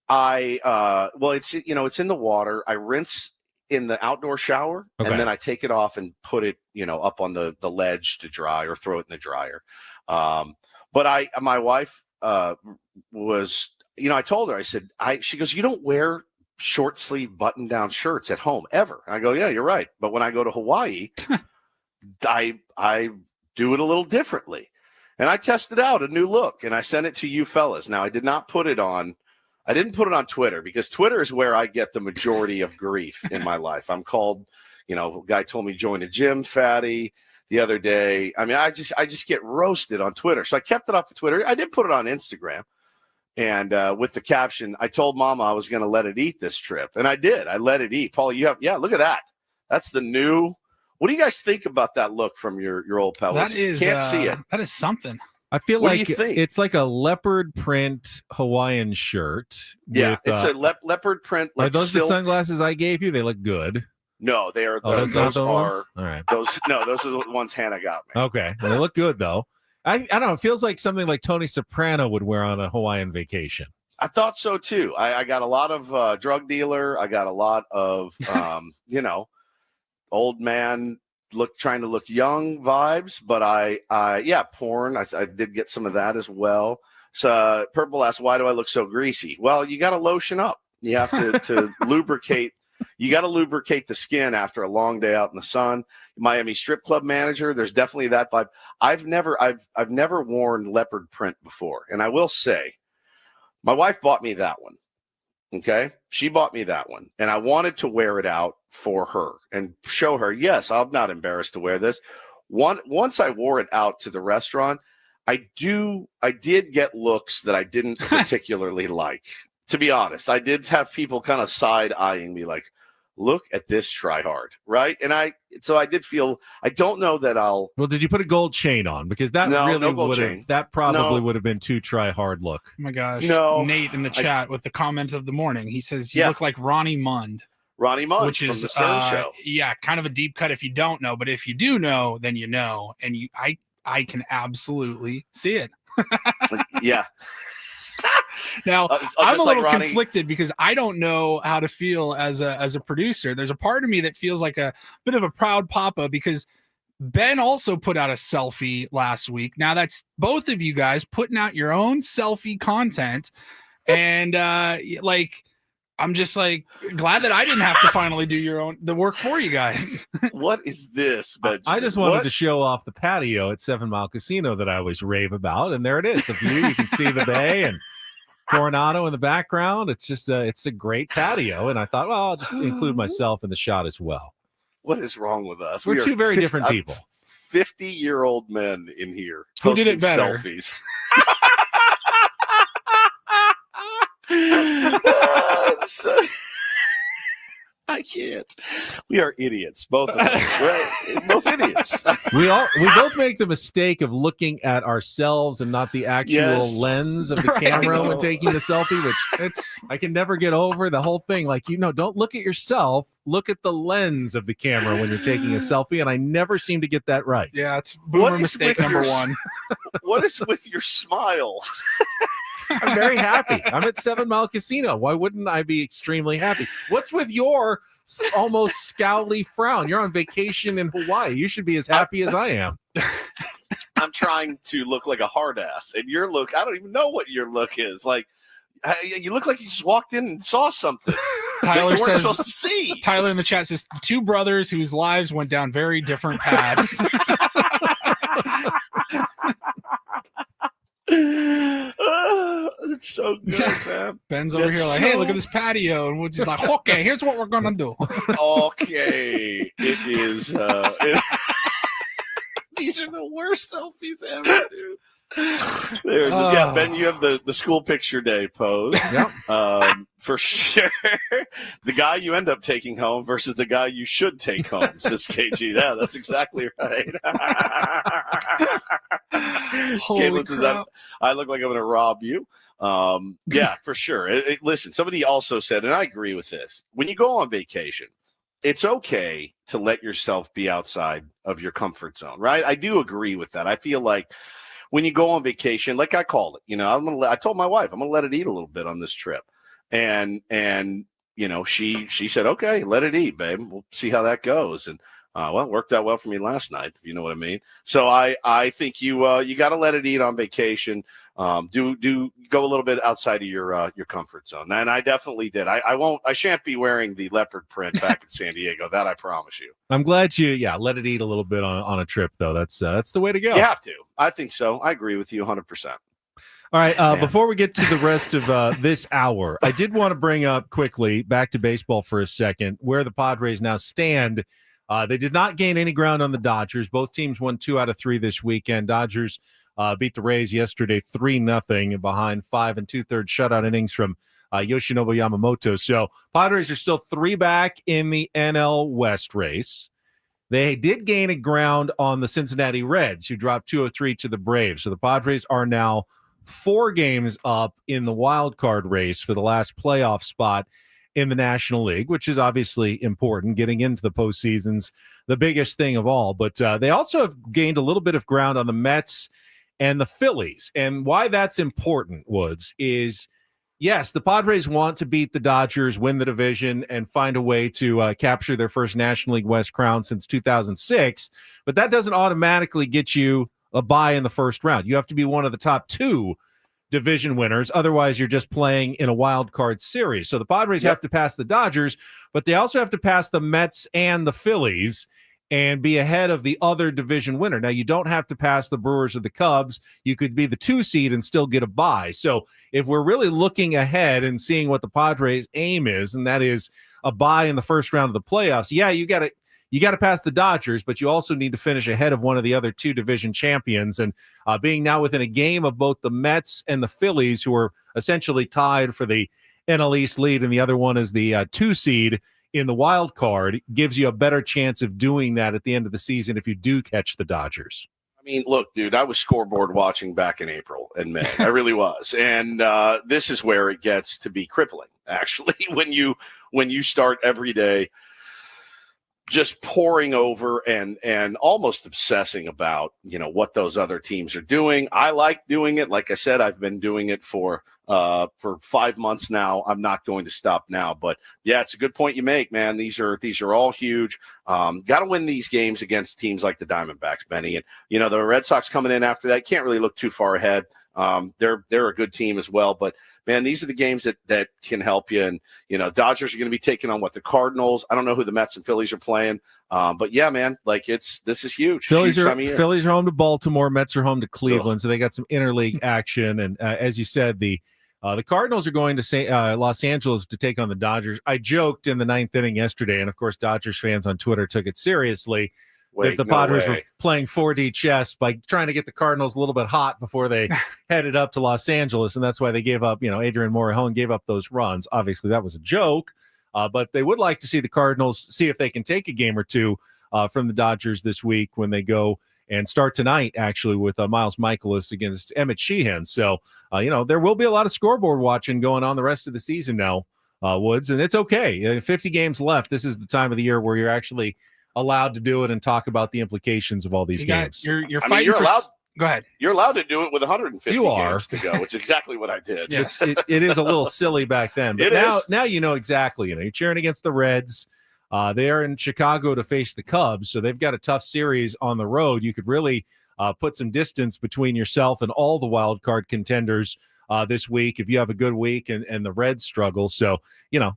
Speaker 1: It's in the water. I rinse in the outdoor shower, and then I take it off and put it, up on the ledge to dry or throw it in the dryer. But my wife was, I told her, I said, she goes, you don't wear short sleeve button down shirts at home ever. I go, yeah, you're right. But when I go to Hawaii, I do it a little differently. And I tested out a new look and I sent it to you fellas. Now I didn't put it on Twitter because Twitter is where I get the majority of grief in my life. I'm called, a guy told me join a gym fatty the other day. I mean, I just get roasted on Twitter. So I kept it off of Twitter. I did put it on Instagram. And with the caption, I told Mama I was going to let it eat this trip. And I did. I let it eat. Paul, look at that. That's the new. What do you guys think about that look from your old pal?
Speaker 2: That is,
Speaker 1: can't see it.
Speaker 2: That is something.
Speaker 3: I feel
Speaker 1: What do
Speaker 3: like
Speaker 1: you think?
Speaker 3: it's like a leopard print Hawaiian shirt.
Speaker 1: Yeah,
Speaker 3: with,
Speaker 1: it's a leopard print. Like
Speaker 3: are those
Speaker 1: silk.
Speaker 3: the sunglasses I gave you? They look good.
Speaker 1: No, they are.
Speaker 3: Those
Speaker 1: Those
Speaker 3: are
Speaker 1: are.
Speaker 3: ones? All right.
Speaker 1: Those are the ones Hannah got me.
Speaker 3: Okay. Well, they look good, though. I don't know. It feels like something like Tony Soprano would wear on a Hawaiian vacation.
Speaker 1: I thought so, too. I got a lot of drug dealer. I got a lot of, old man trying to look young vibes. But porn. I did get some of that as well. So Purple asks, why do I look so greasy? Well, you got to lotion up. You have to lubricate. You got to lubricate the skin after a long day out in the sun. Miami strip club manager. There's definitely that vibe. I've never worn leopard print before. And I will say, my wife bought me that one. Okay. She bought me that one. And I wanted to wear it out for her and show her, yes, I'm not embarrassed to wear this. Once I wore it out to the restaurant, I did get looks that I didn't particularly like. To be honest, I did have people kind of side eyeing me like, look at this try hard, right? And I did feel, I don't know that I'll.
Speaker 3: Well, did you put a gold chain on? Because that probably would have been too try hard look.
Speaker 2: Oh my gosh.
Speaker 1: No.
Speaker 2: Nate in the chat with the comment of the morning. He says, you look like Ronnie Mund.
Speaker 1: Ronnie Mund,
Speaker 2: which is
Speaker 1: from the Stern Show.
Speaker 2: Yeah, kind of a deep cut if you don't know, but if you do know, then you know. And I can absolutely see it.
Speaker 1: Yeah.
Speaker 2: Now, I'm a little
Speaker 1: like
Speaker 2: conflicted because I don't know how to feel as a producer. There's a part of me that feels like a bit of a proud papa because Ben also put out a selfie last week. Now that's both of you guys putting out your own selfie content. And I'm just like glad that I didn't have to finally do the work for you guys.
Speaker 1: What is this, Benjamin?
Speaker 3: I just wanted to show off the patio at 7 Mile Casino that I always rave about. And there it is. The view, you can see the bay and Coronado in the background. It's just it's a great patio. And I thought, well, I'll just include myself in the shot as well.
Speaker 1: What is wrong with us?
Speaker 3: We're two very different people.
Speaker 1: 50-year-old men in here.
Speaker 2: Who did it better?
Speaker 1: Selfies. I can't. We are idiots, both of us. We're both idiots.
Speaker 3: We both make the mistake of looking at ourselves and not the actual lens of the camera when taking the selfie, which I can never get over the whole thing. Like, don't look at yourself. Look at the lens of the camera when you're taking a selfie, and I never seem to get that right.
Speaker 2: Yeah, it's boomer mistake number one.
Speaker 1: What is with your smile?
Speaker 3: I'm very happy. I'm at 7 Mile Casino. Why wouldn't I be extremely happy? What's with your almost scowly frown? You're on vacation in Hawaii. You should be as happy as I am.
Speaker 1: I'm trying to look like a hard ass, and your look, I don't even know what your look is. Like, you look like you just walked in and saw something.
Speaker 2: Tyler
Speaker 1: you weren't
Speaker 2: says,
Speaker 1: supposed to see.
Speaker 2: Tyler in the chat says, two brothers whose lives went down very different paths.
Speaker 1: It's so good, man.
Speaker 2: Ben's over here like, hey, look at this patio. And Woods is like, okay, here's what we're going to do.
Speaker 1: Okay. It is. These are the worst selfies ever, dude. Yeah, Ben, you have the school picture day pose.
Speaker 3: Yep.
Speaker 1: For sure. The guy you end up taking home versus the guy you should take home, says KG. Yeah, that's exactly right. Caitlin says, I look like I'm going to rob you. Yeah, for sure. Listen, somebody also said, and I agree with this, when you go on vacation, it's okay to let yourself be outside of your comfort zone, right? I do agree with that. I feel like when you go on vacation, like I called it, I told my wife, I'm going to let it eat a little bit on this trip. And she said, okay, let it eat, babe. We'll see how that goes. And well, it worked out well for me last night, if you know what I mean. So I think you got to let it eat on vacation. Do go a little bit outside of your comfort zone. And I definitely did. I shan't be wearing the leopard print back in San Diego. That I promise you.
Speaker 3: I'm glad you let it eat a little bit on a trip though. That's the way to go.
Speaker 1: You have to. I think so. I agree with you 100%.
Speaker 3: All right. Before we get to the rest of this hour, I did want to bring up quickly back to baseball for a second, where the Padres now stand. They did not gain any ground on the Dodgers. Both teams won 2 out of 3 this weekend. Dodgers beat the Rays yesterday 3-0 behind 5 2/3 shutout innings from Yoshinobu Yamamoto. So Padres are still 3 back in the NL West race. They did gain a ground on the Cincinnati Reds, who dropped 2-3 to the Braves. So the Padres are now 4 games up in the wild card race for the last playoff spot in the National League, which is obviously important. Getting into the postseason's the biggest thing of all. But they also have gained a little bit of ground on the Mets and the Phillies. And why that's important, Woods, is yes, the Padres want to beat the Dodgers, win the division, and find a way to capture their first National League West crown since 2006. But that doesn't automatically get you a bye in the first round. You have to be one of the top 2 division winners. Otherwise, you're just playing in a wild card series. So the Padres have to pass the Dodgers, but they also have to pass the Mets and the Phillies and be ahead of the other division winner. Now, you don't have to pass the Brewers or the Cubs. You could be the 2 seed and still get a bye. So if we're really looking ahead and seeing what the Padres' aim is, and that is a bye in the first round of the playoffs, yeah, you got you got to pass the Dodgers, but you also need to finish ahead of one of the other two division champions. And being now within a game of both the Mets and the Phillies, who are essentially tied for the NL East lead, and the other one is the 2 seed in the wild card, gives you a better chance of doing that at the end of the season if you do catch the Dodgers.
Speaker 1: I mean, look, dude, I was scoreboard watching back in April and May. I really was. And this is where it gets to be crippling, actually, when you start every day just pouring over and almost obsessing about, what those other teams are doing. I like doing it. Like I said, I've been doing it for 5 months now. I'm not going to stop now, but yeah, it's a good point you make, man. These are all huge. Got to win these games against teams like the Diamondbacks, Benny. And, the Red Sox coming in after that, can't really look too far ahead. They're a good team as well, but man, these are the games that can help you. And, Dodgers are going to be taking on the Cardinals. I don't know who the Mets and Phillies are playing. But yeah, man, this is huge.
Speaker 3: Phillies are home to Baltimore. Mets are home to Cleveland. So they got some interleague action. And as you said, the Cardinals are going to Los Angeles to take on the Dodgers. I joked in the 9th inning yesterday, and of course, Dodgers fans on Twitter took it seriously. That the Padres were playing 4D chess by trying to get the Cardinals a little bit hot before they headed up to Los Angeles, and that's why they gave up, Adrian Morejon gave up those runs. Obviously, that was a joke, but they would like to see the Cardinals see if they can take a game or two from the Dodgers this week when they go and start tonight, actually, with Miles Mikolas against Emmett Sheehan. So, there will be a lot of scoreboard watching going on the rest of the season now, Woods, and it's okay. 50 games left. This is the time of the year where you're actually allowed to do it and talk about the implications of all these games.
Speaker 2: You're fighting allowed. Go ahead.
Speaker 1: You're allowed to do it with 150 games to go, which is exactly what I did.
Speaker 3: Yes, it is a little silly back then, but now you know exactly. You're cheering against the Reds. They are in Chicago to face the Cubs, so they've got a tough series on the road. You could really put some distance between yourself and all the wild card contenders this week if you have a good week and the Reds struggle. So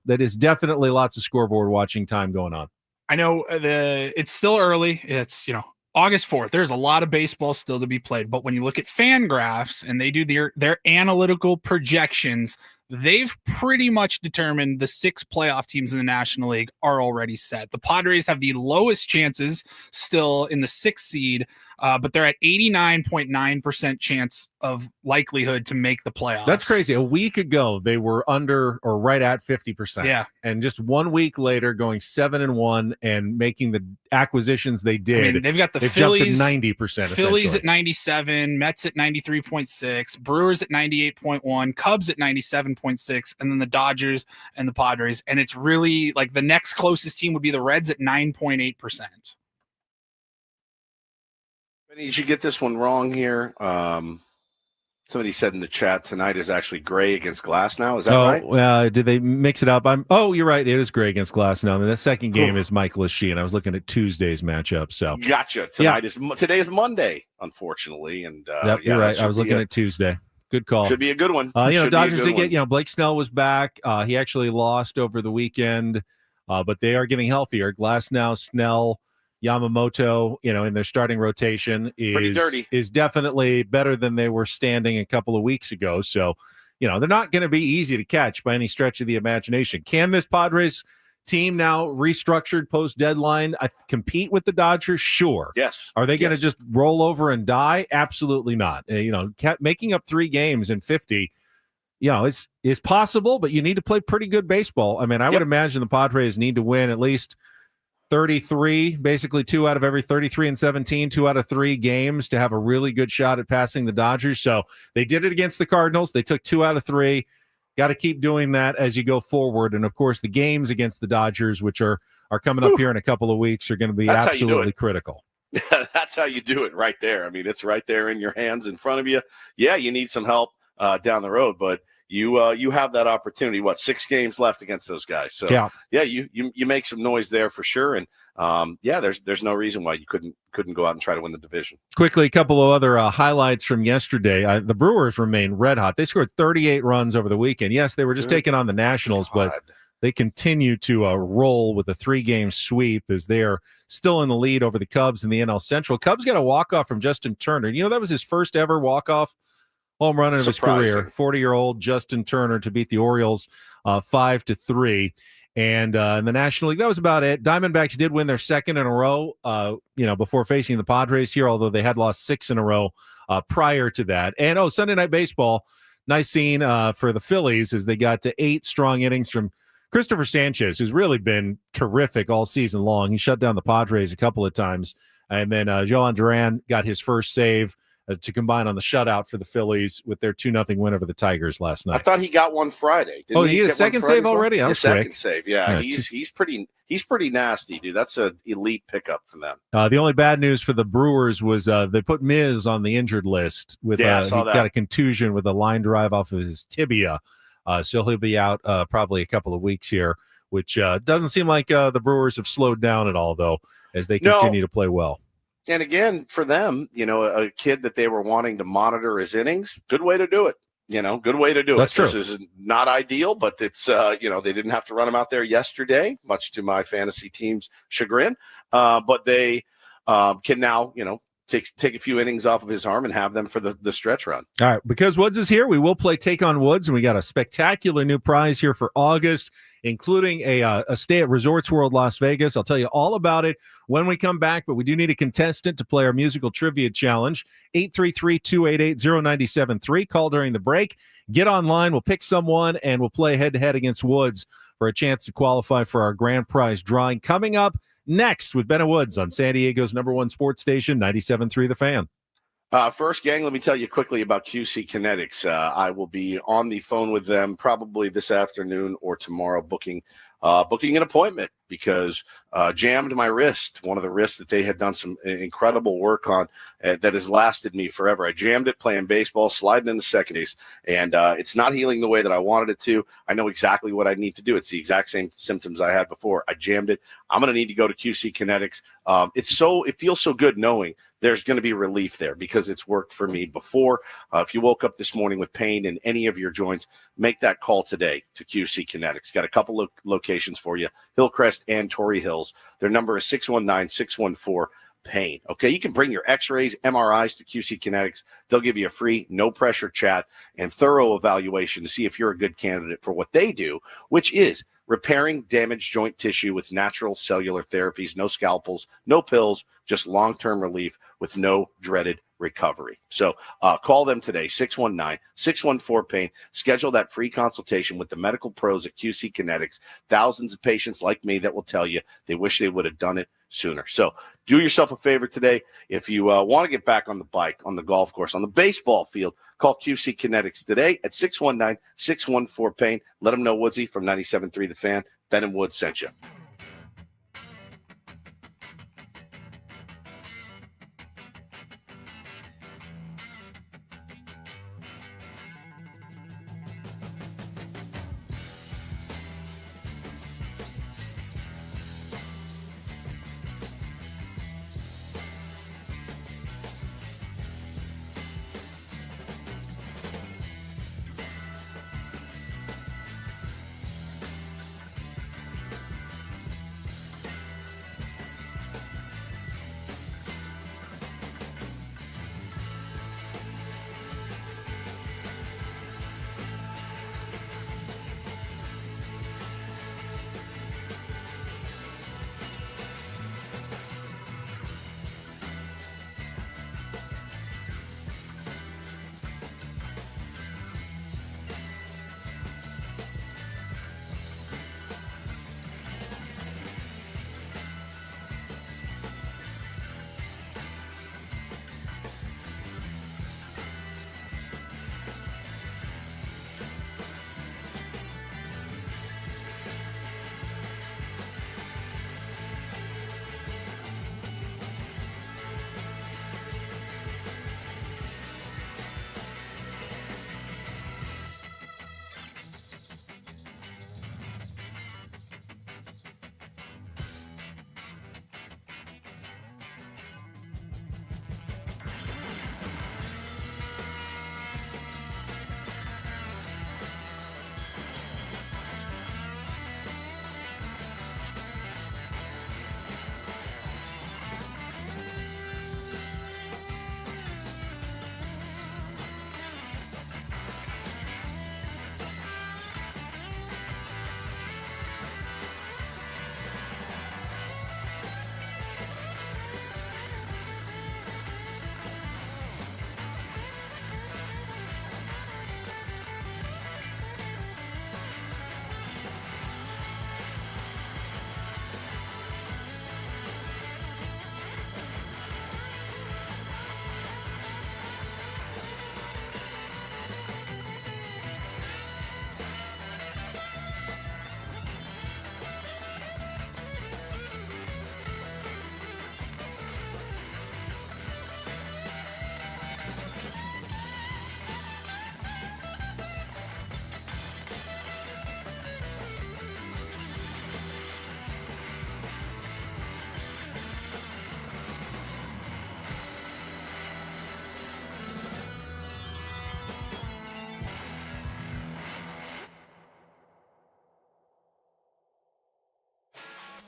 Speaker 3: that is definitely lots of scoreboard watching time going on.
Speaker 2: I know it's still early. It's, August 4th. There's a lot of baseball still to be played. But when you look at FanGraphs and they do their analytical projections, they've pretty much determined the 6 playoff teams in the National League are already set. The Padres have the lowest chances still in the 6th seed, but they're at 89.9% chance of likelihood to make the playoffs.
Speaker 3: That's crazy. A week ago, they were under or right at 50%.
Speaker 2: Yeah.
Speaker 3: And just 1 week later, going 7-1 and making the acquisitions they did.
Speaker 2: I mean, they've got the Phillies,
Speaker 3: jumped to 90%.
Speaker 2: Phillies at 97, Mets at 93.6, Brewers at 98.1, Cubs at 97.6, and then the Dodgers and the Padres. And it's really like the next closest team would be the Reds at 9.8%.
Speaker 1: You should get this one wrong here. Somebody said in the chat tonight is actually Gray against Glass now. Is that right?
Speaker 3: Did they mix it up? You're right. It is Gray against Glass now. And the second game is Michael Sheehan. I was looking at Tuesday's matchup. So
Speaker 1: gotcha. Today is Monday, unfortunately. And
Speaker 3: you're right. I was looking at Tuesday. Good call.
Speaker 1: Should be a good one.
Speaker 3: Dodgers did get, Blake Snell was back. He actually lost over the weekend, but they are getting healthier. Glass now, Snell, Yamamoto, in their starting rotation is definitely better than they were standing a couple of weeks ago. So, they're not going to be easy to catch by any stretch of the imagination. Can this Padres team now restructured post deadline compete with the Dodgers? Sure.
Speaker 1: Yes.
Speaker 3: Are they going to just roll over and die? Absolutely not. Making up 3 games in 50, it's possible, but you need to play pretty good baseball. I mean, I would imagine the Padres need to win at least 33, basically 2 out of every 33 and 17, 2 out of 3 games to have a really good shot at passing the Dodgers. So they did it against the Cardinals. They took 2 out of 3. Got to keep doing that as you go forward. And of course, the games against the Dodgers, which are coming up here in a couple of weeks, are going to be absolutely critical.
Speaker 1: That's how you do it right there. I mean, it's right there in your hands in front of you. Yeah, you need some help down the road, but you have that opportunity. 6 games left against those guys. So you make some noise there for sure. And there's no reason why you couldn't go out and try to win the division.
Speaker 3: Quickly, a couple of other highlights from yesterday. The Brewers remain red hot. They scored 38 runs over the weekend. Yes, they were just taking on the Nationals, but they continue to roll with a 3-game sweep as they are still in the lead over the Cubs in the NL Central. Cubs got a walk-off from Justin Turner. That was his first ever walk-off home run of his career. 40-year-old Justin Turner to beat the Orioles 5-3. And in the National League, that was about it. Diamondbacks did win their second in a row, before facing the Padres here, although they had lost 6 in a row prior to that. And, Sunday Night Baseball, nice scene for the Phillies as they got to 8 strong innings from Christopher Sanchez, who's really been terrific all season long. He shut down the Padres a couple of times. And then Johan Duran got his first save to combine on the shutout for the Phillies with their 2-0 win over the Tigers last night.
Speaker 1: I thought he got one Friday.
Speaker 3: Didn't he get a second save already?
Speaker 1: A second save, yeah. He's pretty nasty, dude. That's an elite pickup for them.
Speaker 3: The only bad news for the Brewers was they put Miz on the injured list with he got a contusion with a line drive off of his tibia. So he'll be out probably a couple of weeks here, which doesn't seem like the Brewers have slowed down at all, though, as they continue to play well.
Speaker 1: And again, for them, a kid that they were wanting to monitor his innings, good way to do it. Good way to do
Speaker 3: That's
Speaker 1: it.
Speaker 3: True.
Speaker 1: This is not ideal, but it's, they didn't have to run him out there yesterday, much to my fantasy team's chagrin. But they can now, take a few innings off of his arm and have them for the stretch run.
Speaker 3: All right, because Woods is here, we will play Take on Woods, and we got a spectacular new prize here for August, including a stay at Resorts World Las Vegas. I'll tell you all about it when we come back, but we do need a contestant to play our musical trivia challenge. 833-288-0973. Call during the break. Get online. We'll pick someone, and we'll play head-to-head against Woods for a chance to qualify for our grand prize drawing coming up next with Ben and Woods on San Diego's #1 sports station, 97.3 The Fan.
Speaker 1: First, gang, let me tell you quickly about QC Kinetics. I will be on the phone with them probably this afternoon or tomorrow booking an appointment because jammed my wrist, one of the wrists that they had done some incredible work on that has lasted me forever. I jammed it playing baseball, sliding in the second base, and it's not healing the way that I wanted it to. I know exactly what I need to do. It's the exact same symptoms I had before. I jammed it. I'm going to need to go to QC Kinetics. It feels so good knowing there's going to be relief there because it's worked for me before. If you woke up this morning with pain in any of your joints, make that call today to QC Kinetics. Got a couple of locations for you, Hillcrest and Torrey Hills. Their number is 619-614-PAIN. Okay, you can bring your x-rays, MRIs to QC Kinetics. They'll give you a free, no-pressure chat and thorough evaluation to see if you're a good candidate for what they do, which is repairing damaged joint tissue with natural cellular therapies, no scalpels, no pills, just long-term relief with no dreaded recovery. So call them today, 619-614-PAIN. Schedule that free consultation with the medical pros at QC Kinetics. Thousands of patients like me that will tell you they wish they would have done it sooner. So do yourself a favor today. If you want to get back on the bike, on the golf course, on the baseball field, call QC Kinetics today at 619-614-PAIN. Let them know Woodsy from 97.3 The Fan, Ben and Woods sent you.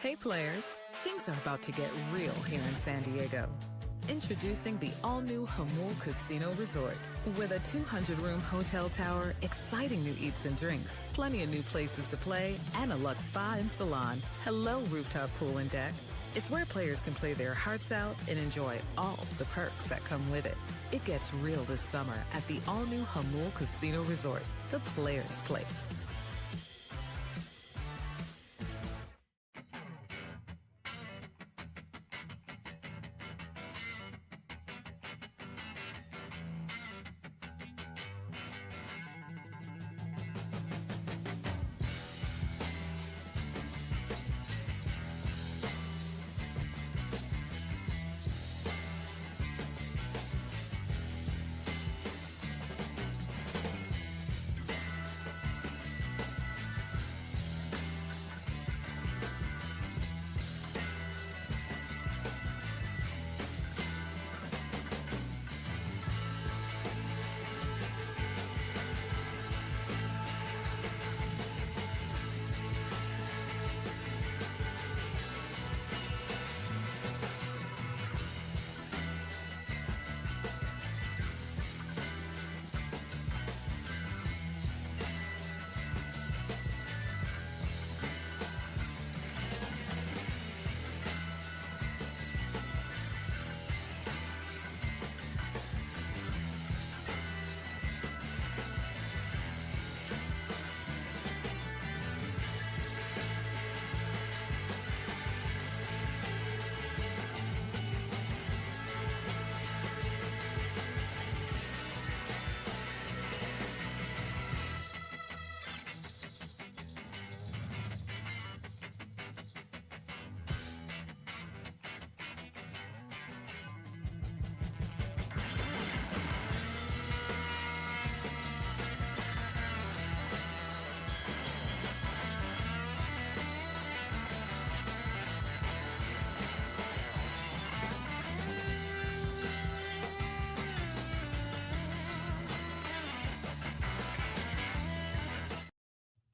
Speaker 7: Hey players, things are about to get real here in San Diego. Introducing the all-new Hamul Casino Resort. With a 200-room hotel tower, exciting new eats and drinks, plenty of new places to play, and a luxe spa and salon. Hello, rooftop pool and deck. It's where players can play their hearts out and enjoy all the perks that come with it. It gets real this summer at the all-new Hamul Casino Resort, the players' place.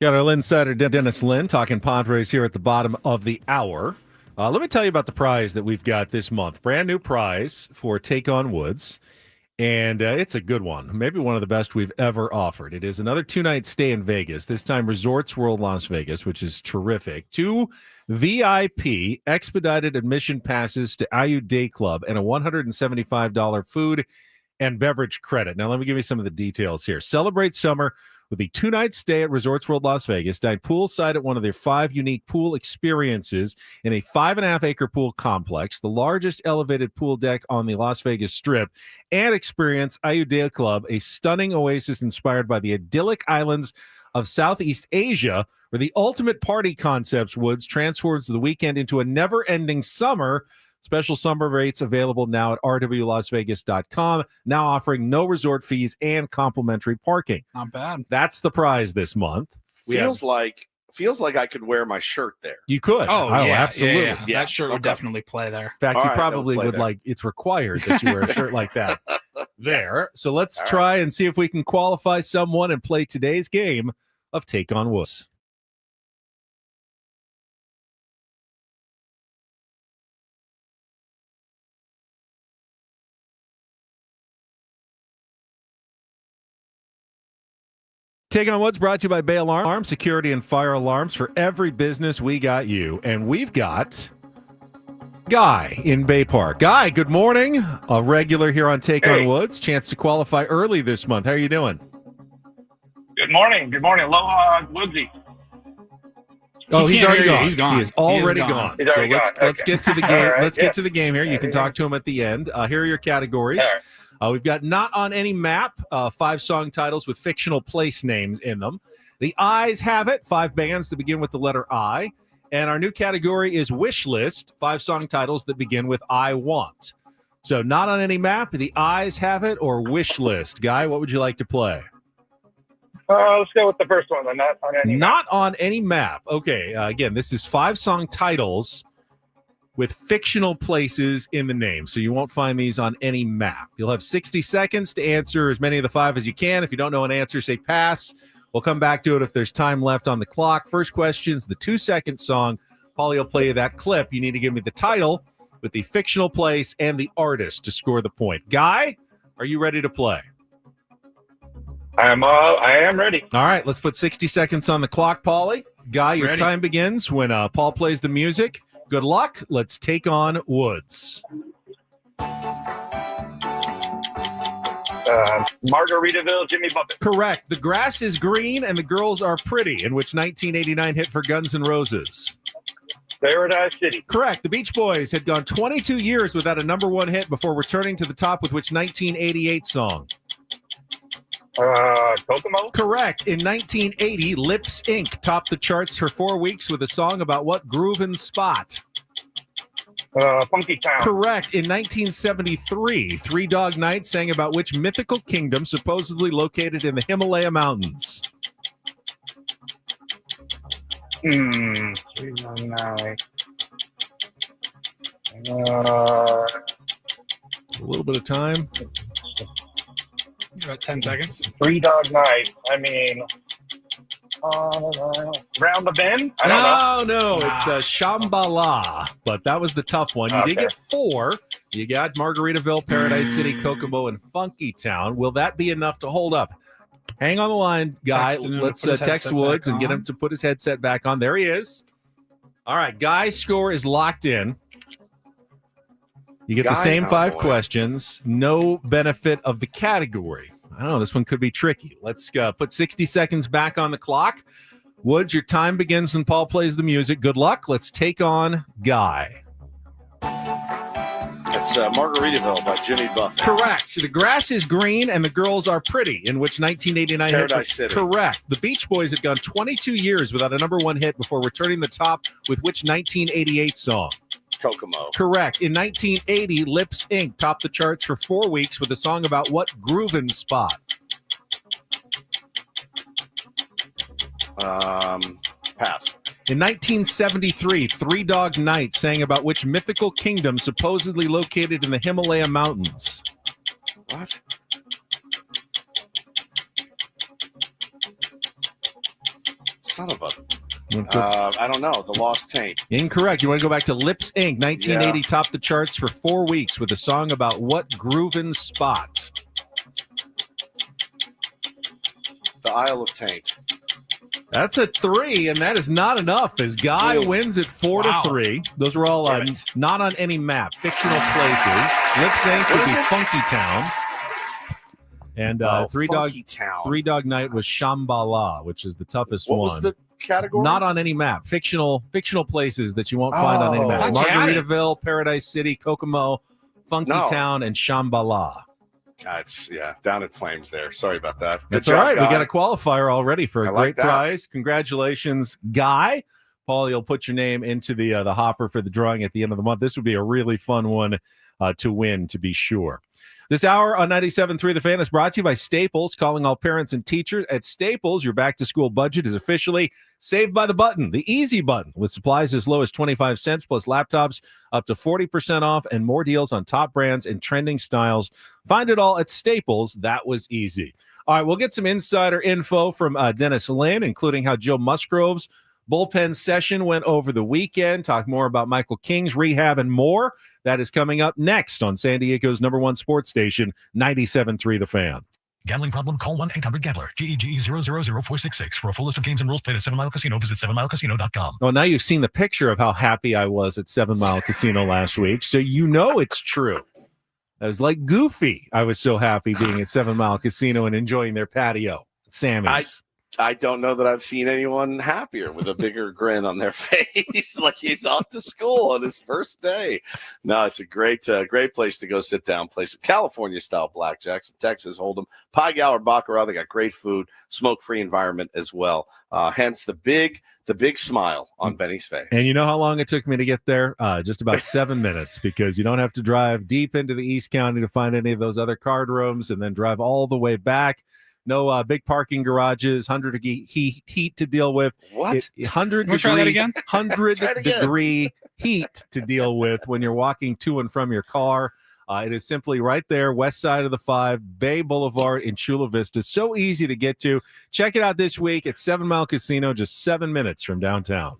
Speaker 3: Got our Linsider, Dennis Lynn, talking Padres here at the bottom of the hour. Let me tell you about the prize that we've got this month. Brand new prize for Take on Woods, and it's a good one. Maybe one of the best we've ever offered. It is another 2-night stay in Vegas, this time Resorts World Las Vegas, which is terrific. 2 VIP expedited admission passes to IU Day Club and a $175 food and beverage credit. Now, let me give you some of the details here. Celebrate summer with a 2-night stay at Resorts World Las Vegas. Dine poolside at one of their 5 unique pool experiences in a 5.5-acre pool complex, the largest elevated pool deck on the Las Vegas Strip, and experience IU Day Club, a stunning oasis inspired by the idyllic islands of Southeast Asia, where the ultimate party concepts Woods transforms the weekend into a never-ending summer. Special summer rates available now at rwlasvegas.com, now offering no resort fees and complimentary parking.
Speaker 2: Not bad.
Speaker 3: That's the prize this month.
Speaker 1: Feels like I could wear my shirt there.
Speaker 3: You could.
Speaker 2: Oh, yeah,
Speaker 3: absolutely.
Speaker 2: yeah. That shirt would definitely play there.
Speaker 3: In fact,
Speaker 1: All
Speaker 3: you
Speaker 1: right,
Speaker 3: probably
Speaker 1: that would
Speaker 3: would
Speaker 1: play there.
Speaker 3: like, it's required that you wear a shirt like that there. So let's
Speaker 1: All
Speaker 3: try and see if we can qualify someone and play today's game of Take on Woods. Take on Woods brought to you by Bay Alarm, security and fire alarms for every business. We got you. And we've got Guy in Bay Park. Guy, good morning. A regular here on Take on Woods. Chance to qualify early this month. How are you doing?
Speaker 17: Good morning. Good morning. Aloha, Woodsy.
Speaker 3: Oh,
Speaker 2: He
Speaker 3: he's
Speaker 2: can't
Speaker 3: already
Speaker 2: hear you.
Speaker 3: gone.
Speaker 2: He's gone.
Speaker 3: He is already
Speaker 2: He is
Speaker 3: gone.
Speaker 17: He's
Speaker 3: So
Speaker 17: already
Speaker 3: let's
Speaker 17: gone.
Speaker 3: let's
Speaker 17: Okay.
Speaker 3: get to the game.
Speaker 17: All right,
Speaker 3: Let's
Speaker 17: yeah.
Speaker 3: get to the game here. You
Speaker 17: There
Speaker 3: can
Speaker 17: we
Speaker 3: talk
Speaker 17: go.
Speaker 3: to him at the end. Here are your categories.
Speaker 17: All right.
Speaker 3: We've got Not on Any Map, 5 song titles with fictional place names in them. The Eyes Have It, 5 bands that begin with the letter I. And our new category is Wish List, 5 song titles that begin with I Want. So Not on Any Map, The Eyes Have It, or Wish List. Guy, what would you like to play?
Speaker 17: Let's go with the first one. Not on any.
Speaker 3: Not on Any Map. Okay, again, this is 5 song titles with fictional places in the name. So you won't find these on any map. You'll have 60 seconds to answer as many of the 5 as you can. If you don't know an answer, say pass. We'll come back to it if there's time left on the clock. First question's the 2-second song, Paulie will play you that clip. You need to give me the title with the fictional place and the artist to score the point. Guy, are you ready to play?
Speaker 17: I am ready.
Speaker 3: All right, let's put 60 seconds on the clock, Paulie. Guy, your time begins when Paul plays the music. Good luck. Let's take on Woods.
Speaker 17: Margaritaville, Jimmy Buffett.
Speaker 3: Correct. The grass is green and the girls are pretty, in which 1989 hit for Guns N' Roses.
Speaker 17: Paradise City.
Speaker 3: Correct. The Beach Boys had gone 22 years without a number one hit before returning to the top with which 1988 song?
Speaker 17: Kokomo.
Speaker 3: Correct. In 1980, Lips Inc. topped the charts for 4 weeks with a song about what groovin' spot?
Speaker 17: Funky Town.
Speaker 3: Correct. In 1973, Three Dog Night sang about which mythical kingdom supposedly located in the Himalaya Mountains?
Speaker 17: Three Dog Night.
Speaker 3: A little bit of time.
Speaker 2: About 10 seconds.
Speaker 17: Three Dog Night. I mean, Round the Bend? I don't know.
Speaker 3: No, it's Shambhala, but that was the tough one. You did get 4. You got Margaritaville, Paradise City, Kokomo, and Funky Town. Will that be enough to hold up? Hang on the line, Guy. Let's text Woods and get him to put his headset back on. There he is. All right, Guy's score is locked in. You get the same 5 questions. No benefit of the category. I don't know. This one could be tricky. Let's put 60 seconds back on the clock. Woods, your time begins when Paul plays the music. Good luck. Let's take on Guy.
Speaker 1: It's Margaritaville by Jimmy Buffett.
Speaker 3: Correct. The grass is green and the girls are pretty, in which 1989
Speaker 1: Paradise City.
Speaker 3: Correct. The Beach Boys had gone 22 years without a number one hit before returning the top with which 1988 song?
Speaker 1: Kokomo.
Speaker 3: Correct. In 1980, Lips Inc. topped the charts for 4 weeks with a song about what groovin' spot?
Speaker 1: Pass.
Speaker 3: In 1973, Three Dog Night sang about which mythical kingdom supposedly located in the Himalaya Mountains?
Speaker 1: What? Son of a... I don't know. The Lost Tank.
Speaker 3: Incorrect. You want to go back to Lips Inc. 1980 topped the charts for 4 weeks with a song about what groovin' spot?
Speaker 1: The Isle of Taint.
Speaker 3: That's a 3, and that is not enough as Guy wins at 4-3. Those were all not on any map. Fictional places. Lips Inc. would be Funky Town. And Three Dog Night was Shambhala, which is the toughest one.
Speaker 1: What was the category?
Speaker 3: Not on any map. Fictional places that you won't find on any map. Margaritaville, Paradise City, Kokomo, Funky Town, and Shambhala.
Speaker 1: It's down in flames there. Sorry about that.
Speaker 3: That's all right. We got a qualifier already for a great prize. Congratulations, Guy. Paul, you'll put your name into the hopper for the drawing at the end of the month. This would be a really fun one to win, to be sure. This hour on 97.3 The Fan is brought to you by Staples, calling all parents and teachers. At Staples, your back-to-school budget is officially saved by the button, the easy button, with supplies as low as 25 cents plus laptops up to 40% off and more deals on top brands and trending styles. Find it all at Staples. That was easy. All right, we'll get some insider info from Dennis Lynn, including how Joe Musgrove's bullpen session went over the weekend. Talk more about Michael King's rehab and more. That is coming up next on San Diego's #1 sports station, 97.3 The Fan.
Speaker 10: Gambling problem? Call 1-800-GAMBLER. GEGE 000-466. For a full list of games and rules, played at 7 Mile Casino. Visit 7milecasino.com.
Speaker 3: Oh, now you've seen the picture of how happy I was at 7 Mile Casino last week, so you know it's true. I was like Goofy. I was so happy being at 7 Mile Casino and enjoying their patio at Sammy's.
Speaker 1: I don't know that I've seen anyone happier with a bigger grin on their face, like he's off to school on his first day. No, it's a great place to go sit down, play some California-style blackjack, some Texas Hold'em, Pie Gower Baccarat. They got great food, smoke-free environment as well. Hence the big smile on Benny's face.
Speaker 3: And you know how long it took me to get there? Just about 7 minutes, because you don't have to drive deep into the East County to find any of those other card rooms and then drive all the way back. No big parking garages, 100 heat to deal with.
Speaker 1: What?
Speaker 3: 100-degree heat to deal with when you're walking to and from your car. It is simply right there, west side of the 5, Bay Boulevard in Chula Vista. So easy to get to. Check it out this week at 7 Mile Casino, just 7 minutes from downtown.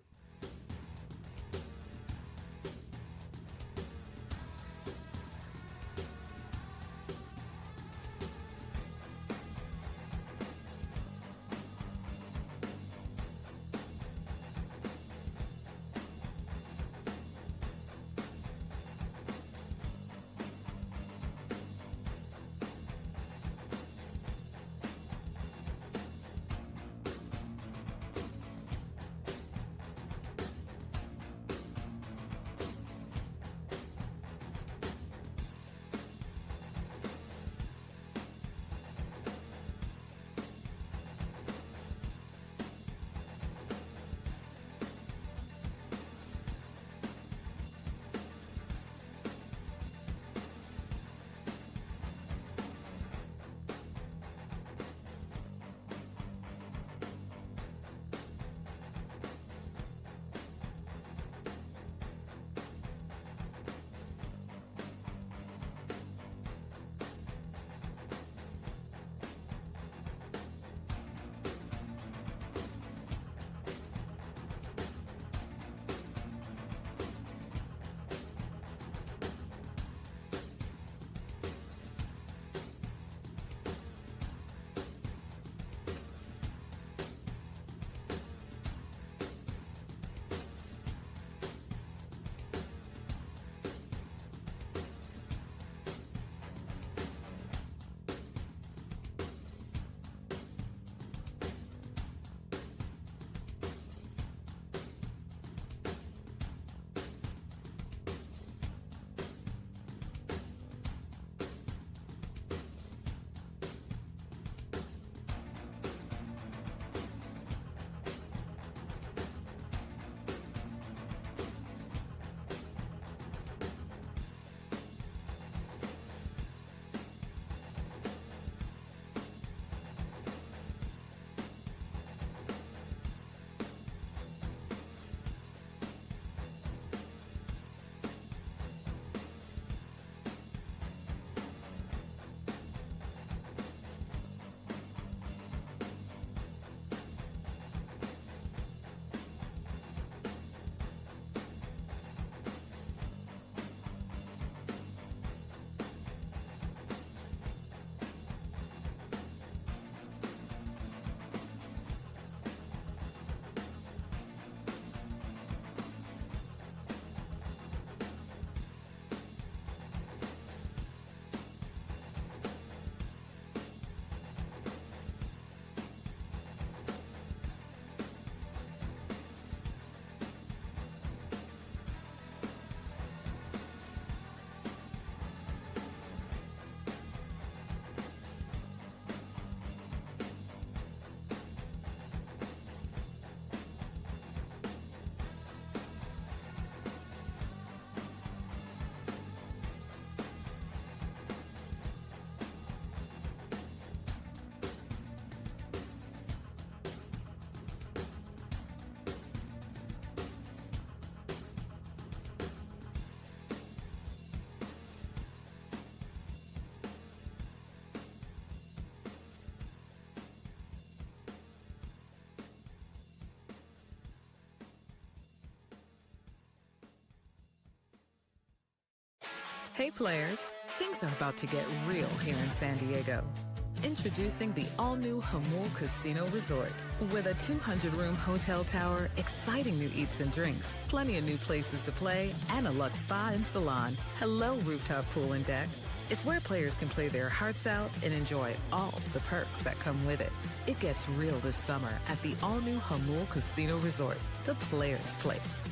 Speaker 7: Hey players, things are about to get real here in San Diego. Introducing the all-new Hamul Casino Resort. With a 200-room hotel tower, exciting new eats and drinks, plenty of new places to play, and a luxe spa and salon. Hello, rooftop pool and deck. It's where players can play their hearts out and enjoy all the perks that come with it. It gets real this summer at the all-new Hamul Casino Resort, the players' place.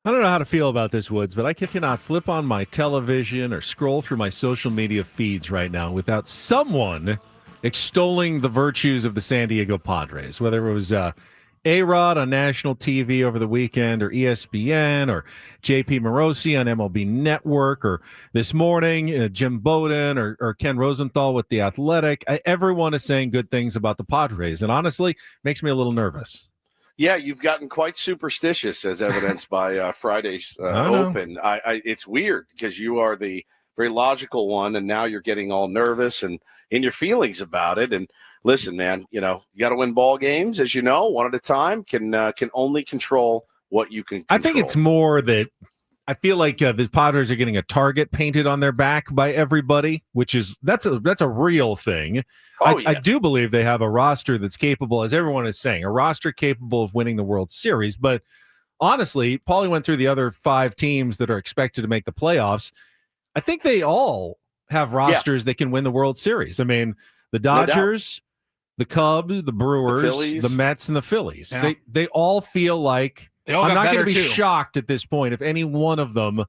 Speaker 3: I don't know how to feel about this, Woods, but I cannot flip on my television or scroll through my social media feeds right now without someone extolling the virtues of the San Diego Padres, whether it was A-Rod on national TV over the weekend or ESPN or JP Morosi on MLB Network or this morning Jim Bowden or Ken Rosenthal with The Athletic. Everyone is saying good things about the Padres, and honestly, makes me a little nervous.
Speaker 1: Yeah, you've gotten quite superstitious, as evidenced by Friday's Open. It's weird because you are the very logical one, and now you're getting all nervous and in your feelings about it. And listen, man, you got to win ball games, as you know, one at a time. Can only control what you can control.
Speaker 3: I think it's more that I feel like the Padres are getting a target painted on their back by everybody, which is that's a real thing. I do believe they have a roster that's capable, as everyone is saying, a roster capable of winning the World Series. But honestly, Paulie went through the other 5 teams that are expected to make the playoffs. I think they all have rosters that can win the World Series. I mean, the Dodgers, the Cubs, the Brewers, the Mets, and the Phillies.
Speaker 2: Yeah.
Speaker 3: They all feel like I'm not going to be shocked at this point if any one of them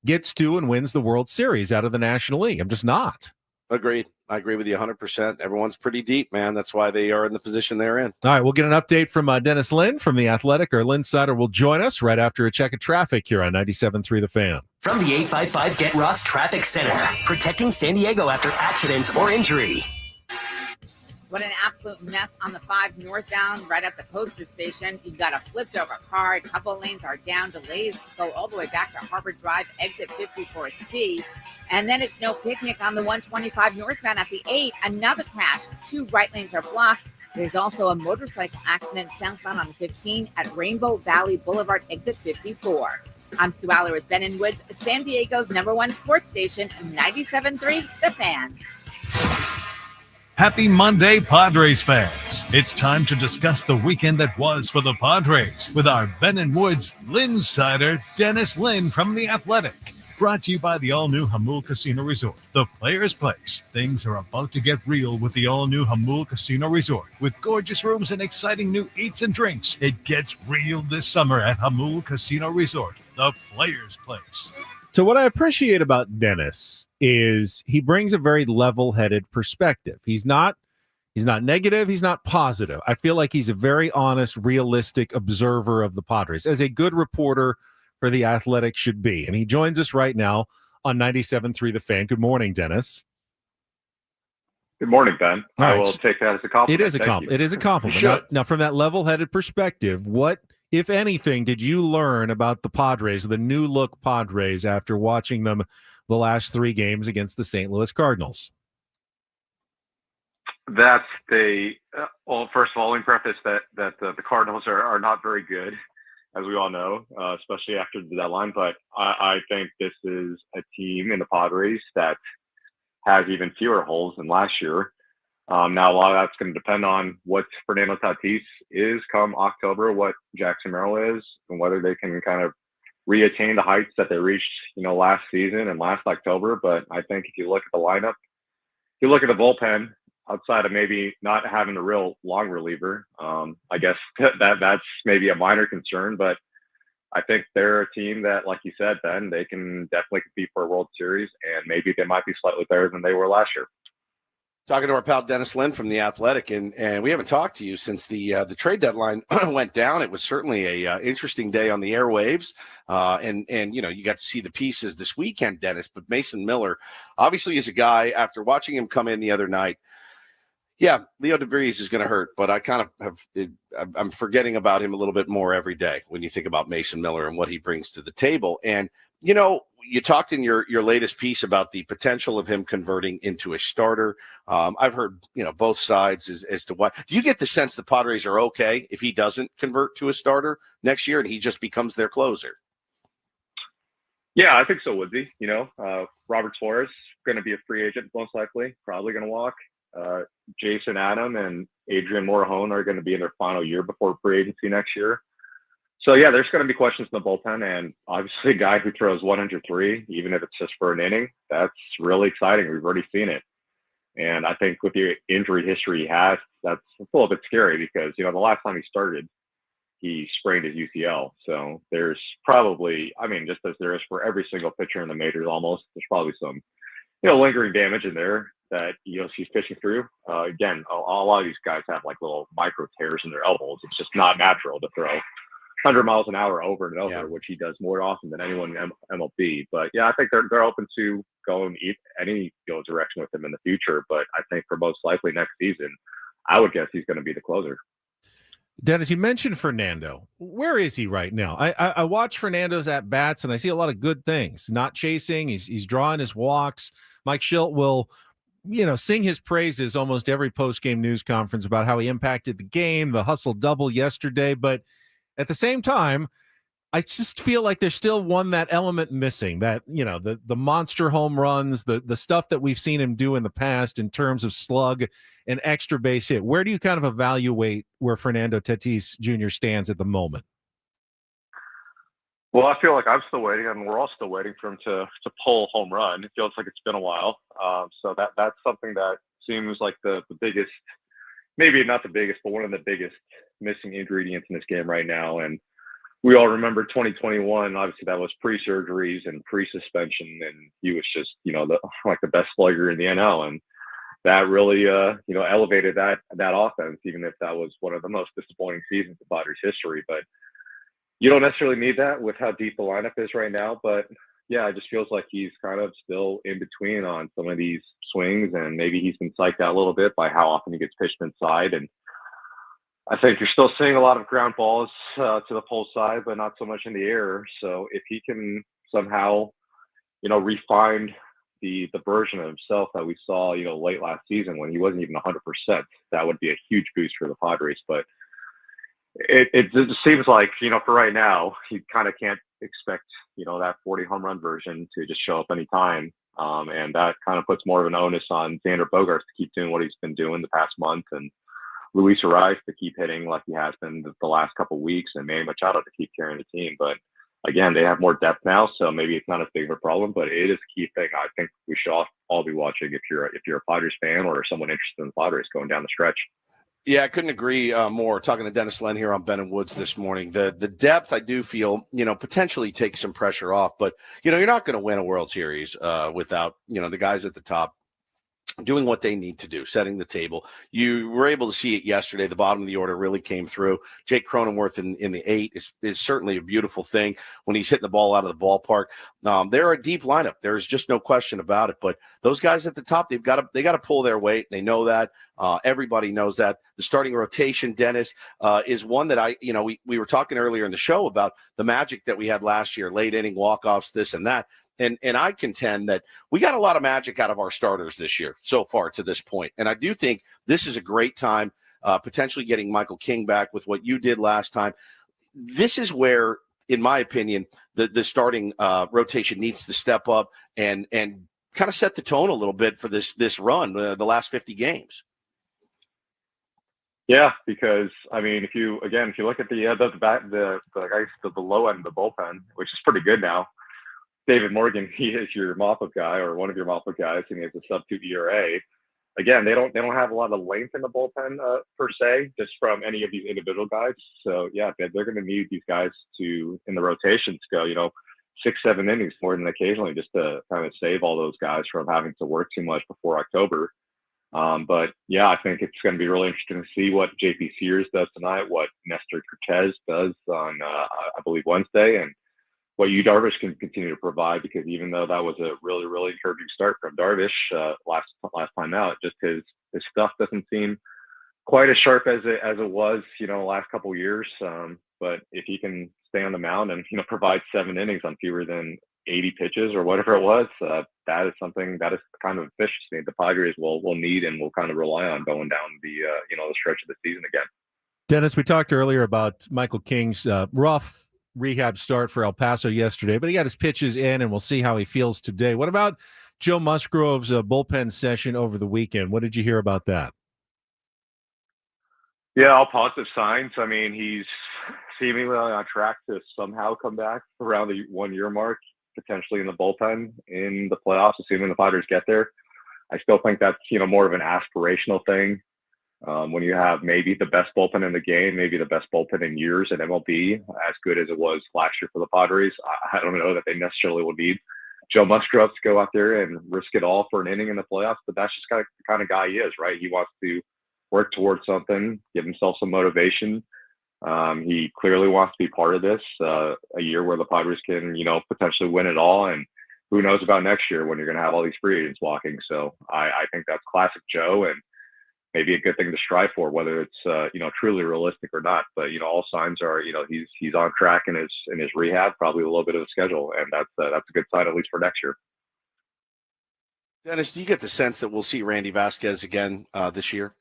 Speaker 3: gets to and wins the World Series out of the National League. I'm just not.
Speaker 1: Agreed. I agree with you 100%. Everyone's pretty deep, man. That's why they are in the position they're in.
Speaker 3: All right, we'll get an update from Dennis Lin from The Athletic. Our Linsider will join us right after a check of traffic here on 97.3 The Fan.
Speaker 5: From the 855 Get Ross Traffic Center, protecting San Diego after accidents or injury.
Speaker 6: What an absolute mess on the 5 northbound right at the poster station. You've got a flipped over car. A couple lanes are down. Delays go all the way back to Harvard Drive, exit 54C. And then it's no picnic on the 125 northbound at the 8. Another crash. 2 right lanes are blocked. There's also a motorcycle accident southbound on 15 at Rainbow Valley Boulevard, exit 54. I'm Sue Aller with Ben and Woods, San Diego's #1 sports station, 97.3 The Fan.
Speaker 10: Happy Monday, Padres fans. It's time to discuss the weekend that was for the Padres with our Ben and Woods Linsider, Dennis Lin from The Athletic. Brought to you by the all-new Hamul Casino Resort, the players' place. Things are about to get real with the all-new Hamul Casino Resort. With gorgeous rooms and exciting new eats and drinks, it gets real this summer at Hamul Casino Resort, the players' place.
Speaker 3: So what I appreciate about Dennis is he brings a very level-headed perspective. He's not He's not negative. He's not positive. I feel like he's a very honest, realistic observer of the Padres, as a good reporter for The Athletic should be. And he joins us right now on 97.3 The Fan. Good morning, Dennis.
Speaker 18: Good morning, Ben.
Speaker 3: All
Speaker 18: I
Speaker 3: right.
Speaker 18: will take that as a compliment.
Speaker 3: It is a
Speaker 18: Thank
Speaker 3: compliment.
Speaker 18: you.
Speaker 3: It is a compliment. Now, from that level-headed perspective, what, if anything, did you learn about the Padres, the new look Padres, after watching them the last 3 games against the St. Louis Cardinals?
Speaker 18: That's well, first of all, let me preface that the Cardinals are not very good, as we all know, especially after the deadline. But I think this is a team in the Padres that has even fewer holes than last year. Now, a lot of that's going to depend on what Fernando Tatis is come October, what Jackson Merrill is, and whether they can kind of reattain the heights that they reached, last season and last October. But I think if you look at the lineup, if you look at the bullpen, outside of maybe not having a real long reliever, I guess that's maybe a minor concern. But I think they're a team that, like you said, Ben, they can definitely compete for a World Series, and maybe they might be slightly better than they were last year.
Speaker 1: Talking to our pal Dennis Lin from The Athletic, and we haven't talked to you since the trade deadline went down. It was certainly a interesting day on the airwaves, and you got to see the pieces this weekend, Dennis. But Mason Miller obviously is a guy, after watching him come in the other night. Yeah, Leo DeVries is going to hurt, but I kind of I'm forgetting about him a little bit more every day when you think about Mason Miller and what he brings to the table. And, you talked in your latest piece about the potential of him converting into a starter. I've heard, both sides as to what. Do you get the sense the Padres are okay if he doesn't convert to a starter next year and he just becomes their closer?
Speaker 18: Yeah, I think so, Woodsy. Robert Suarez going to be a free agent, most likely, probably going to walk. Jason Adam and Adrian Morahone are going to be in their final year before free agency next year. So, yeah, there's going to be questions in the bullpen. And obviously a guy who throws 103, even if it's just for an inning, that's really exciting. We've already seen it. And I think with the injury history he has, that's a little bit scary because, the last time he started, he sprained his UCL. So there's probably, just as there is for every single pitcher in the majors almost, there's probably some, lingering damage in there that he's pitching through. Again, a lot of these guys have like little micro tears in their elbows. It's just not natural to throw 100 miles an hour over and over, which he does more often than anyone in MLB. But yeah, I think they're open to going any direction with him in the future. But I think for most likely next season, I would guess he's going to be the closer.
Speaker 3: Dennis, you mentioned Fernando. Where is he right now? I watch Fernando's at bats and I see a lot of good things. Not chasing, he's drawing his walks. Mike Schilt will, sing his praises almost every post-game news conference about how he impacted the game, the hustle double yesterday. But at the same time, I just feel like there's still that element missing, that, the monster home runs, the stuff that we've seen him do in the past in terms of slug and extra base hit. Where do you kind of evaluate where Fernando Tatis Jr. stands at the moment?
Speaker 18: Well, I feel like I'm still waiting, and we're all still waiting for him to pull a home run. It feels like it's been a while. So that's something that seems like the biggest, maybe not the biggest, but one of the biggest missing ingredients in this game right now. And we all remember 2021. Obviously, that was pre-surgeries and pre-suspension, and he was just, the best slugger in the NL. And that really, elevated that offense, even if that was one of the most disappointing seasons in Padres history. But you don't necessarily need that with how deep the lineup is right now. But yeah, it just feels like he's kind of still in between on some of these swings, and maybe he's been psyched out a little bit by how often he gets pitched inside. And I think you're still seeing a lot of ground balls to the pull side, but not so much in the air. So if he can somehow, refine the version of himself that we saw, late last season when he wasn't even 100%, that would be a huge boost for the Padres. But it just seems like, for right now, you kind of can't expect, that 40 home run version to just show up anytime. And that kind of puts more of an onus on Xander Bogaerts to keep doing what he's been doing the past month, and Luis Ariz to keep hitting like he has been the last couple of weeks, and Manny Machado to keep carrying the team. But again, they have more depth now, so maybe it's not as big of a problem, but it is a key thing I think we should all be watching if you're a Padres fan or someone interested in the Padres going down the stretch.
Speaker 1: Yeah, I couldn't agree more. Talking to Dennis Len here on Ben and Woods this morning, the depth I do feel, potentially takes some pressure off, but you're not going to win a World Series without, the guys at the top doing what they need to do, setting the table. You were able to see it yesterday. The bottom of the order really came through. Jake Cronenworth in the 8 is certainly a beautiful thing when he's hitting the ball out of the ballpark. They're a deep lineup. There's just no question about it. But those guys at the top, they got to pull their weight. They know that. Everybody knows that. The starting rotation, Dennis, is one that we were talking earlier in the show about the magic that we had last year, late inning walk-offs, this and that. And I contend that we got a lot of magic out of our starters this year so far to this point. And I do think this is a great time, potentially getting Michael King back with what you did last time. This is where, in my opinion, the starting rotation needs to step up and kind of set the tone a little bit for this run, the last 50 games.
Speaker 18: Yeah, because I mean, if you look at the low end of the bullpen, which is pretty good now. David Morgan, he is your mop-up guy or one of your mop-up guys, and he has a sub-2 ERA. Again, they don't have a lot of length in the bullpen per se, just from any of these individual guys. So yeah, they're going to need these guys to in the rotations go 6-7 innings more than occasionally, just to kind of save all those guys from having to work too much before October. But yeah, I think it's going to be really interesting to see what JP Sears does tonight, what Nestor Cortez does on I believe Wednesday, and what Yu Darvish can continue to provide, because even though that was a really, really encouraging start from Darvish last time out, just his stuff doesn't seem quite as sharp as it was, the last couple of years. But if he can stay on the mound and provide 7 innings on fewer than 80 pitches or whatever it was, that is something that is the kind of efficiency the Padres will need and will kind of rely on going down the stretch of the season again.
Speaker 3: Dennis, we talked earlier about Michael King's rough rehab start for El Paso yesterday, but he got his pitches in, and we'll see how he feels today. What about Joe Musgrove's bullpen session over the weekend? What did you hear about that?
Speaker 18: Yeah, all positive signs. I mean, he's seemingly on track to somehow come back around the 1-year mark, potentially in the bullpen in the playoffs, assuming the Padres get there. I still think that's, more of an aspirational thing. When you have maybe the best bullpen in the game, maybe the best bullpen in years in MLB, as good as it was last year for the Padres, I don't know that they necessarily will need Joe Musgrove to go out there and risk it all for an inning in the playoffs, but that's just the kind of guy he is, right? He wants to work towards something, give himself some motivation. He clearly wants to be part of this, a year where the Padres can, potentially win it all. And who knows about next year when you're going to have all these free agents walking. So I think that's classic Joe, and maybe a good thing to strive for, whether it's truly realistic or not. But all signs are he's on track in his rehab, probably a little bit of a schedule, and that's a good sign at least for next year.
Speaker 1: Dennis, do you get the sense that we'll see Randy Vasquez again this year?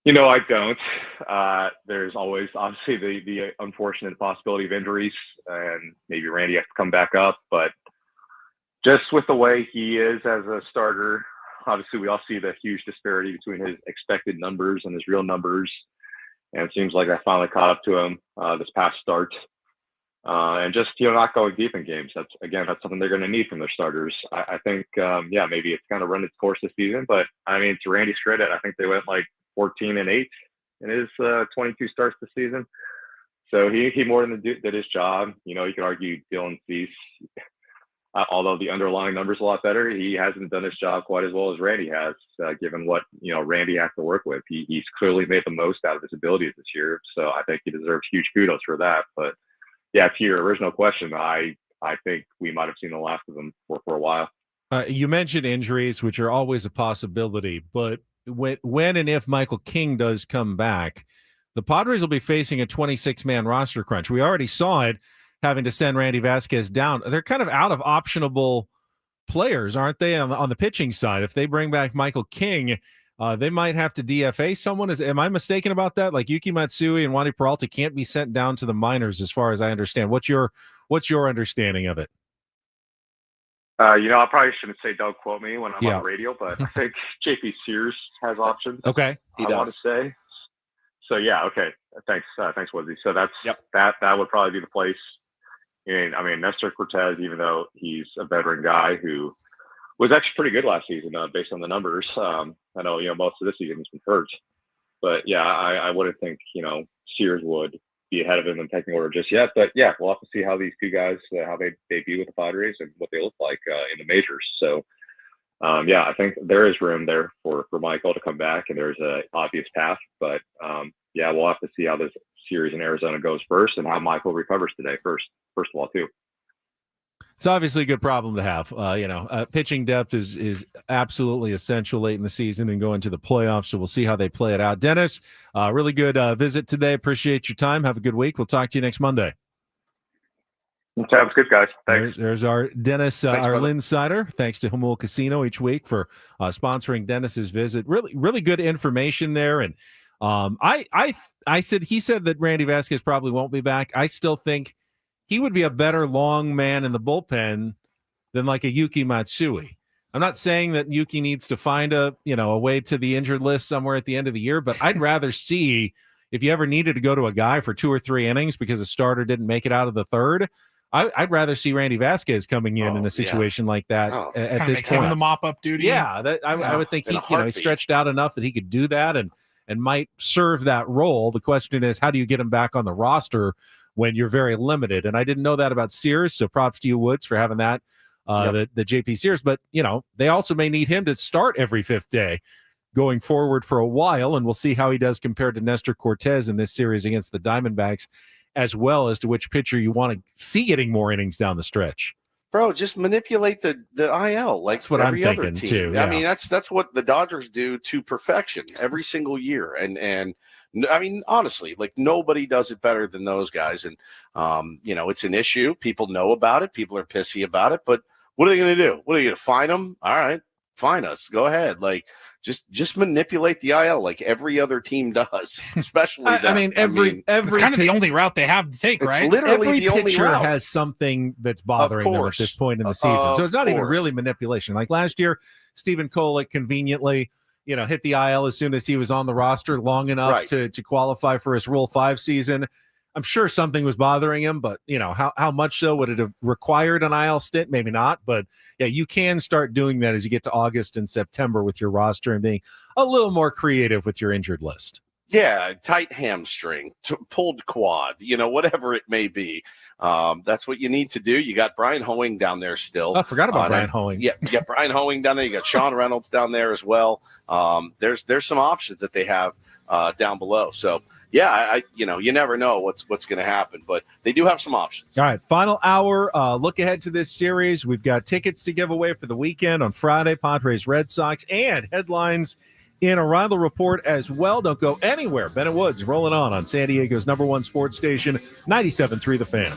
Speaker 18: I don't. There's always obviously the unfortunate possibility of injuries, and maybe Randy has to come back up. But just with the way he is as a starter, obviously we all see the huge disparity between his expected numbers and his real numbers. And it seems like I finally caught up to him this past start. And just, not going deep in games. That's something they're going to need from their starters. I think, maybe it's kind of run its course this season. But, I mean, to Randy's credit, I think they went 14-8 in his 22 starts this season. So he more than did his job. You could argue Dylan Cease, although the underlying numbers are a lot better, he hasn't done his job quite as well as Randy has, given what Randy has to work with. He's clearly made the most out of his abilities this year, so I think he deserves huge kudos for that. But yeah, to your original question, I think we might have seen the last of him for a while.
Speaker 3: You mentioned injuries, which are always a possibility, but when and if Michael King does come back, the Padres will be facing a 26-man roster crunch. We already saw it, having to send Randy Vasquez down. They're kind of out of optionable players, aren't they, on the pitching side? If they bring back Michael King, they might have to DFA someone. Am I mistaken about that? Like Yuki Matsui and Wandy Peralta can't be sent down to the minors, as far as I understand. What's your understanding of it?
Speaker 18: I probably shouldn't say don't quote me when I'm on the radio, but I think JP Sears has options.
Speaker 3: Okay,
Speaker 18: I want to say. So yeah, okay. Thanks, Woodsy. So that would probably be the place. And I mean, Nestor Cortez, even though he's a veteran guy who was actually pretty good last season, based on the numbers. I know, most of this season he's been hurt, but yeah, I wouldn't think, Sears would be ahead of him in pecking order just yet. But yeah, we'll have to see how these two guys, how they debut with the Padres and what they look like in the majors. So yeah, I think there is room there for Michael to come back, and there's a obvious path. But yeah, we'll have to see how this series in Arizona goes first, and how Michael recovers today first of all, too.
Speaker 3: It's obviously a good problem to have. Pitching depth is absolutely essential late in the season and going to the playoffs. So we'll see how they play it out. Dennis, really good visit today. Appreciate your time. Have a good week. We'll talk to you next Monday.
Speaker 18: Sounds good, guys. Thanks.
Speaker 3: There's our Dennis, our Linsider. Thanks to Hamul Casino each week for sponsoring Dennis's visit. Really, really good information there. And he said that Randy Vasquez probably won't be back. I still think he would be a better long man in the bullpen than like a Yuki Matsui. I'm not saying that Yuki needs to find a way to the injured list somewhere at the end of the year, but I'd rather see, if you ever needed to go to a guy for 2 or 3 innings because a starter didn't make it out of the third, I'd rather see Randy Vasquez coming in a situation like that at this point.
Speaker 2: The mop-up duty.
Speaker 3: Yeah, I would think he stretched out enough that he could do that and might serve that role. The question is, how do you get him back on the roster when you're very limited? And I didn't know that about Sears, so props to you, Woods, for having that, the JP Sears. But, they also may need him to start every 5th day going forward for a while, and we'll see how he does compared to Nestor Cortez in this series against the Diamondbacks, as well as to which pitcher you want to see getting more innings down the stretch.
Speaker 1: Bro, just manipulate the IL like
Speaker 3: that's what
Speaker 1: every
Speaker 3: I'm
Speaker 1: other
Speaker 3: thinking
Speaker 1: team.
Speaker 3: too. Yeah.
Speaker 1: I mean, that's what the Dodgers do to perfection every single year. And I mean, honestly, like nobody does it better than those guys. And it's an issue. People know about it. People are pissy about it. But what are they going to do? What are you going to fine them? All right, fine us. Go ahead. Like just manipulate the IL like every other team does, especially them.
Speaker 3: I mean, every
Speaker 2: it's kind of the only route they have to take, right?
Speaker 1: It's literally
Speaker 3: every
Speaker 1: the only
Speaker 3: pitcher
Speaker 1: route.
Speaker 3: has something that's bothering them at this point in the season. So it's not even really manipulation. Like last year, Stephen Kolek conveniently, hit the IL as soon as he was on the roster long enough to qualify for his Rule 5 season. I'm sure something was bothering him, but how much so? Would it have required an IL stint? Maybe not, but yeah, you can start doing that as you get to August and September with your roster and being a little more creative with your injured list.
Speaker 1: Yeah, tight hamstring, pulled quad, whatever it may be. That's what you need to do. You got Brian Hoeing down there still.
Speaker 3: I forgot about Brian Hoeing.
Speaker 1: Yeah, you got Brian Hoeing down there. You got Sean Reynolds down there as well. There's some options that they have down below. So yeah, you never know what's going to happen, but they do have some options.
Speaker 3: All right, final hour. Look ahead to this series. We've got tickets to give away for the weekend on Friday, Padres Red Sox, and headlines in a Reindl Report as well. Don't go anywhere. Bennett Woods rolling on San Diego's #1 sports station, 97.3 The Fan.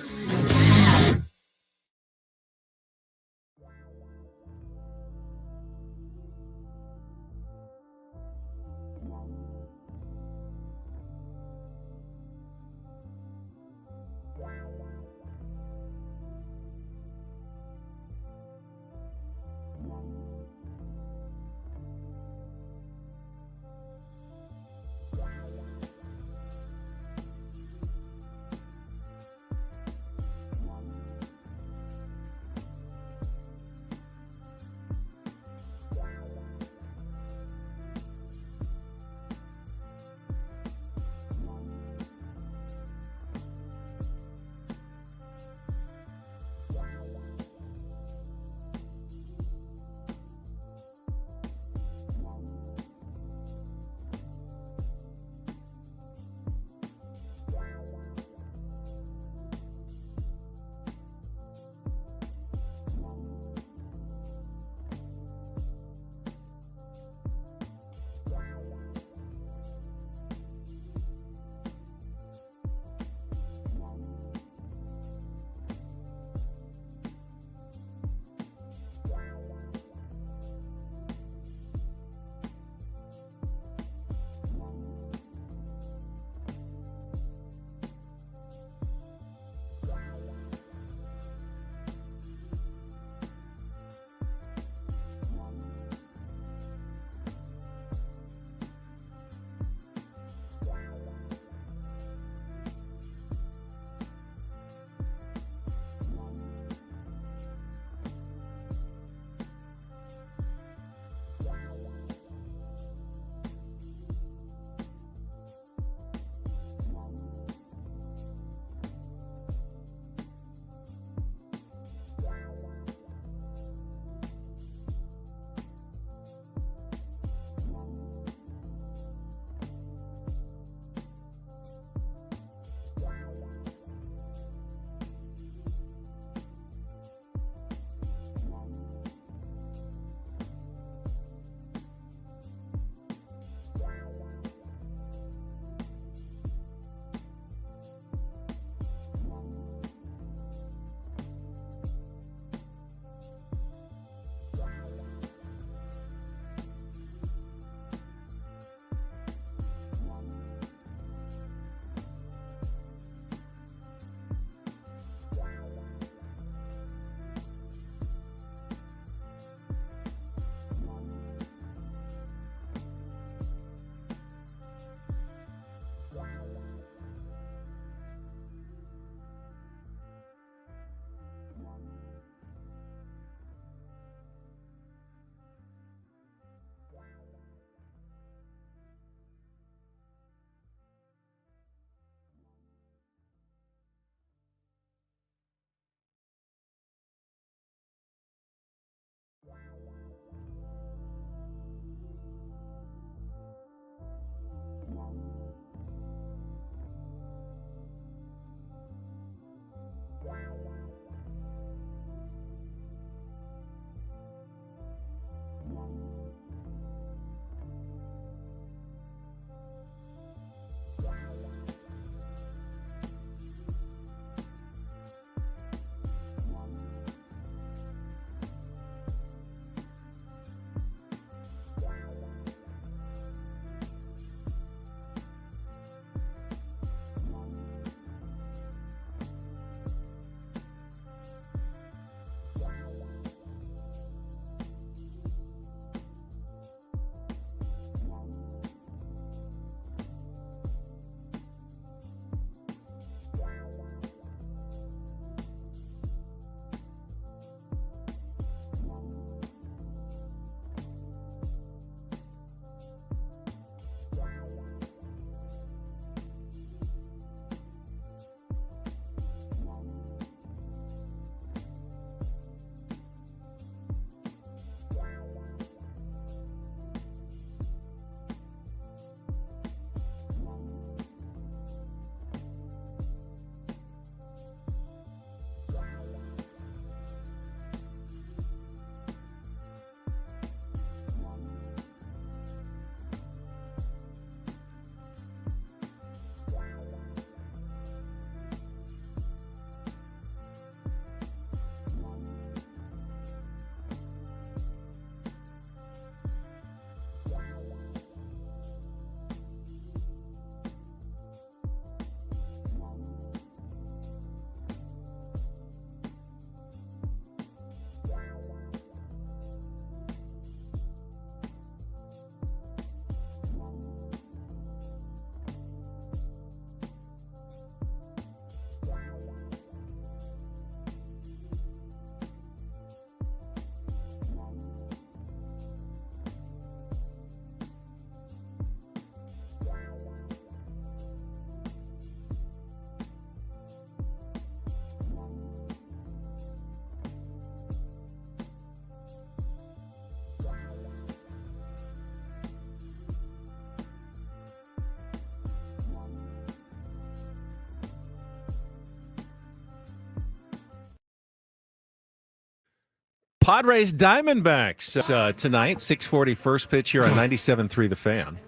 Speaker 3: Padres Diamondbacks tonight, 6:40 first pitch here on 97.3 The Fan.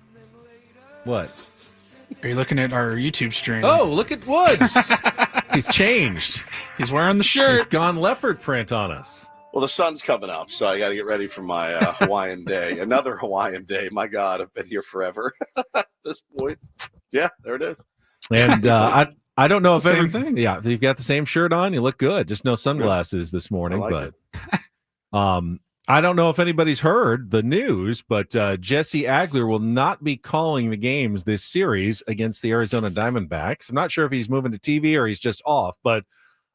Speaker 3: What?
Speaker 2: Are you looking at our YouTube stream?
Speaker 3: Oh, look at Woods. He's changed.
Speaker 2: He's wearing the shirt.
Speaker 3: He's gone leopard print on us.
Speaker 1: Well, the sun's coming up, so I got to get ready for my Hawaiian day. Another Hawaiian day. My God, I've been here forever at this point. Yeah, there it is.
Speaker 3: And I don't know if
Speaker 2: Same thing.
Speaker 3: Yeah, you've got the same shirt on. You look good. Just no sunglasses this morning.
Speaker 1: I like
Speaker 3: I don't know if anybody's heard the news, but Jesse Agler will not be calling the games this series against the Arizona Diamondbacks. I'm not sure if he's moving to TV or he's just off, but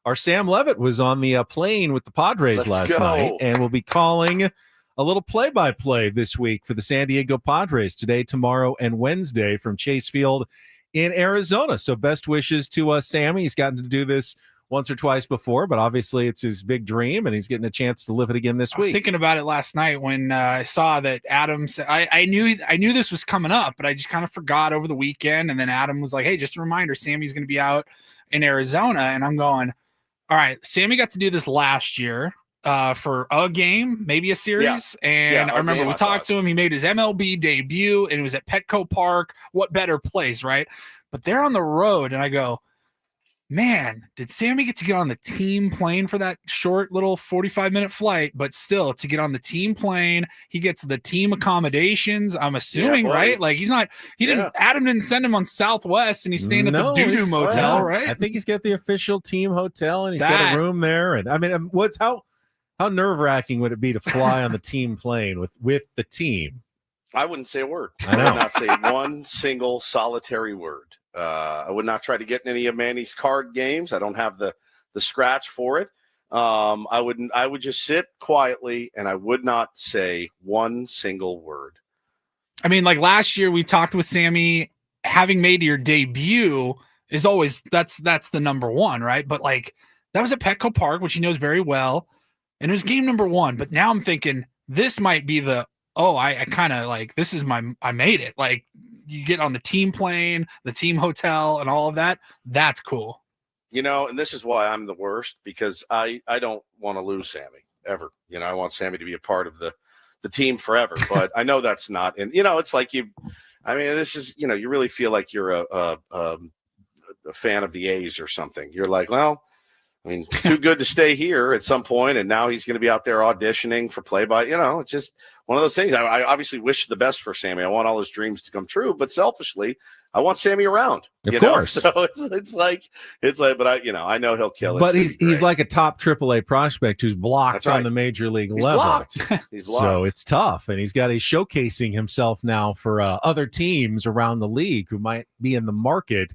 Speaker 3: our Sam Levitt was on the plane with the Padres last night and will be calling a little play-by-play this week for the San Diego Padres today, tomorrow, and Wednesday from Chase Field in Arizona. So best wishes to Sammy. He's gotten to do this once or twice before, but obviously it's his big dream, and he's getting a chance to live it again this
Speaker 2: I was
Speaker 3: week.
Speaker 2: thinking about it last night when I saw that Adam said, I knew this was coming up, but I just kind of forgot over the weekend. And then Adam was like, hey, just a reminder, Sammy's going to be out in Arizona. And I'm going, all right, Sammy got to do this last year for a game, maybe a series.
Speaker 1: Yeah.
Speaker 2: And I remember we talked to him. He made his MLB debut, and it was at Petco Park. What better place, right? But they're on the road, and I go, man, did Sammy get to get on the team plane for that short little 45-minute flight? But still, to get on the team plane, he gets the team accommodations, I'm assuming, right? Like Adam didn't send him on Southwest, and he's staying at the Doo-Doo Motel, right?
Speaker 3: I think he's got the official team hotel, and he's got a room there. And I mean, what's how nerve-wracking would it be to fly on the team plane with the team?
Speaker 1: I wouldn't say a word.
Speaker 3: I know.
Speaker 1: would not say one single solitary word. I would not try to get in any of Manny's card games. I don't have the scratch for it. I would just sit quietly, and I would not say one single word.
Speaker 2: I mean, like last year we talked with Sammy, having made your debut is always that's the number one, right? But like that was at Petco Park, which he knows very well, and it was game number one. But now I'm thinking this might be I kind of like this is I made it. Like you get on the team plane, the team hotel, and all of that. That's cool.
Speaker 1: And this is why I'm the worst, because I don't want to lose Sammy ever. I want Sammy to be a part of the team forever. But I know that's not. And it's like this is you really feel like you're a fan of the A's or something. You're like, well, I mean, it's too good to stay here at some point, and now he's going to be out there auditioning for play-by. It's just one of those things. I obviously wish the best for Sammy. I want all his dreams to come true, but selfishly, I want Sammy around.
Speaker 3: Of course.
Speaker 1: So it's like, but I know he'll kill it.
Speaker 3: But he's like a top AAA prospect who's blocked on the major league level.
Speaker 1: Blocked. He's blocked.
Speaker 3: So it's tough, and he's showcasing himself now for other teams around the league who might be in the market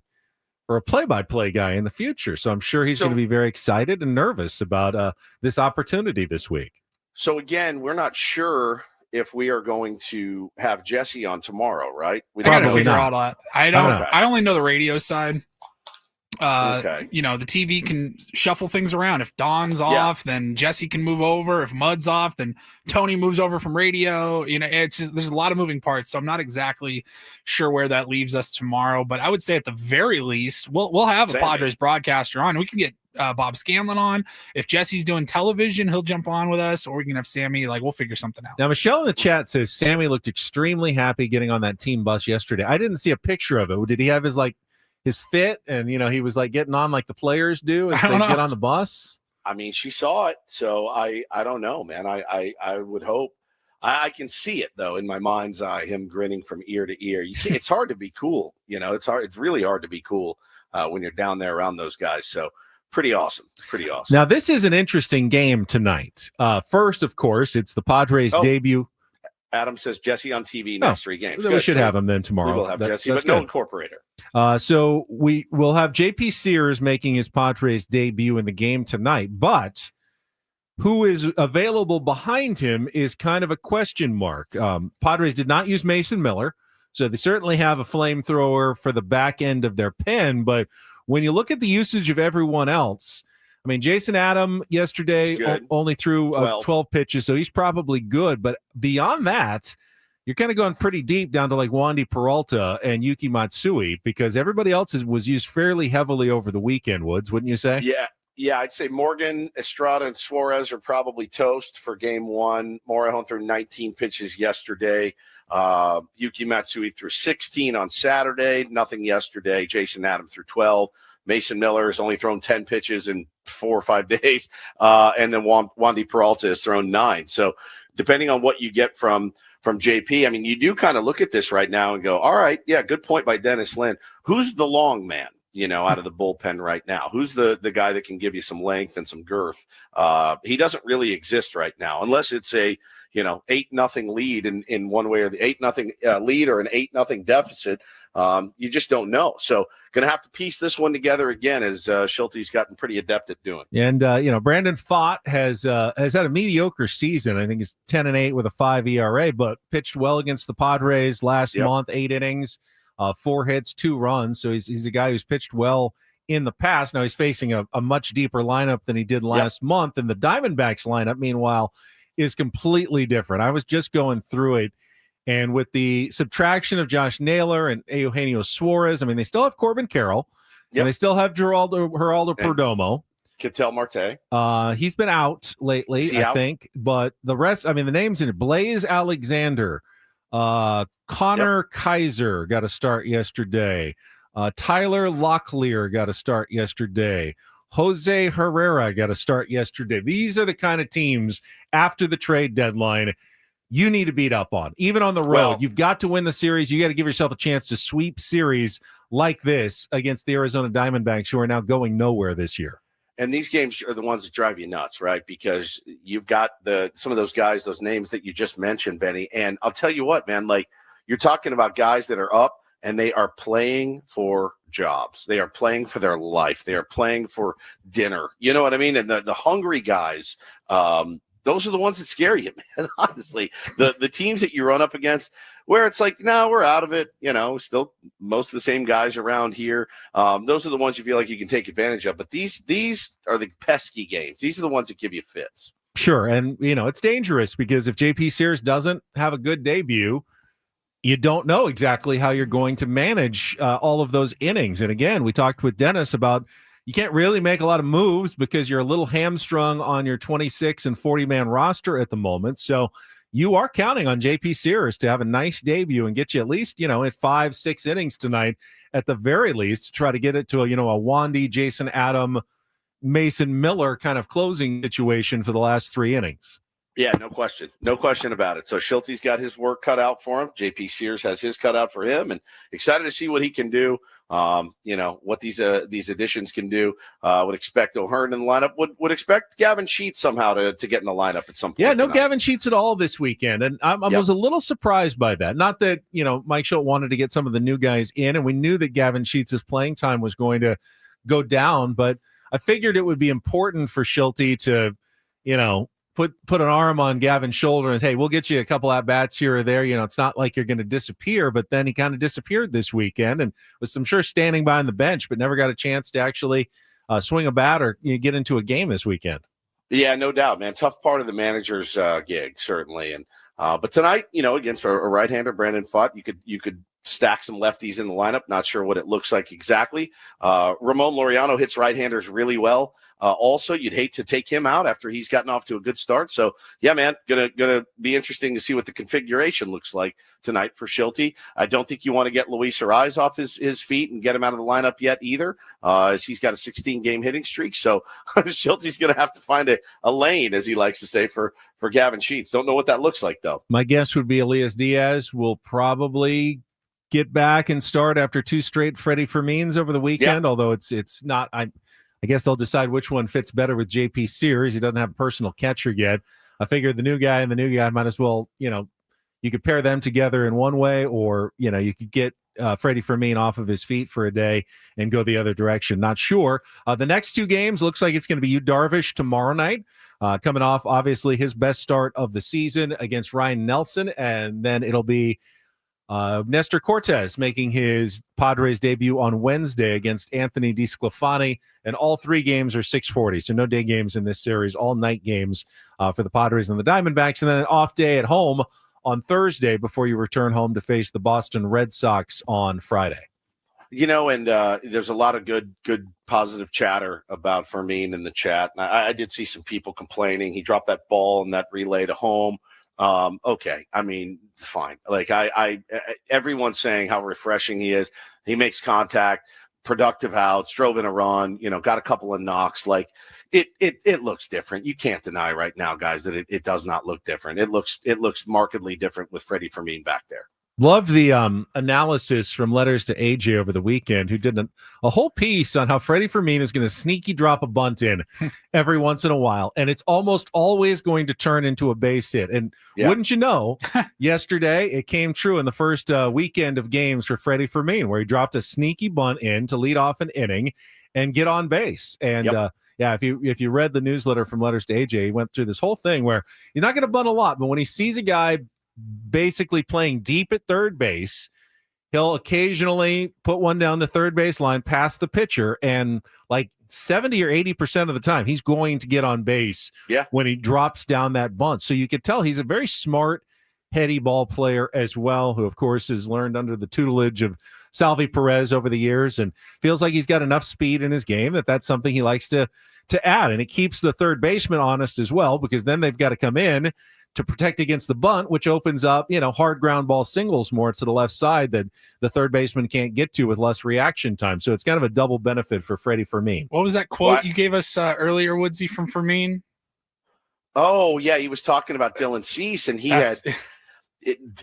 Speaker 3: for a play-by-play guy in the future. So I'm sure he's going to be very excited and nervous about this opportunity this week.
Speaker 1: So again, we're not sure if we are going to have Jesse on tomorrow, right?
Speaker 2: I gotta figure out all that. I only know the radio side. The TV can shuffle things around. If Don's off, then Jesse can move over. If Mud's off, then Tony moves over from radio. It's just, there's a lot of moving parts, so I'm not exactly sure where that leaves us tomorrow. But I would say at the very least, we'll have a Padres broadcaster on. We can get Bob Scanlon on. If Jesse's doing television, he'll jump on with us, or we can have Sammy. Like, we'll figure something out.
Speaker 3: Now, Michelle in the chat says Sammy looked extremely happy getting on that team bus yesterday. I didn't see a picture of it. Did he have his fit, and he was like getting on like the players do as they get on the bus?
Speaker 1: I mean, she saw it, so I don't know, man. I would hope. I can see it though in my mind's eye, him grinning from ear to ear. It's hard to be cool, It's hard. It's really hard to be cool when you're down there around those guys. So pretty awesome.
Speaker 3: Now this is an interesting game tonight. First, of course, it's the Padres debut.
Speaker 1: Adam says Jesse on TV next 3 games.
Speaker 3: We should have him then tomorrow.
Speaker 1: We will have Jesse, but no incorporator.
Speaker 3: So we will have JP Sears making his Padres debut in the game tonight, but who is available behind him is kind of a question mark. Padres did not use Mason Miller, so they certainly have a flamethrower for the back end of their pen, but when you look at the usage of everyone else, I mean, Jason Adam yesterday only threw 12 pitches, so he's probably good. But beyond that, you're kind of going pretty deep down to like Wandy Peralta and Yuki Matsui, because everybody else was used fairly heavily over the weekend, Woods, wouldn't you say?
Speaker 1: Yeah. Yeah, I'd say Morgan, Estrada, and Suarez are probably toast for game one. Morejon threw 19 pitches yesterday. Yuki Matsui threw 16 on Saturday. Nothing yesterday. Jason Adam threw 12. Mason Miller has only thrown 10 pitches in 4 or 5 days. And then Wandy Peralta has thrown 9. So depending on what you get from JP, I mean, you do kind of look at this right now and go, all right, yeah, good point by Dennis Lin. Who's the long man, out of the bullpen right now? Who's the guy that can give you some length and some girth? He doesn't really exist right now, unless it's a 8-0 lead in one way, or the 8-0 lead or an 8-0 deficit. You just don't know. So going to have to piece this one together again, as Schulte's gotten pretty adept at doing.
Speaker 3: And Brandon Pfaadt has had a mediocre season. I think he's 10-8 with a 5 ERA, but pitched well against the Padres last month. 8 innings, 4 hits, 2 runs. So he's a guy who's pitched well in the past. Now he's facing a much deeper lineup than he did last month, and the Diamondbacks lineup, meanwhile, is completely different. I was just going through it, and with the subtraction of Josh Naylor and Eugenio Suarez, I mean, they still have Corbin Carroll, and they still have Geraldo Perdomo.
Speaker 1: Ketel Marte.
Speaker 3: He's been out lately, I think, but the rest, I mean, the names in it: Blaze Alexander, Connor Kaiser got a start yesterday. Tyler Locklear got a start yesterday. Jose Herrera got a start yesterday. These are the kind of teams after the trade deadline you need to beat up on. Even on the road, you've got to win the series. You got to give yourself a chance to sweep series like this against the Arizona Diamondbacks, who are now going nowhere this year.
Speaker 1: And these games are the ones that drive you nuts, right? Because you've got some of those guys, those names that you just mentioned, Benny. And I'll tell you what, man, like, you're talking about guys that are up and they are playing for jobs. They are playing for their life. They are playing for dinner. You know what I mean? And the hungry guys, those are the ones that scare you, man. Honestly, the teams that you run up against, where it's like, no, we're out of it. Still most of the same guys around here. Those are the ones you feel like you can take advantage of. But these are the pesky games. These are the ones that give you fits.
Speaker 3: Sure, and it's dangerous because if JP Sears doesn't have a good debut, you don't know exactly how you're going to manage all of those innings. And again, we talked with Dennis about you can't really make a lot of moves because you're a little hamstrung on your 26 and 40-man roster at the moment. So you are counting on JP Sears to have a nice debut and get you at least, at 5-6 innings tonight at the very least, to try to get it to a Wandy, Jason Adam, Mason Miller kind of closing situation for the last 3 innings.
Speaker 1: Yeah, no question about it. So Schulte's got his work cut out for him. JP Sears has his cut out for him, and excited to see what he can do. What these additions can do. Would expect O'Hearn in the lineup. Would expect Gavin Sheets somehow to get in the lineup at some point.
Speaker 3: Yeah, no
Speaker 1: tonight.
Speaker 3: Gavin Sheets at all this weekend, and I was a little surprised by that. Not that Mike Schulte wanted to get some of the new guys in, and we knew that Gavin Sheets' playing time was going to go down, but I figured it would be important for Schulte to, put an arm on Gavin's shoulder and, hey, we'll get you a couple at bats here or there. It's not like you're going to disappear, but then he kind of disappeared this weekend and was, I'm sure, standing behind the bench, but never got a chance to actually swing a bat or get into a game this weekend.
Speaker 1: Yeah, no doubt, man. Tough part of the manager's gig, certainly. And but tonight, against a right-hander, Brandon Pfaadt, you could stack some lefties in the lineup. Not sure what it looks like exactly. Ramon Laureano hits right-handers really well. Also, you'd hate to take him out after he's gotten off to a good start. So, yeah, man, gonna be interesting to see what the configuration looks like tonight for Schulte. I don't think you want to get Luis Ariz off his feet and get him out of the lineup yet either, as he's got a 16-game hitting streak. So Schulte's going to have to find a lane, as he likes to say, for Gavin Sheets. Don't know what that looks like, though.
Speaker 3: My guess would be Elias Diaz will probably get back and start after 2 straight Freddie Fermins over the weekend, although it's not – I guess they'll decide which one fits better with JP Sears. He doesn't have a personal catcher yet. I figured the new guy might as well, you could pair them together in one way, or, you could get Freddie Fermin off of his feet for a day and go the other direction. Not sure. The next 2 games looks like it's going to be Yu Darvish tomorrow night, coming off, obviously, his best start of the season against Ryan Nelson, and then it'll be Nestor Cortez making his Padres debut on Wednesday against Anthony DeSclafani, and all 3 games are 6:40, so no day games in this series, all night games for the Padres and the Diamondbacks, and then an off day at home on Thursday before you return home to face the Boston Red Sox on Friday.
Speaker 1: And there's a lot of good positive chatter about Fermin in the chat. And I did see some people complaining. He dropped that ball and that relay to home. Okay. I mean, fine. Like everyone's saying how refreshing he is. He makes contact, productive outs, drove in a run, got a couple of knocks. Like it looks different. You can't deny right now, guys, that it does not look different. It looks markedly different with Freddie Fermin back there.
Speaker 3: Love the analysis from Letters to AJ over the weekend, who did a whole piece on how Freddie Fermin is going to sneaky drop a bunt in every once in a while, and it's almost always going to turn into a base hit. And wouldn't you know, yesterday it came true in the first weekend of games for Freddie Fermin, where he dropped a sneaky bunt in to lead off an inning and get on base. And if you read the newsletter from Letters to AJ, he went through this whole thing where he's not going to bunt a lot, but when he sees a guy basically playing deep at third base, he'll occasionally put one down the third base line past the pitcher, and like 70 or 80% of the time he's going to get on base when he drops down that bunt. So you could tell he's a very smart, heady ball player as well, who of course has learned under the tutelage of Salvi Perez over the years, and feels like he's got enough speed in his game that's something he likes to add. And it keeps the third baseman honest as well, because then they've got to come in to protect against the bunt, which opens up, hard ground ball singles more to the left side that the third baseman can't get to with less reaction time. So it's kind of a double benefit for Freddie Fermin.
Speaker 2: What was that quote you gave us earlier, Woodsy, from Fermin?
Speaker 1: Oh, yeah, he was talking about Dylan Cease, and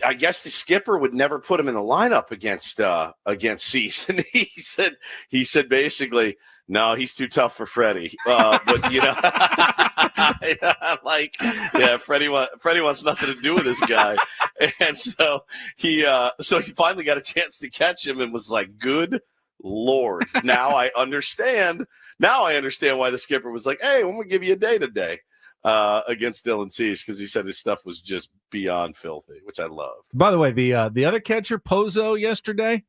Speaker 1: I guess the skipper would never put him in the lineup against Cease, and he said basically, no, he's too tough for Freddie. But Freddie wants nothing to do with this guy, and so he finally got a chance to catch him and was like, "Good Lord, now I understand. Now I understand why the skipper was like, hey, I'm gonna give you a day today." Against Dylan Cease, because he said his stuff was just beyond filthy, which I love.
Speaker 3: By the way, the other catcher, Pozo, yesterday,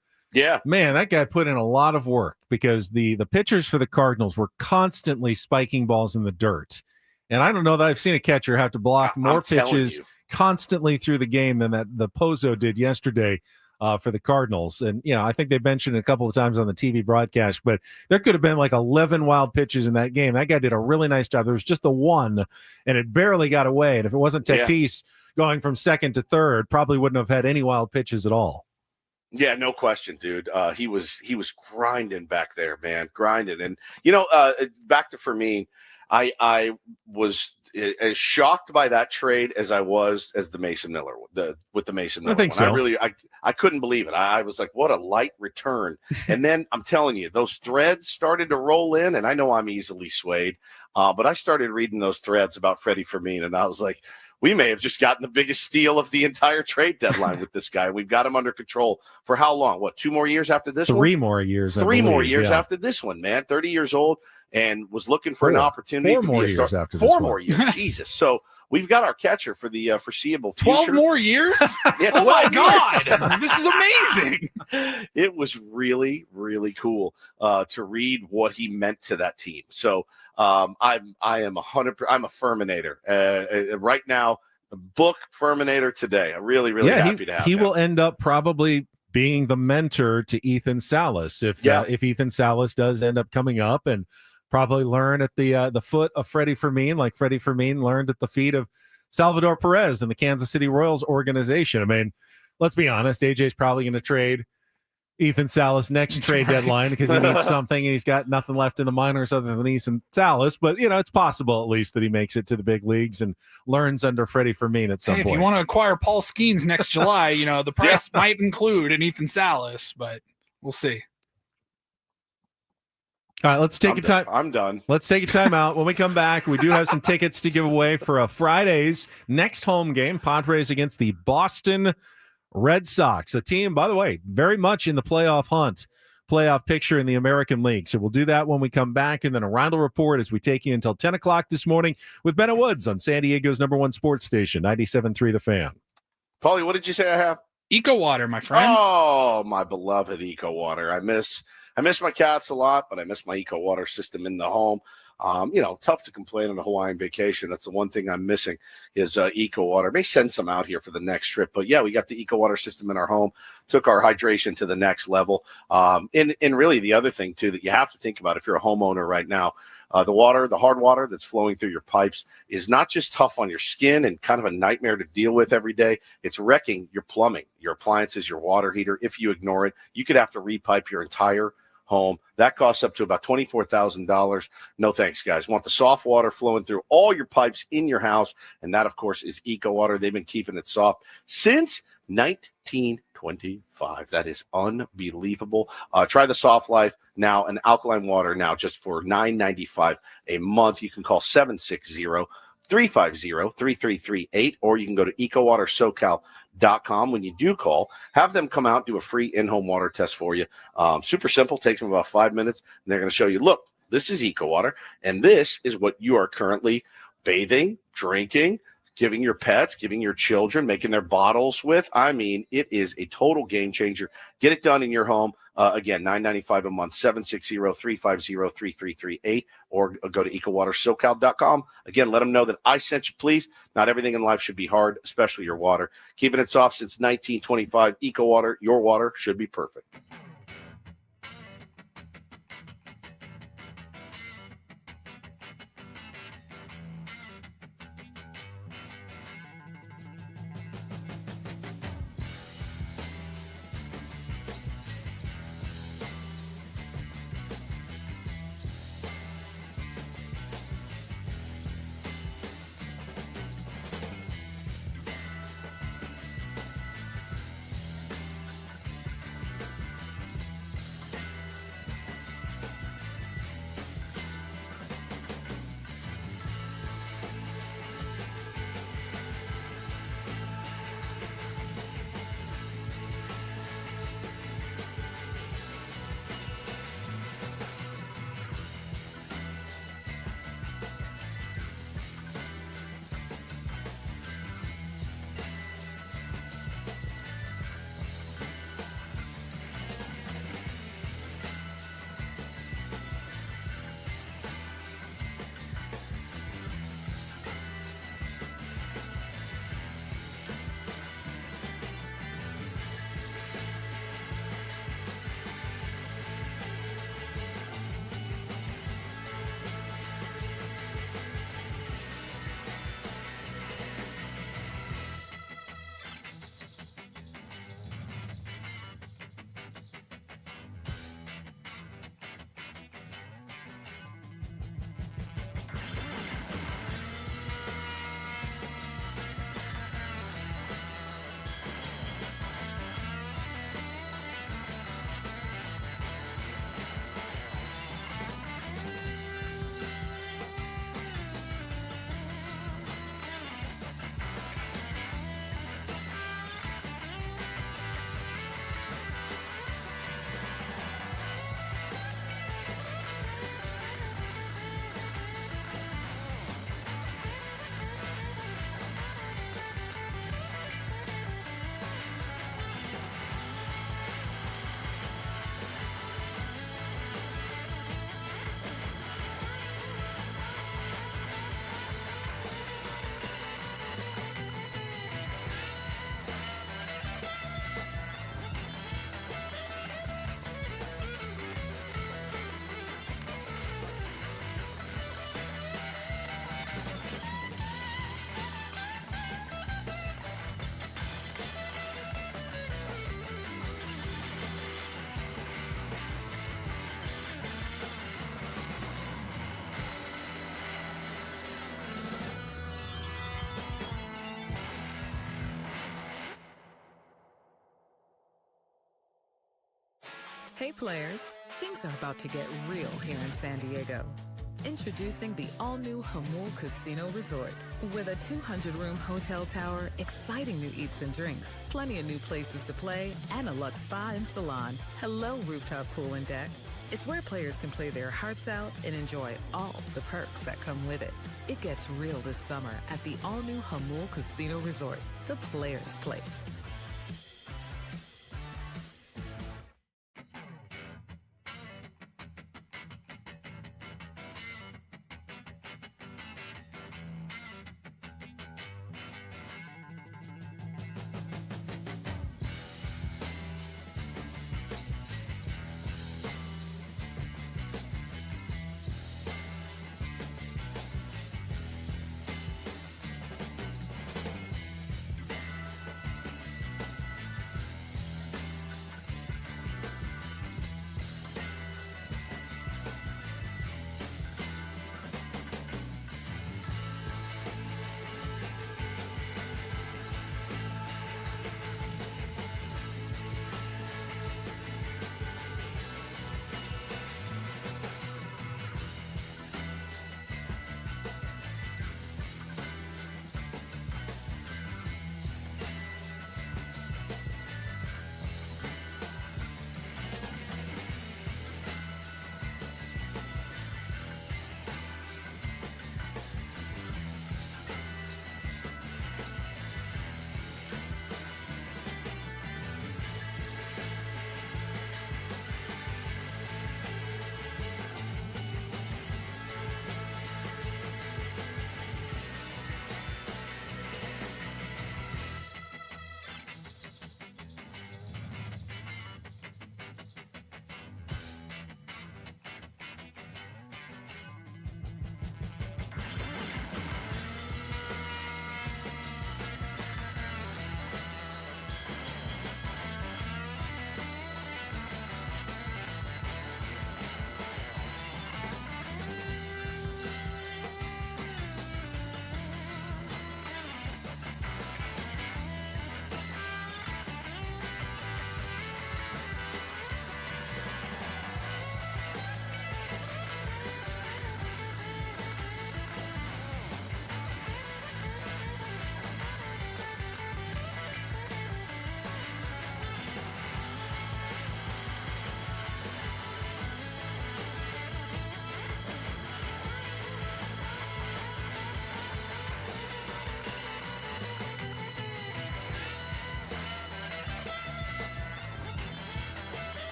Speaker 3: man, that guy put in a lot of work, because the pitchers for the Cardinals were constantly spiking balls in the dirt. And I don't know that I've seen a catcher have to block more pitches constantly through the game than the Pozo did yesterday for the Cardinals. And, I think they mentioned it a couple of times on the TV broadcast, but there could have been like 11 wild pitches in that game. That guy did a really nice job. There was just the one, and it barely got away. And if it wasn't Tatis going from second to third, probably wouldn't have had any wild pitches at all.
Speaker 1: Yeah, no question, dude. He was grinding back there, man, grinding. And, back to Fermin, I was as shocked by that trade as I was as the Mason Miller with the Mason Miller.
Speaker 3: I think so.
Speaker 1: I couldn't believe it. I was like, what a light return. And then I'm telling you, those threads started to roll in, and I know I'm easily swayed, but I started reading those threads about Freddie Fermin, and I was like, we may have just gotten the biggest steal of the entire trade deadline with this guy. We've got him under control for how long? What, 2 more years after this one?
Speaker 3: 3 more years.
Speaker 1: 3 more years after this one, man. 30 years old, and was looking for an opportunity.
Speaker 3: 4 more years after this
Speaker 1: 4
Speaker 3: one.
Speaker 1: more years. Jesus. So we've got our catcher for the foreseeable future.
Speaker 2: 12 more years?
Speaker 1: Yeah,
Speaker 2: oh my God. This is amazing.
Speaker 1: It was really, really cool to read what he meant to that team. So I'm a Ferminator right now. Book Ferminator today. I'm really, really happy to have him.
Speaker 3: He will end up probably being the mentor to Ethan Salas if Ethan Salas does end up coming up, and probably learn at the foot of Freddie Fermin, like Freddie Fermin learned at the feet of Salvador Perez and the Kansas City Royals organization. I mean, let's be honest, AJ's probably going to trade Ethan Salas next trade deadline because he needs something and he's got nothing left in the minors other than Ethan Salas. But, it's possible at least that he makes it to the big leagues and learns under Freddie Fermin at some point.
Speaker 2: If you want to acquire Paul Skeens next July, the price might include an Ethan Salas, but we'll see.
Speaker 3: All right, let's take a time.
Speaker 1: I'm done.
Speaker 3: Let's take a time out. When we come back, we do have some tickets to give away for a Friday's next home game, Padres against the Boston Red Sox, a team, by the way, very much in the playoff picture in the American League. So we'll do that when we come back, and then a Reindl Report as we take you until 10 o'clock this morning with Ben Woods on San Diego's #1 sports station, 97.3 The Fan.
Speaker 1: Paulie, what did you say I have?
Speaker 2: Eco Water, my friend.
Speaker 1: Oh, my beloved Eco Water. I miss my cats a lot, but I miss my Eco Water system in the home. Tough to complain on a Hawaiian vacation. That's the one thing I'm missing is Eco Water. May send some out here for the next trip, but yeah, we got the Eco Water system in our home, took our hydration to the next level. And really the other thing too that you have to think about if you're a homeowner right now, the hard water that's flowing through your pipes is not just tough on your skin and kind of a nightmare to deal with every day. It's wrecking your plumbing, your appliances, your water heater. If you ignore it, you could have to repipe your entire home. That costs up to about $24,000. No thanks, guys. Want the soft water flowing through all your pipes in your house, and that, of course, is Eco Water. They've been keeping it soft since 1925. That is unbelievable. Try the Soft Life now, and alkaline water now, just for $9.95 a month. You can call 760-350-3338, or you can go to ecowatersocal.com. When you do call, have them come out, do a free in-home water test for you. Super simple, takes them about 5 minutes, and they're going to show you, look, this is Eco Water, and this is what you are currently bathing, drinking, giving your pets, giving your children, making their bottles with. I mean, it is a total game changer. Get it done in your home. Again, $9.95 a month, 760-350-3338, or go to ecowatersocal.com. Again, let them know that I sent you, please. Not everything in life should be hard, especially your water. Keeping it soft since 1925. Eco Water, your water should be perfect.
Speaker 7: Hey players, things are about to get real here in San Diego. Introducing the all-new Hamul Casino Resort. With a 200-room hotel tower, exciting new eats and drinks, plenty of new places to play, and a luxe spa and salon. Hello, rooftop pool and deck. It's where players can play their hearts out and enjoy all the perks that come with it. It gets real this summer at the all-new Hamul Casino Resort, the players' place.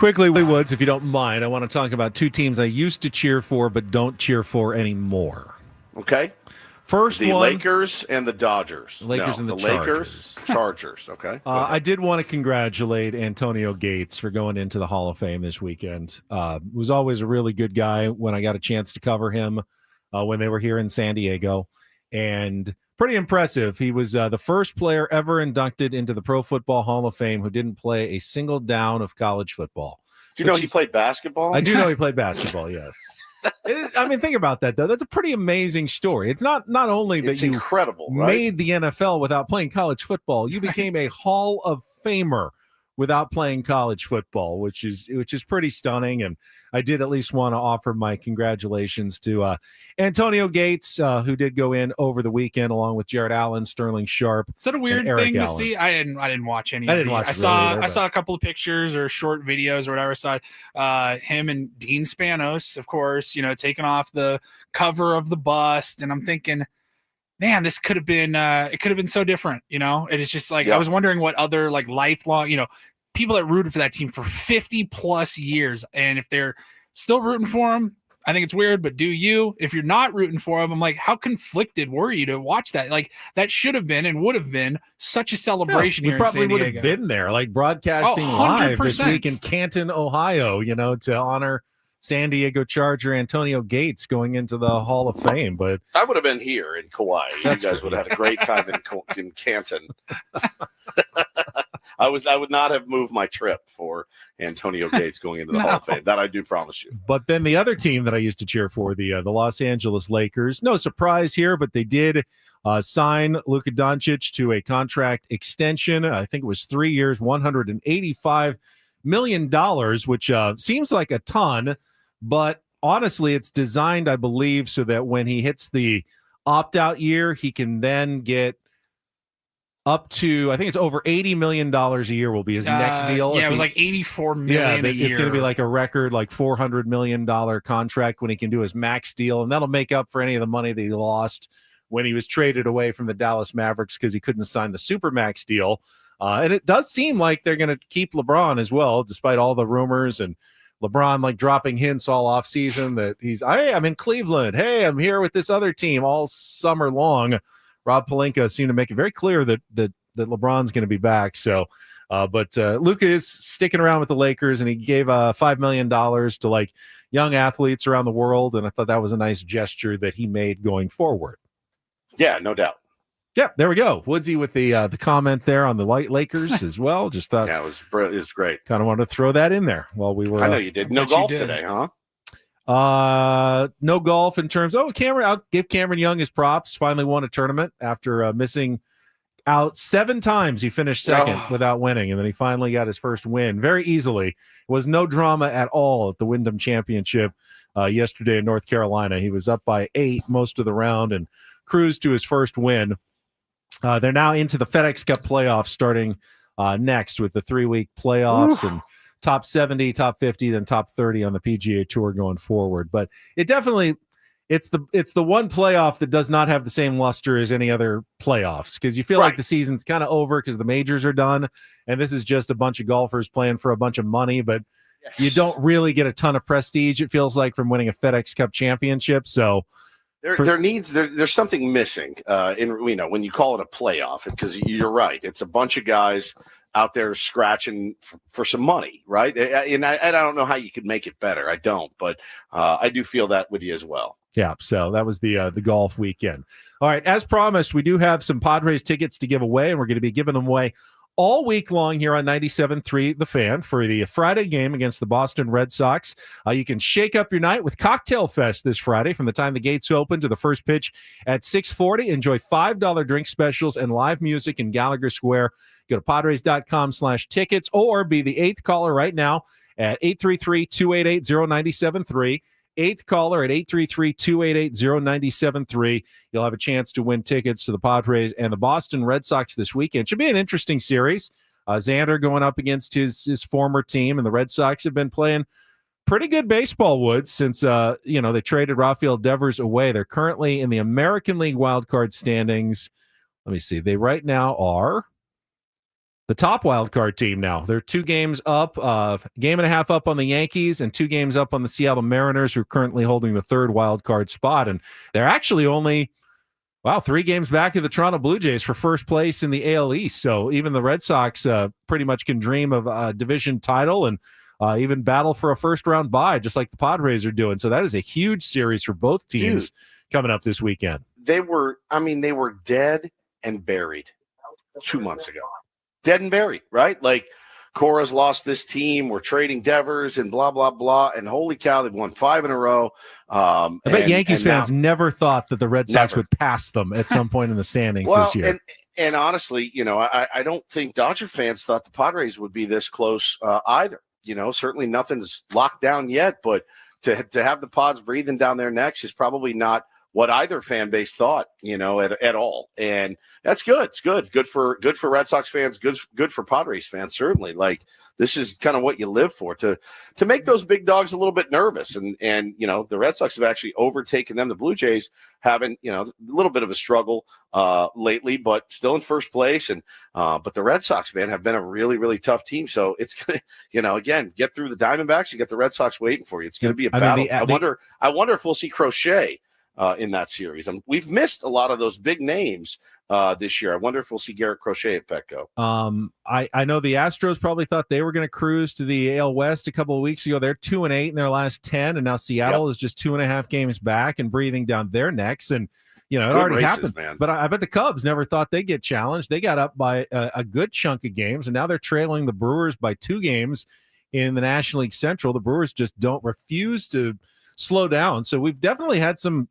Speaker 3: Quickly, Woods, if you don't mind, I want to talk about two teams I used to cheer for but don't cheer for anymore.
Speaker 1: Okay.
Speaker 3: First
Speaker 1: the
Speaker 3: one,
Speaker 1: Lakers and the Dodgers.
Speaker 3: Lakers and the
Speaker 1: Lakers, Chargers. Okay.
Speaker 3: I did want to congratulate Antonio Gates for going into the Hall of Fame this weekend. Was always a really good guy when I got a chance to cover him when they were here in San Diego. And pretty impressive. He was the first player ever inducted into the Pro Football Hall of Fame who didn't play a single down of college football.
Speaker 1: Do you know he played basketball?
Speaker 3: I do know he played basketball, yes. I mean, think about that, though. That's a pretty amazing story. It's not only that you
Speaker 1: incredible, right?
Speaker 3: made the NFL without playing college football, you became a Hall of Famer without playing college football, which is pretty stunning. And I did at least want to offer my congratulations to Antonio Gates, who did go in over the weekend along with Jared Allen, Sterling Sharp.
Speaker 2: Is that a weird thing to see? I didn't watch any. I saw a couple of pictures or short videos or whatever. I saw him and Dean Spanos, of course, taking off the cover of the bust, and I'm thinking, man, this could have been it could have been so different. It is just like I was wondering what other like lifelong, people that rooted for that team for 50 plus years, and if they're still rooting for them, I think it's weird. But if you're not rooting for them, I'm like, how conflicted were you to watch that? Like that should have been and would have been such a celebration here in San Diego.
Speaker 3: We probably would have been there, like broadcasting live this week in Canton, Ohio, to honor San Diego Charger Antonio Gates going into the Hall of Fame. But
Speaker 1: I would have been here in Kauai. You guys would have had a great time in Canton. I would not have moved my trip for Antonio Gates going into the Hall of Fame. That I do promise you.
Speaker 3: But then the other team that I used to cheer for, the Los Angeles Lakers, no surprise here, but they did sign Luka Doncic to a contract extension. I think it was 3 years, $185 million, which seems like a ton. But honestly, it's designed, I believe, so that when he hits the opt-out year, he can then get up to, I think it's over $80 million a year will be his next deal.
Speaker 2: Yeah, it was like $84 million a year.
Speaker 3: It's going to be like a record, like $400 million contract when he can do his max deal. And that'll make up for any of the money that he lost when he was traded away from the Dallas Mavericks because he couldn't sign the Supermax deal. And it does seem like they're going to keep LeBron as well, despite all the rumors and LeBron like dropping hints all off season that I'm in Cleveland. Hey, I'm here with this other team all summer long. Rob Pelinka seemed to make it very clear that LeBron's going to be back. So, but Luka is sticking around with the Lakers, and he gave $5 million to like young athletes around the world. And I thought that was a nice gesture that he made going forward.
Speaker 1: Yeah, no doubt.
Speaker 3: Yeah, there we go. Woodsy with the comment there on the Lakers as well. Just thought
Speaker 1: it was great.
Speaker 3: Kind of wanted to throw that in there while we were.
Speaker 1: I know you did. No golf today, huh?
Speaker 3: No golf in terms. Cameron. I'll give Cameron Young his props. Finally won a tournament after missing out 7 times. He finished second without winning, and then he finally got his first win very easily. It was no drama at all at the Wyndham Championship yesterday in North Carolina. He was up by 8 most of the round and cruised to his first win. They're now into the FedEx Cup playoffs starting next with the 3-week playoffs and top 70, top 50, then top 30 on the PGA Tour going forward. But it definitely it's the one playoff that does not have the same luster as any other playoffs because you feel like the season's kind of over because the majors are done and this is just a bunch of golfers playing for a bunch of money, but you don't really get a ton of prestige, it feels like, from winning a FedEx Cup championship. So
Speaker 1: there's something missing when you call it a playoff, because you're right. It's a bunch of guys out there scratching for some money, right? And I don't know how you could make it better. I don't, but I do feel that with you as well.
Speaker 3: Yeah, so that was the golf weekend. All right, as promised, we do have some Padres tickets to give away, and we're going to be giving them away all week long here on 97.3 The Fan for the Friday game against the Boston Red Sox. You can shake up your night with Cocktail Fest this Friday from the time the gates open to the first pitch at 6:40. Enjoy $5 drink specials and live music in Gallagher Square. Go to Padres.com/tickets or be the 8th caller right now at 833-288-0973. 8th caller at 833-288-0973. You'll have a chance to win tickets to the Padres and the Boston Red Sox this weekend. Should be an interesting series. Xander going up against his former team, and the Red Sox have been playing pretty good baseball, Woods, since they traded Rafael Devers away. They're currently in the American League wildcard standings. Let me see. They right now are The top wild card team now. They're 2 games up, game and a half up on the Yankees and 2 games up on the Seattle Mariners, who are currently holding the 3rd wild card spot. And they're actually only, 3 games back to the Toronto Blue Jays for first place in the AL East. So even the Red Sox pretty much can dream of a division title and even battle for a first-round bye, just like the Padres are doing. So that is a huge series for both teams coming up this weekend.
Speaker 1: They were dead and buried 2 months ago. Dead and buried, right? Like, Cora's lost this team. We're trading Devers and blah, blah, blah. And holy cow, they've won 5 in a row.
Speaker 3: I bet Yankees fans never thought that the Red Sox would pass them at some point in the standings this year.
Speaker 1: And honestly, I don't think Dodger fans thought the Padres would be this close either. Certainly nothing's locked down yet, but to have the Pods breathing down their necks is probably not what either fan base thought, at all. And that's good. It's good for Red Sox fans, good for Padres fans, certainly. Like, this is kind of what you live for, to make those big dogs a little bit nervous. And the Red Sox have actually overtaken them. The Blue Jays having, a little bit of a struggle lately, but still in first place. And but the Red Sox, man, have been a really, really tough team. So it's going to, again, get through the Diamondbacks. You get the Red Sox waiting for you. It's going to be a battle. I wonder if we'll see Crochet in that series. We've missed a lot of those big names this year. I wonder if we'll see Garrett Crochet at Petco.
Speaker 3: I know the Astros probably thought they were going to cruise to the AL West a couple of weeks ago. They're 2-8 in their last 10, and now Seattle is just 2.5 games back and breathing down their necks. And it already happened. Man. But I bet the Cubs never thought they'd get challenged. They got up by a good chunk of games, and now they're trailing the Brewers by 2 games in the National League Central. The Brewers just don't refuse to slow down. So we've definitely had some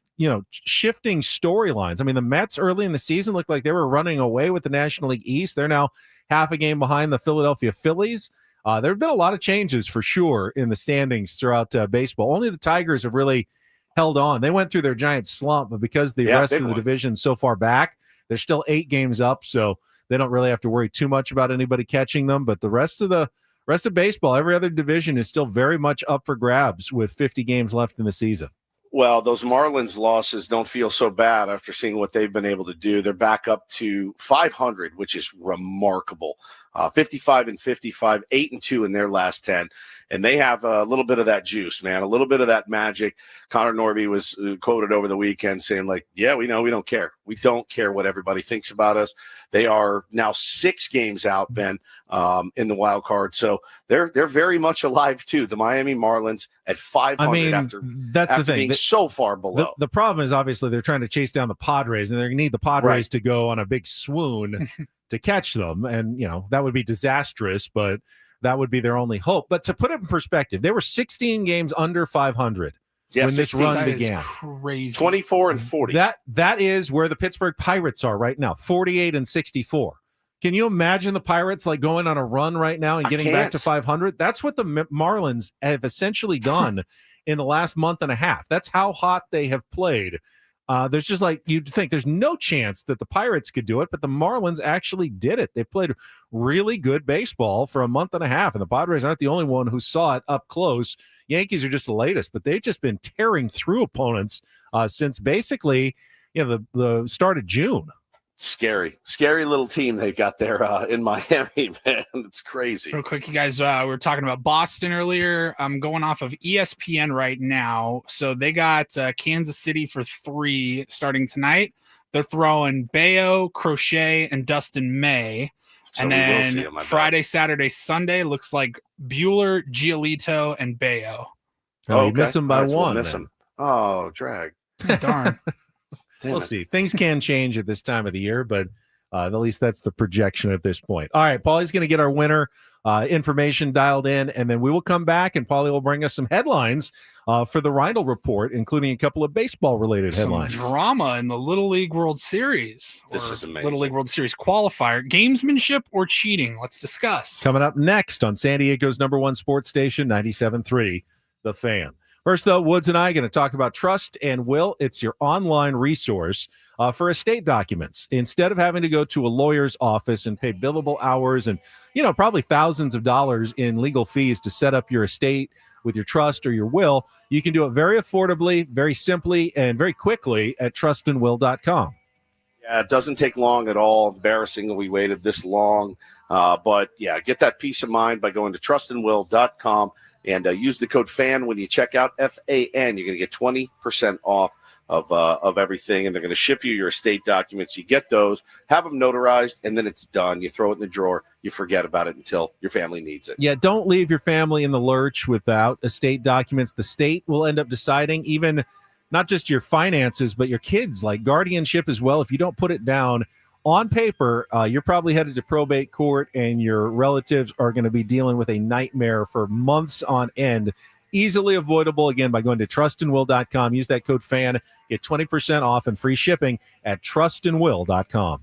Speaker 3: shifting storylines. I mean, the Mets early in the season looked like they were running away with the National League East. They're now half a game behind the Philadelphia Phillies. There have been a lot of changes for sure in the standings throughout baseball. Only the Tigers have really held on. They went through their giant slump, but because the rest of the division so far back, they're still 8 games up, so they don't really have to worry too much about anybody catching them. But the rest of baseball, every other division is still very much up for grabs with 50 games left in the season.
Speaker 1: Well, those Marlins losses don't feel so bad after seeing what they've been able to do. They're back up to 500, which is remarkable. 55-55, 8-2 in their last 10. And they have a little bit of that juice, man, a little bit of that magic. Connor Norby was quoted over the weekend saying, like, yeah, we know, we don't care. We don't care what everybody thinks about us. They are now 6 games out, Ben, in the wild card. So they're very much alive, too. The Miami Marlins at 500 after
Speaker 3: the thing.
Speaker 1: Being so far below.
Speaker 3: The problem is, obviously, they're trying to chase down the Padres, and they're going to need the Padres to go on a big swoon to catch them. And, that would be disastrous, but that would be their only hope. But to put it in perspective, they were 16 games under 500 when this run began.
Speaker 2: Crazy.
Speaker 1: 24-40.
Speaker 3: That is where the Pittsburgh Pirates are right now, 48-64. Can you imagine the Pirates like going on a run right now and getting back to 500? That's what the Marlins have essentially done in the last month and a half. That's how hot they have played. There's just like, you'd think there's no chance that the Pirates could do it, but the Marlins actually did it. They played really good baseball for a month and a half, and the Padres aren't the only one who saw it up close. Yankees are just the latest, but they've just been tearing through opponents since basically the start of June.
Speaker 1: Scary little team they've got there in Miami, man. It's crazy.
Speaker 2: Real quick, you guys, we were talking about Boston earlier. I'm going off of ESPN right now. So they got Kansas City for 3 starting tonight. They're throwing Bayo, Crochet, and Dustin May. So and then Friday, Saturday, Sunday looks like Bueller, Giolito, and Bayo.
Speaker 3: Oh, you miss them by one.
Speaker 1: Miss them. Oh, drag.
Speaker 2: Darn.
Speaker 3: We'll see. Things can change at this time of the year, but at least that's the projection at this point. All right, Paulie's going to get our winner information dialed in, and then we will come back, and Paulie will bring us some headlines for the Reindl Report, including a couple of baseball-related headlines.
Speaker 2: Some drama in the Little League World Series.
Speaker 1: This is amazing.
Speaker 2: Little League World Series qualifier. Gamesmanship or cheating? Let's discuss.
Speaker 3: Coming up next on San Diego's #1 sports station, 97.3, The Fan. First, though, Woods and I are going to talk about Trust and Will. It's your online resource for estate documents. Instead of having to go to a lawyer's office and pay billable hours and, probably thousands of dollars in legal fees to set up your estate with your trust or your will, you can do it very affordably, very simply, and very quickly at trustandwill.com.
Speaker 1: Yeah, it doesn't take long at all. Embarrassing that we waited this long. But, yeah, get that peace of mind by going to trustandwill.com and use the code FAN when you check out, FAN. You're going to get 20% off of everything, and they're going to ship you your estate documents. You get those, have them notarized, and then it's done. You throw it in the drawer. You forget about it until your family needs it.
Speaker 3: Yeah, don't leave your family in the lurch without estate documents. The state will end up deciding even not just your finances, but your kids, like guardianship as well. If you don't put it down on paper, you're probably headed to probate court, and your relatives are going to be dealing with a nightmare for months on end. Easily avoidable, again, by going to trustandwill.com. Use that code FAN. Get 20% off and free shipping at trustandwill.com.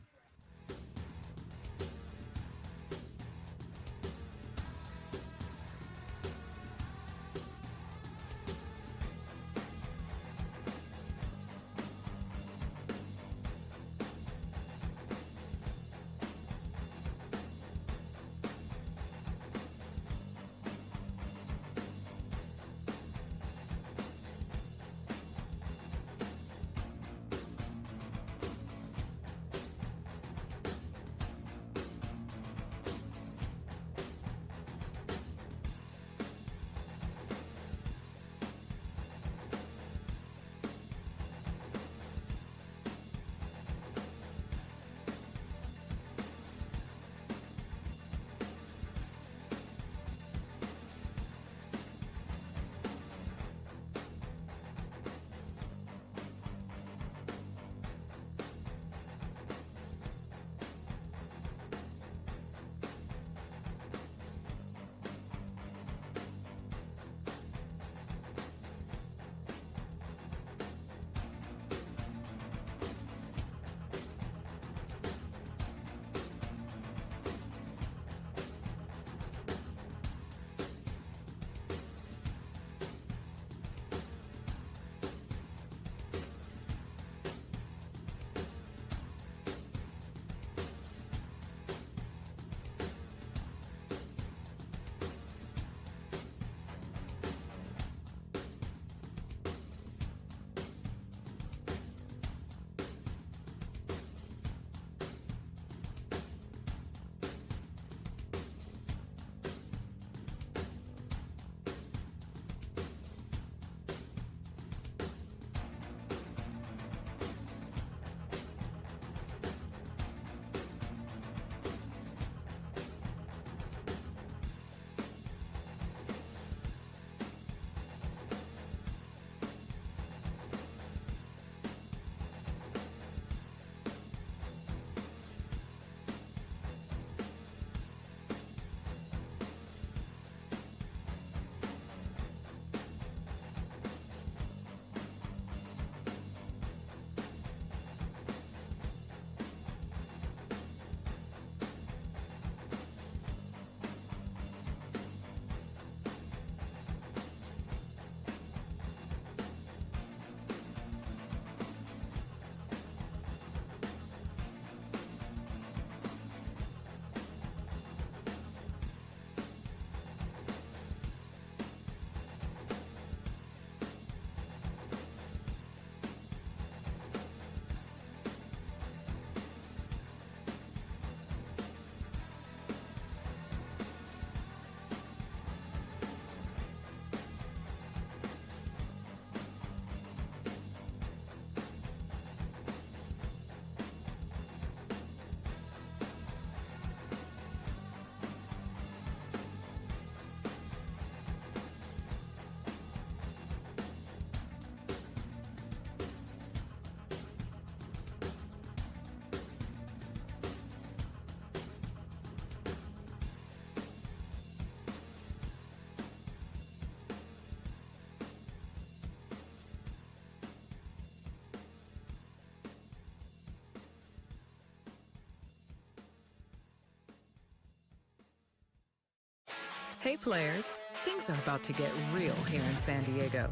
Speaker 7: Hey players, things are about to get real here in San Diego.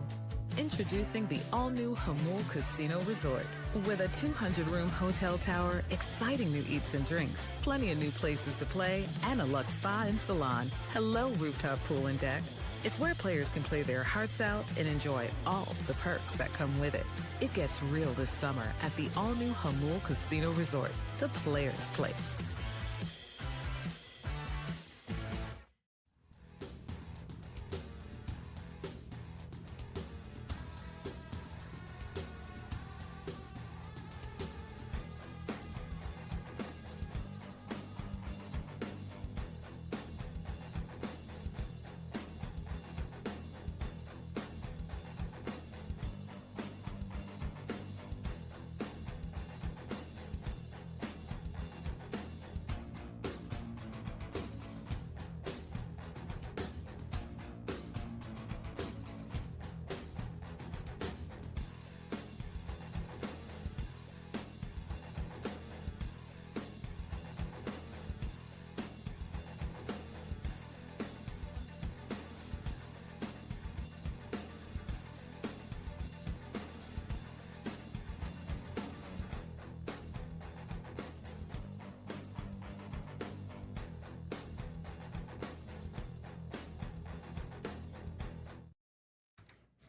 Speaker 7: Introducing the all-new Hamul Casino Resort. With a 200-room hotel tower, exciting new eats and drinks, plenty of new places to play, and a luxe spa and salon. Hello, rooftop pool and deck. It's where players can play their hearts out and enjoy all the perks that come with it. It gets real this summer at the all-new Hamul Casino Resort, the Players' Place.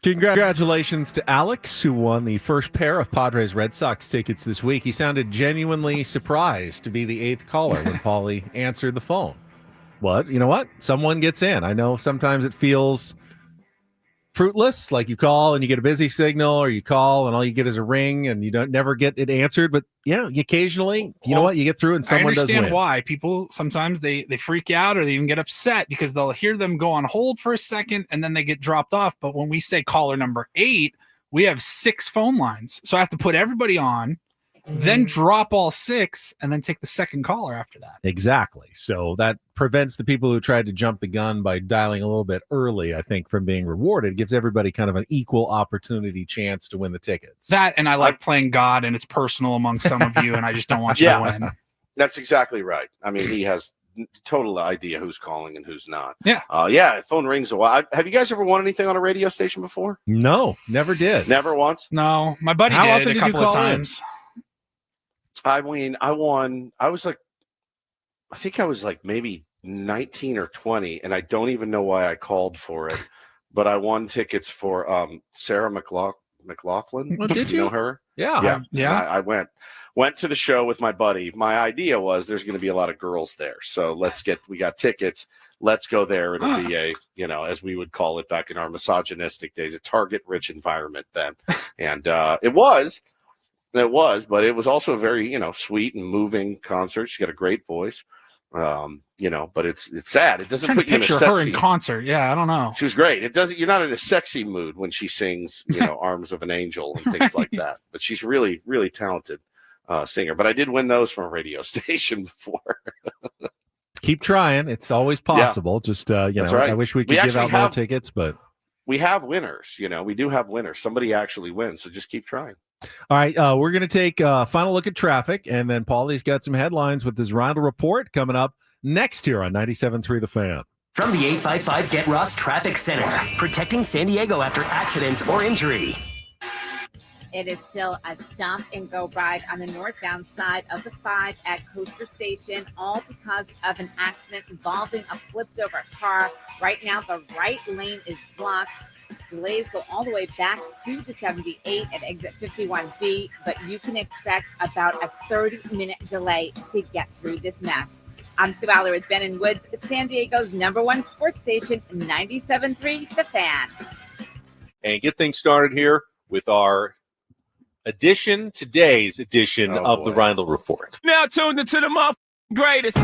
Speaker 3: Congratulations to Alex, who won the first pair of Padres Red Sox tickets this week. He sounded genuinely surprised to be the 8th caller when Paulie answered the phone. But you know what? Someone gets in. I know sometimes it feels fruitless, like you call and you get a busy signal, or you call and all you get is a ring and you don't never get it answered. But yeah, you occasionally, you know what, you get through and someone does win.
Speaker 2: I understand why people sometimes they freak out or they even get upset because they'll hear them go on hold for a second and then they get dropped off. But when we say caller number 8, we have 6 phone lines, so I have to put everybody on, then drop all 6, and then take the second caller after that.
Speaker 3: Exactly. So that prevents the people who tried to jump the gun by dialing a little bit early, I think, from being rewarded. It gives everybody kind of an equal opportunity chance to win the tickets.
Speaker 2: That, and I like playing God, and it's personal among some of you, and I just don't want you to win.
Speaker 1: That's exactly right. I mean, he has total idea who's calling and who's not.
Speaker 2: Yeah.
Speaker 1: Yeah, phone rings a while. Have you guys ever won anything on a radio station before?
Speaker 3: No, never did.
Speaker 1: Never once?
Speaker 2: No. My buddy did a couple of times.
Speaker 1: I mean, I won. I think I was like maybe 19 or 20, and I don't even know why I called for it, but I won tickets for Sarah McLaughlin.
Speaker 3: Oh, did
Speaker 1: you know her?
Speaker 3: Yeah.
Speaker 1: I went to the show with my buddy. My idea was there's going to be a lot of girls there, so we got tickets. Let's go there. It'll be a, as we would call it back in our misogynistic days, a target-rich environment then, and it was. It was, but it was also a very, sweet and moving concert. She got a great voice, but it's sad. It doesn't put you in a sexy.
Speaker 2: Her in concert. Yeah, I don't know.
Speaker 1: She was great. It doesn't. You're not in a sexy mood when she sings, "Arms of an Angel" and things like that. But she's really, really talented singer. But I did win those from a radio station before.
Speaker 3: Keep trying. It's always possible.
Speaker 1: Yeah.
Speaker 3: Just right. I wish we could give out more tickets, but
Speaker 1: we have winners. We do have winners. Somebody actually wins. So just keep trying.
Speaker 3: All right, we're going to take a final look at traffic, and then Paulie's got some headlines with his Reindl Report coming up next here on 97.3 The Fan.
Speaker 5: From the 855 Get Ross Traffic Center, protecting San Diego after accidents or injury.
Speaker 6: It is still a stop-and-go ride on the northbound side of the 5 at Coaster Station, all because of an accident involving a flipped-over car. Right now, the right lane is blocked. Delays go all the way back to the 78 at exit 51B, but you can expect about a 30-minute delay to get through this mess. I'm Sue Aller with Ben and Woods, San Diego's #1 sports station, 97.3 The Fan.
Speaker 19: And get things started here with our today's edition of the Reindl Report.
Speaker 20: Now tuned into the greatest.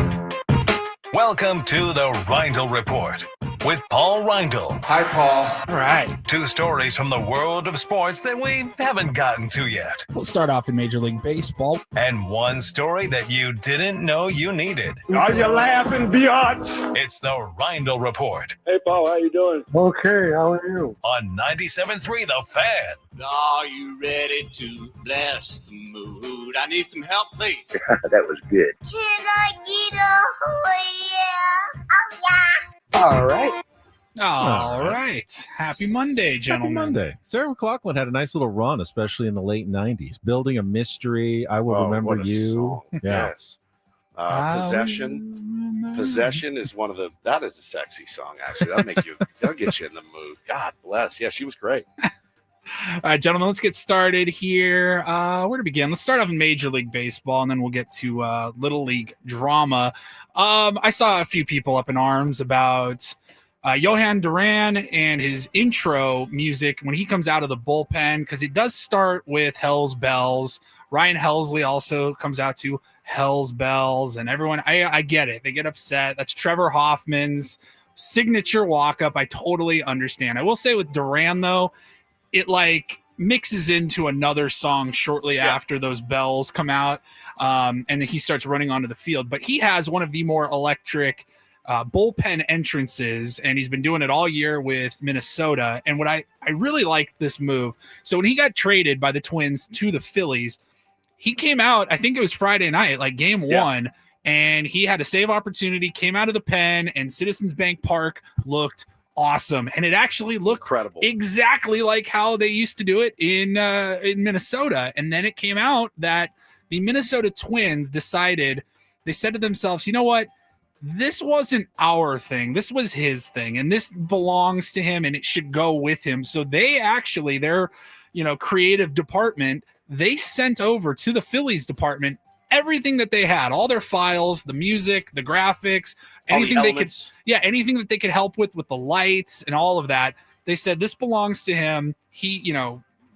Speaker 10: Welcome to the Reindl Report with Paul Reindl.
Speaker 9: Hi, Paul.
Speaker 2: All right.
Speaker 10: 2 stories from the world of sports that we haven't gotten to yet.
Speaker 2: We'll start off in Major League Baseball.
Speaker 10: And 1 story that you didn't know you needed.
Speaker 9: Are you laughing, biatch?
Speaker 10: It's the Reindl Report.
Speaker 21: Hey, Paul, how you doing? Okay, how are you?
Speaker 10: On 97.3 The Fan.
Speaker 20: Are you ready to bless the mood? I need some help, please.
Speaker 4: That was good.
Speaker 22: Can I get a oh yeah?
Speaker 4: All right.
Speaker 2: All right. Happy Monday, gentlemen.
Speaker 3: Happy Monday. Sarah McLaughlin had a nice little run, especially in the late 90s. Building a Mystery. I Will Remember You.
Speaker 1: Song.
Speaker 3: Yeah.
Speaker 1: Yes. Possession. Possession is that is a sexy song, actually. That'll get you in the mood. God bless. Yeah, she was great.
Speaker 2: All right, gentlemen, let's get started here. Where to begin? Let's start off in Major League Baseball, and then we'll get to Little League drama. I saw a few people up in arms about Johan Duran and his intro music when he comes out of the bullpen, because it does start with Hell's Bells. Ryan Helsley also comes out to Hell's Bells, and everyone, I get it. They get upset. That's Trevor Hoffman's signature walk-up. I totally understand. I will say with Duran, though, it like mixes into another song shortly after those bells come out, and then he starts running onto the field. But he has one of the more electric bullpen entrances, and he's been doing it all year with Minnesota. And what I really liked this move. So when he got traded by the Twins to the Phillies, he came out, I think it was Friday night, like game one, and he had a save opportunity, came out of the pen, and Citizens Bank Park looked awesome. And it actually looked
Speaker 1: incredible,
Speaker 2: exactly like how they used to do it in Minnesota. And then it came out that the Minnesota Twins decided, they said to themselves, you know what? This wasn't our thing. This was his thing, and this belongs to him, and it should go with him. So they actually, their creative department, they sent over to the Phillies department everything that they had, all their files, the music, the graphics, anything they could, anything that they could help with the lights and all of that. They said, this belongs to him. He,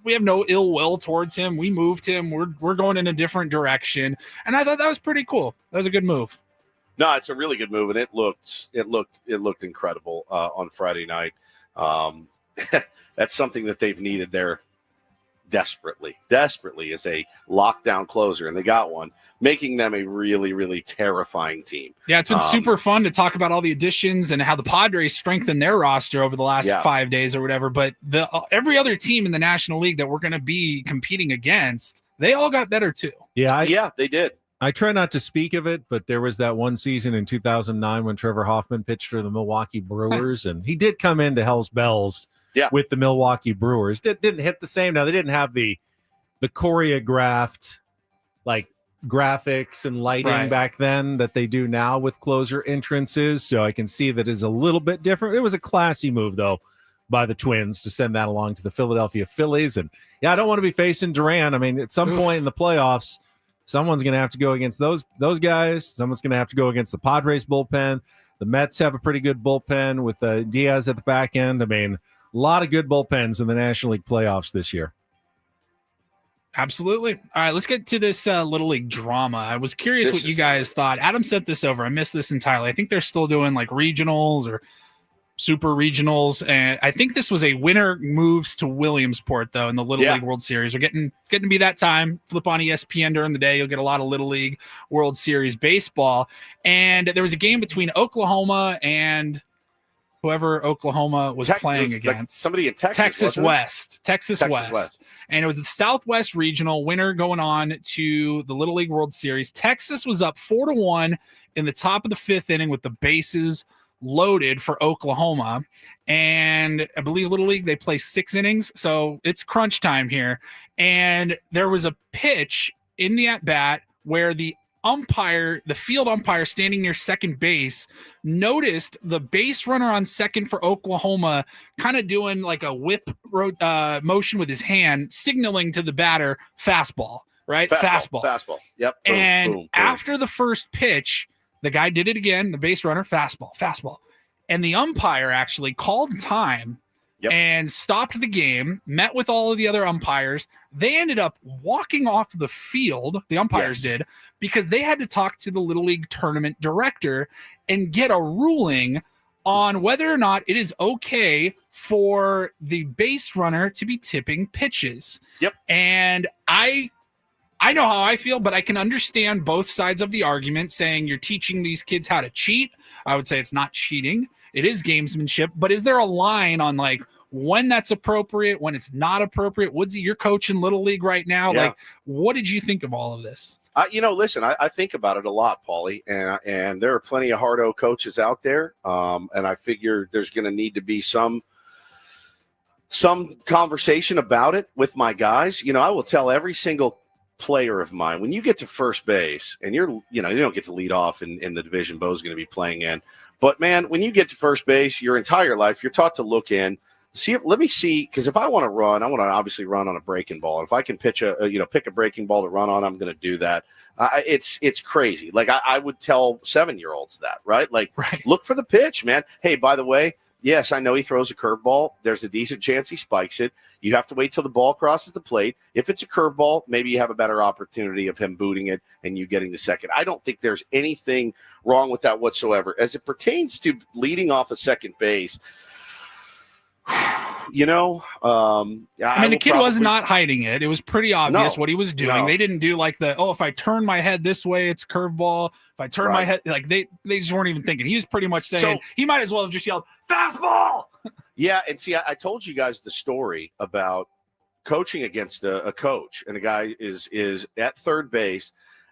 Speaker 2: we have no ill will towards him. We moved him. We're going in a different direction. And I thought that was pretty cool. That was a good move.
Speaker 1: No, it's a really good move, and it looked incredible on Friday night. That's something that they've needed there desperately as a lockdown closer, and they got one, making them a really, really terrifying team.
Speaker 2: Yeah, it's been super fun to talk about all the additions and how the Padres strengthened their roster over the last 5 days or whatever. But every other team in the National League that we're going to be competing against, they all got better too.
Speaker 1: Yeah, they did.
Speaker 3: I try not to speak of it, but there was that one season in 2009 when Trevor Hoffman pitched for the Milwaukee Brewers, and he did come into Hell's Bells with the Milwaukee Brewers. Didn't hit the same. Now, they didn't have the choreographed like graphics and lighting back then that they do now with closer entrances, so I can see that is a little bit different. It was a classy move, though, by the Twins to send that along to the Philadelphia Phillies. And, I don't want to be facing Duran. I mean, at some point in the playoffs, someone's going to have to go against those guys. Someone's going to have to go against the Padres bullpen. The Mets have a pretty good bullpen with Diaz at the back end. I mean, a lot of good bullpens in the National League playoffs this year.
Speaker 2: Absolutely. All right, let's get to this Little League drama. I was curious what you guys thought. Adam sent this over. I missed this entirely. I think they're still doing like regionals or super regionals, and I think this was a winner moves to Williamsport though in the Little League World Series. We're getting to be that time. Flip on ESPN during the day, you'll get a lot of Little League World Series baseball. And there was a game between Oklahoma and whoever Oklahoma was playing against.
Speaker 1: Like somebody in Texas.
Speaker 2: Texas West. And it was the Southwest Regional winner going on to the Little League World Series. Texas was up 4-1 in the top of the fifth inning with the bases loaded for Oklahoma, and I believe Little League, they play 6 innings, so it's crunch time here. And there was a pitch in the at bat where the field umpire standing near second base noticed the base runner on second for Oklahoma kind of doing like a whip motion with his hand, signaling to the batter fastball. Fastball. Yep. And boom. After the first pitch, the guy did it again, the base runner, fastball. And the umpire actually called time and stopped the game, met with all of the other umpires. They ended up walking off the field, the umpires did, because they had to talk to the Little League tournament director and get a ruling on whether or not it is okay for the base runner to be tipping pitches. And I know how I feel, but I can understand both sides of the argument, saying you're teaching these kids how to cheat. I would say it's not cheating. It is gamesmanship. But is there a line on like when that's appropriate, when it's not appropriate? Woodsy, you're coaching Little League right now. Like, what did you think of all of this?
Speaker 1: Listen, I think about it a lot, Paulie, and there are plenty of hard-o coaches out there. And I figure there's going to need to be some conversation about it with my guys. I will tell every single player of mine, when you get to first base and you don't get to lead off in the division Bo's going to be playing in. But, man, when you get to first base your entire life, you're taught to look in, let me see, because if I want to run, I want to obviously run on a breaking ball. If I can pick a breaking ball to run on, I'm going to do that. It's crazy. Like I would tell 7-year-olds that, right? Like, look for the pitch, man. Hey, by the way, yes, I know he throws a curveball. There's a decent chance he spikes it. You have to wait till the ball crosses the plate. If it's a curveball, maybe you have a better opportunity of him booting it and you getting the second. I don't think there's anything wrong with that whatsoever. As it pertains to leading off a second base, I
Speaker 2: mean, the kid was not hiding it. It was pretty obvious what he was doing.
Speaker 1: No.
Speaker 2: They didn't do like if I turn my head this way, it's curveball. If I turn my head, like they just weren't even thinking. He was pretty much saying he might as well have just yelled fastball.
Speaker 1: Yeah, and see, I told you guys the story about coaching against a coach, and the guy is at third base,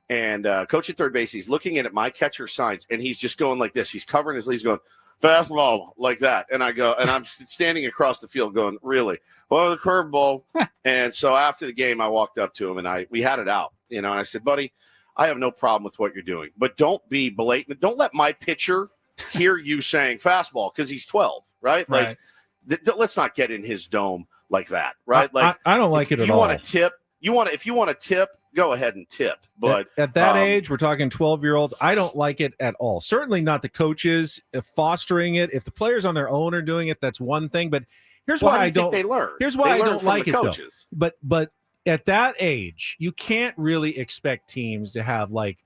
Speaker 1: and coach at third base, he's looking at my catcher signs, and he's just going like this. He's covering his leads, going fastball like that, and I go, and I'm standing across the field going, really? Well, the curveball. And so after the game, I walked up to him, and we had it out, and I said, buddy, I have no problem with what you're doing, but don't be blatant. Don't let my pitcher hear you saying fastball because he's 12, right? Like, let's not get in his dome like that, right?
Speaker 3: I don't like it at all.
Speaker 1: If you want to tip, go ahead and tip. But
Speaker 3: at that age, we're talking 12-year-olds. I don't like it at all. Certainly not the coaches fostering it. If the players on their own are doing it, that's one thing. But here's why I don't.
Speaker 1: They learn.
Speaker 3: Here's why I don't like it
Speaker 1: coaches.
Speaker 3: though. But at that age, you can't really expect teams to have like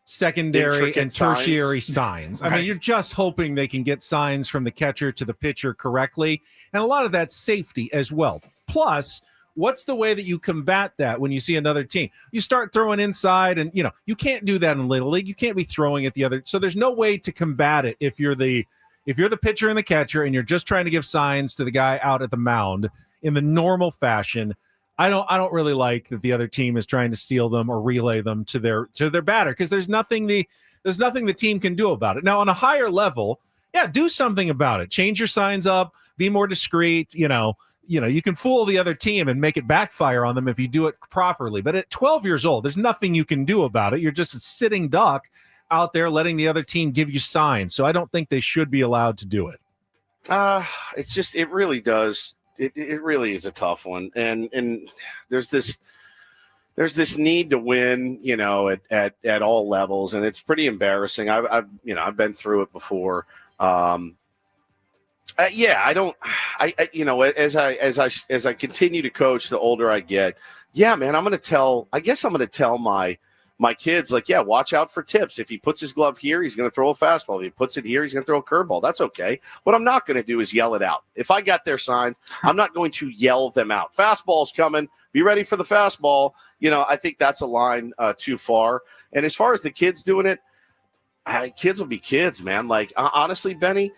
Speaker 3: secondary
Speaker 1: intricate
Speaker 3: and tertiary signs. I mean, you're just hoping they can get signs from the catcher to the pitcher correctly, and a lot of that's safety as well. Plus, what's the way that you combat that when you see another team? You start throwing inside, and you can't do that in Little League. You can't be throwing at the other. So there's no way to combat it if you're the pitcher and the catcher, and you're just trying to give signs to the guy out at the mound in the normal fashion. I don't really like that the other team is trying to steal them or relay them to their batter, because there's nothing the team can do about it. Now on a higher level, do something about it. Change your signs up, be more discreet, you can fool the other team and make it backfire on them if you do it properly. But at 12 years old, there's nothing you can do about it. You're just a sitting duck out there letting the other team give you signs. So I don't think they should be allowed to do it.
Speaker 1: It really does. It really is a tough one. And there's this need to win, at all levels. And it's pretty embarrassing. I've been through it before. As I continue to coach, the older I get, man, I'm going to tell my kids, like, watch out for tips. If he puts his glove here, he's going to throw a fastball. If he puts it here, he's going to throw a curveball. That's okay. What I'm not going to do is yell it out. If I got their signs, I'm not going to yell them out. Fastball's coming. Be ready for the fastball. I think that's a line too far. And as far as the kids doing it, kids will be kids, man. Like, honestly, Benny,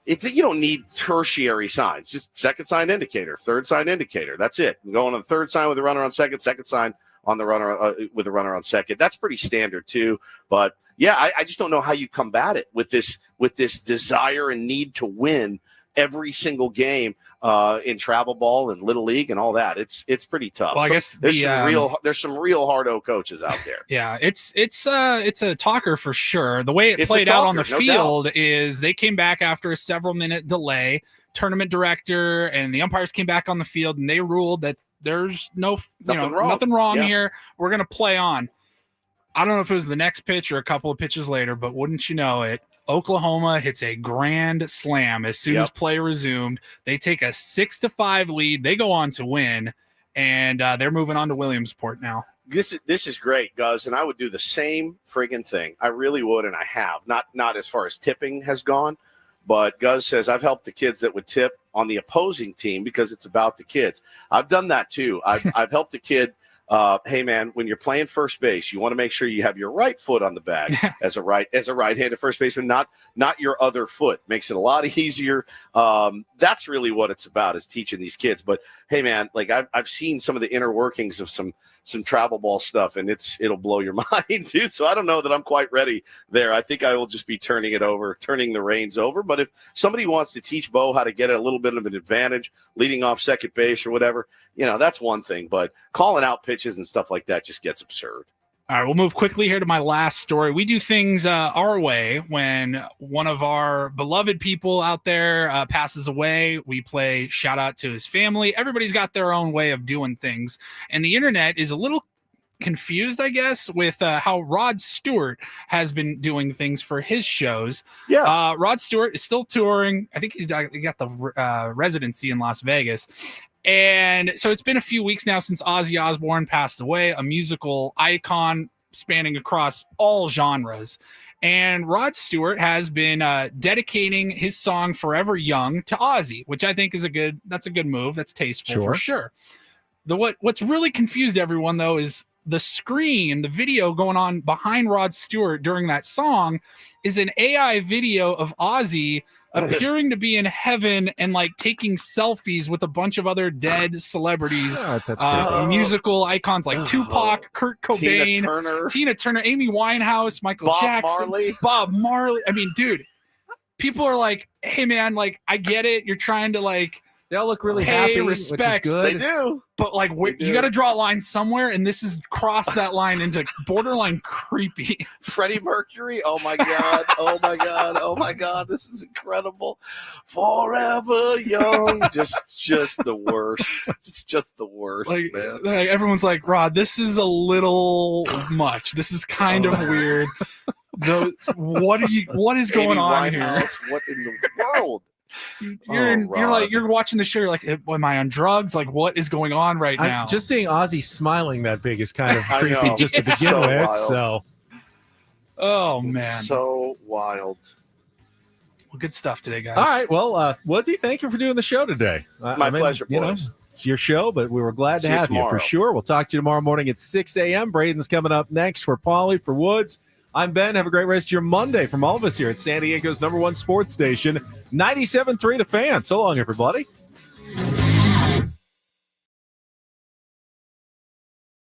Speaker 1: you don't need tertiary signs. Just second sign indicator, third sign indicator. That's it. I'm going on the third sign with the runner on second sign on the runner with the runner on second. That's pretty standard too. But I just don't know how you combat it with this desire and need to win every single game in travel ball and Little League and all that. It's pretty tough.
Speaker 2: Well, I guess
Speaker 1: there's some real hard-o coaches out there.
Speaker 2: Yeah, it's a talker for sure. The way it played out on the field is they came back after a several-minute delay. Tournament director and the umpires came back on the field, and they ruled that there's nothing wrong here. We're going to play on. I don't know if it was the next pitch or a couple of pitches later, but wouldn't you know it, Oklahoma hits a grand slam as soon as play resumed. They take a 6-5 lead. They go on to win, and they're moving on to Williamsport now.
Speaker 1: This is great, Gus, and I would do the same friggin' thing. I really would, and I have. Not as far as tipping has gone, but Gus says I've helped the kids that would tip on the opposing team because it's about the kids. I've done that too. I've helped a kid. Hey man, when you're playing first base, you want to make sure you have your right foot on the bag as a right-handed first baseman, not your other foot. Makes it a lot easier. That's really what it's about, is teaching these kids. But hey man, like I've seen some of the inner workings of some travel ball stuff, and it'll blow your mind, dude. So I don't know that I'm quite ready there. I think I will just be turning the reins over. But if somebody wants to teach Bo how to get a little bit of an advantage leading off second base or whatever, that's one thing. But calling out pitchers pitches and stuff like that just gets absurd.
Speaker 2: All right, we'll move quickly here to my last story. We do things our way. When one of our beloved people out there passes away, we play shout out to his family. Everybody's got their own way of doing things. And the internet is a little confused, I guess, with how Rod Stewart has been doing things for his shows.
Speaker 1: Yeah.
Speaker 2: Rod Stewart is still touring. I think he got the residency in Las Vegas. And so it's been a few weeks now since Ozzy Osbourne passed away, a musical icon spanning across all genres. And Rod Stewart has been dedicating his song Forever Young to Ozzy, which I think is a good move. That's tasteful for sure. What's really confused everyone, though, is the screen, the video going on behind Rod Stewart during that song is an AI video of Ozzy appearing to be in heaven and like taking selfies with a bunch of other dead celebrities, musical icons like Tupac, Kurt Cobain, Tina Turner, Amy Winehouse, Michael Jackson, Bob Marley. I mean, dude, people are like, hey man, like I get it. You're trying to like,
Speaker 3: they all look really
Speaker 2: pay
Speaker 3: happy,
Speaker 2: respect.
Speaker 3: which is good.
Speaker 1: They do.
Speaker 2: But like, you got to draw a line somewhere, and this is crossed that line into borderline creepy.
Speaker 1: Freddie Mercury. Oh my god. Oh my god. Oh my god. This is incredible. Forever young. Just the worst. It's just the worst.
Speaker 2: Like
Speaker 1: man.
Speaker 2: Everyone's like, Rod, this is a little much. This is kind of weird. What is going on here?
Speaker 1: What in the world?
Speaker 2: You're watching the show. You're like, am I on drugs? Like, what is going on right now?
Speaker 3: Just seeing Ozzy smiling that big is kind of creepy just to begin with.
Speaker 1: Wild.
Speaker 3: So,
Speaker 2: oh man,
Speaker 1: it's so wild.
Speaker 2: Well, good stuff today, guys.
Speaker 3: All right, well, Woodsy, thank you for doing the show today.
Speaker 1: My pleasure, boys.
Speaker 3: It's your show, but we were glad to have you for sure. We'll talk to you tomorrow morning at 6 a.m. Braden's coming up next for Paulie, for Woods. I'm Ben. Have a great rest of your Monday from all of us here at San Diego's #1 sports station, 97.3 The Fan. So long, everybody.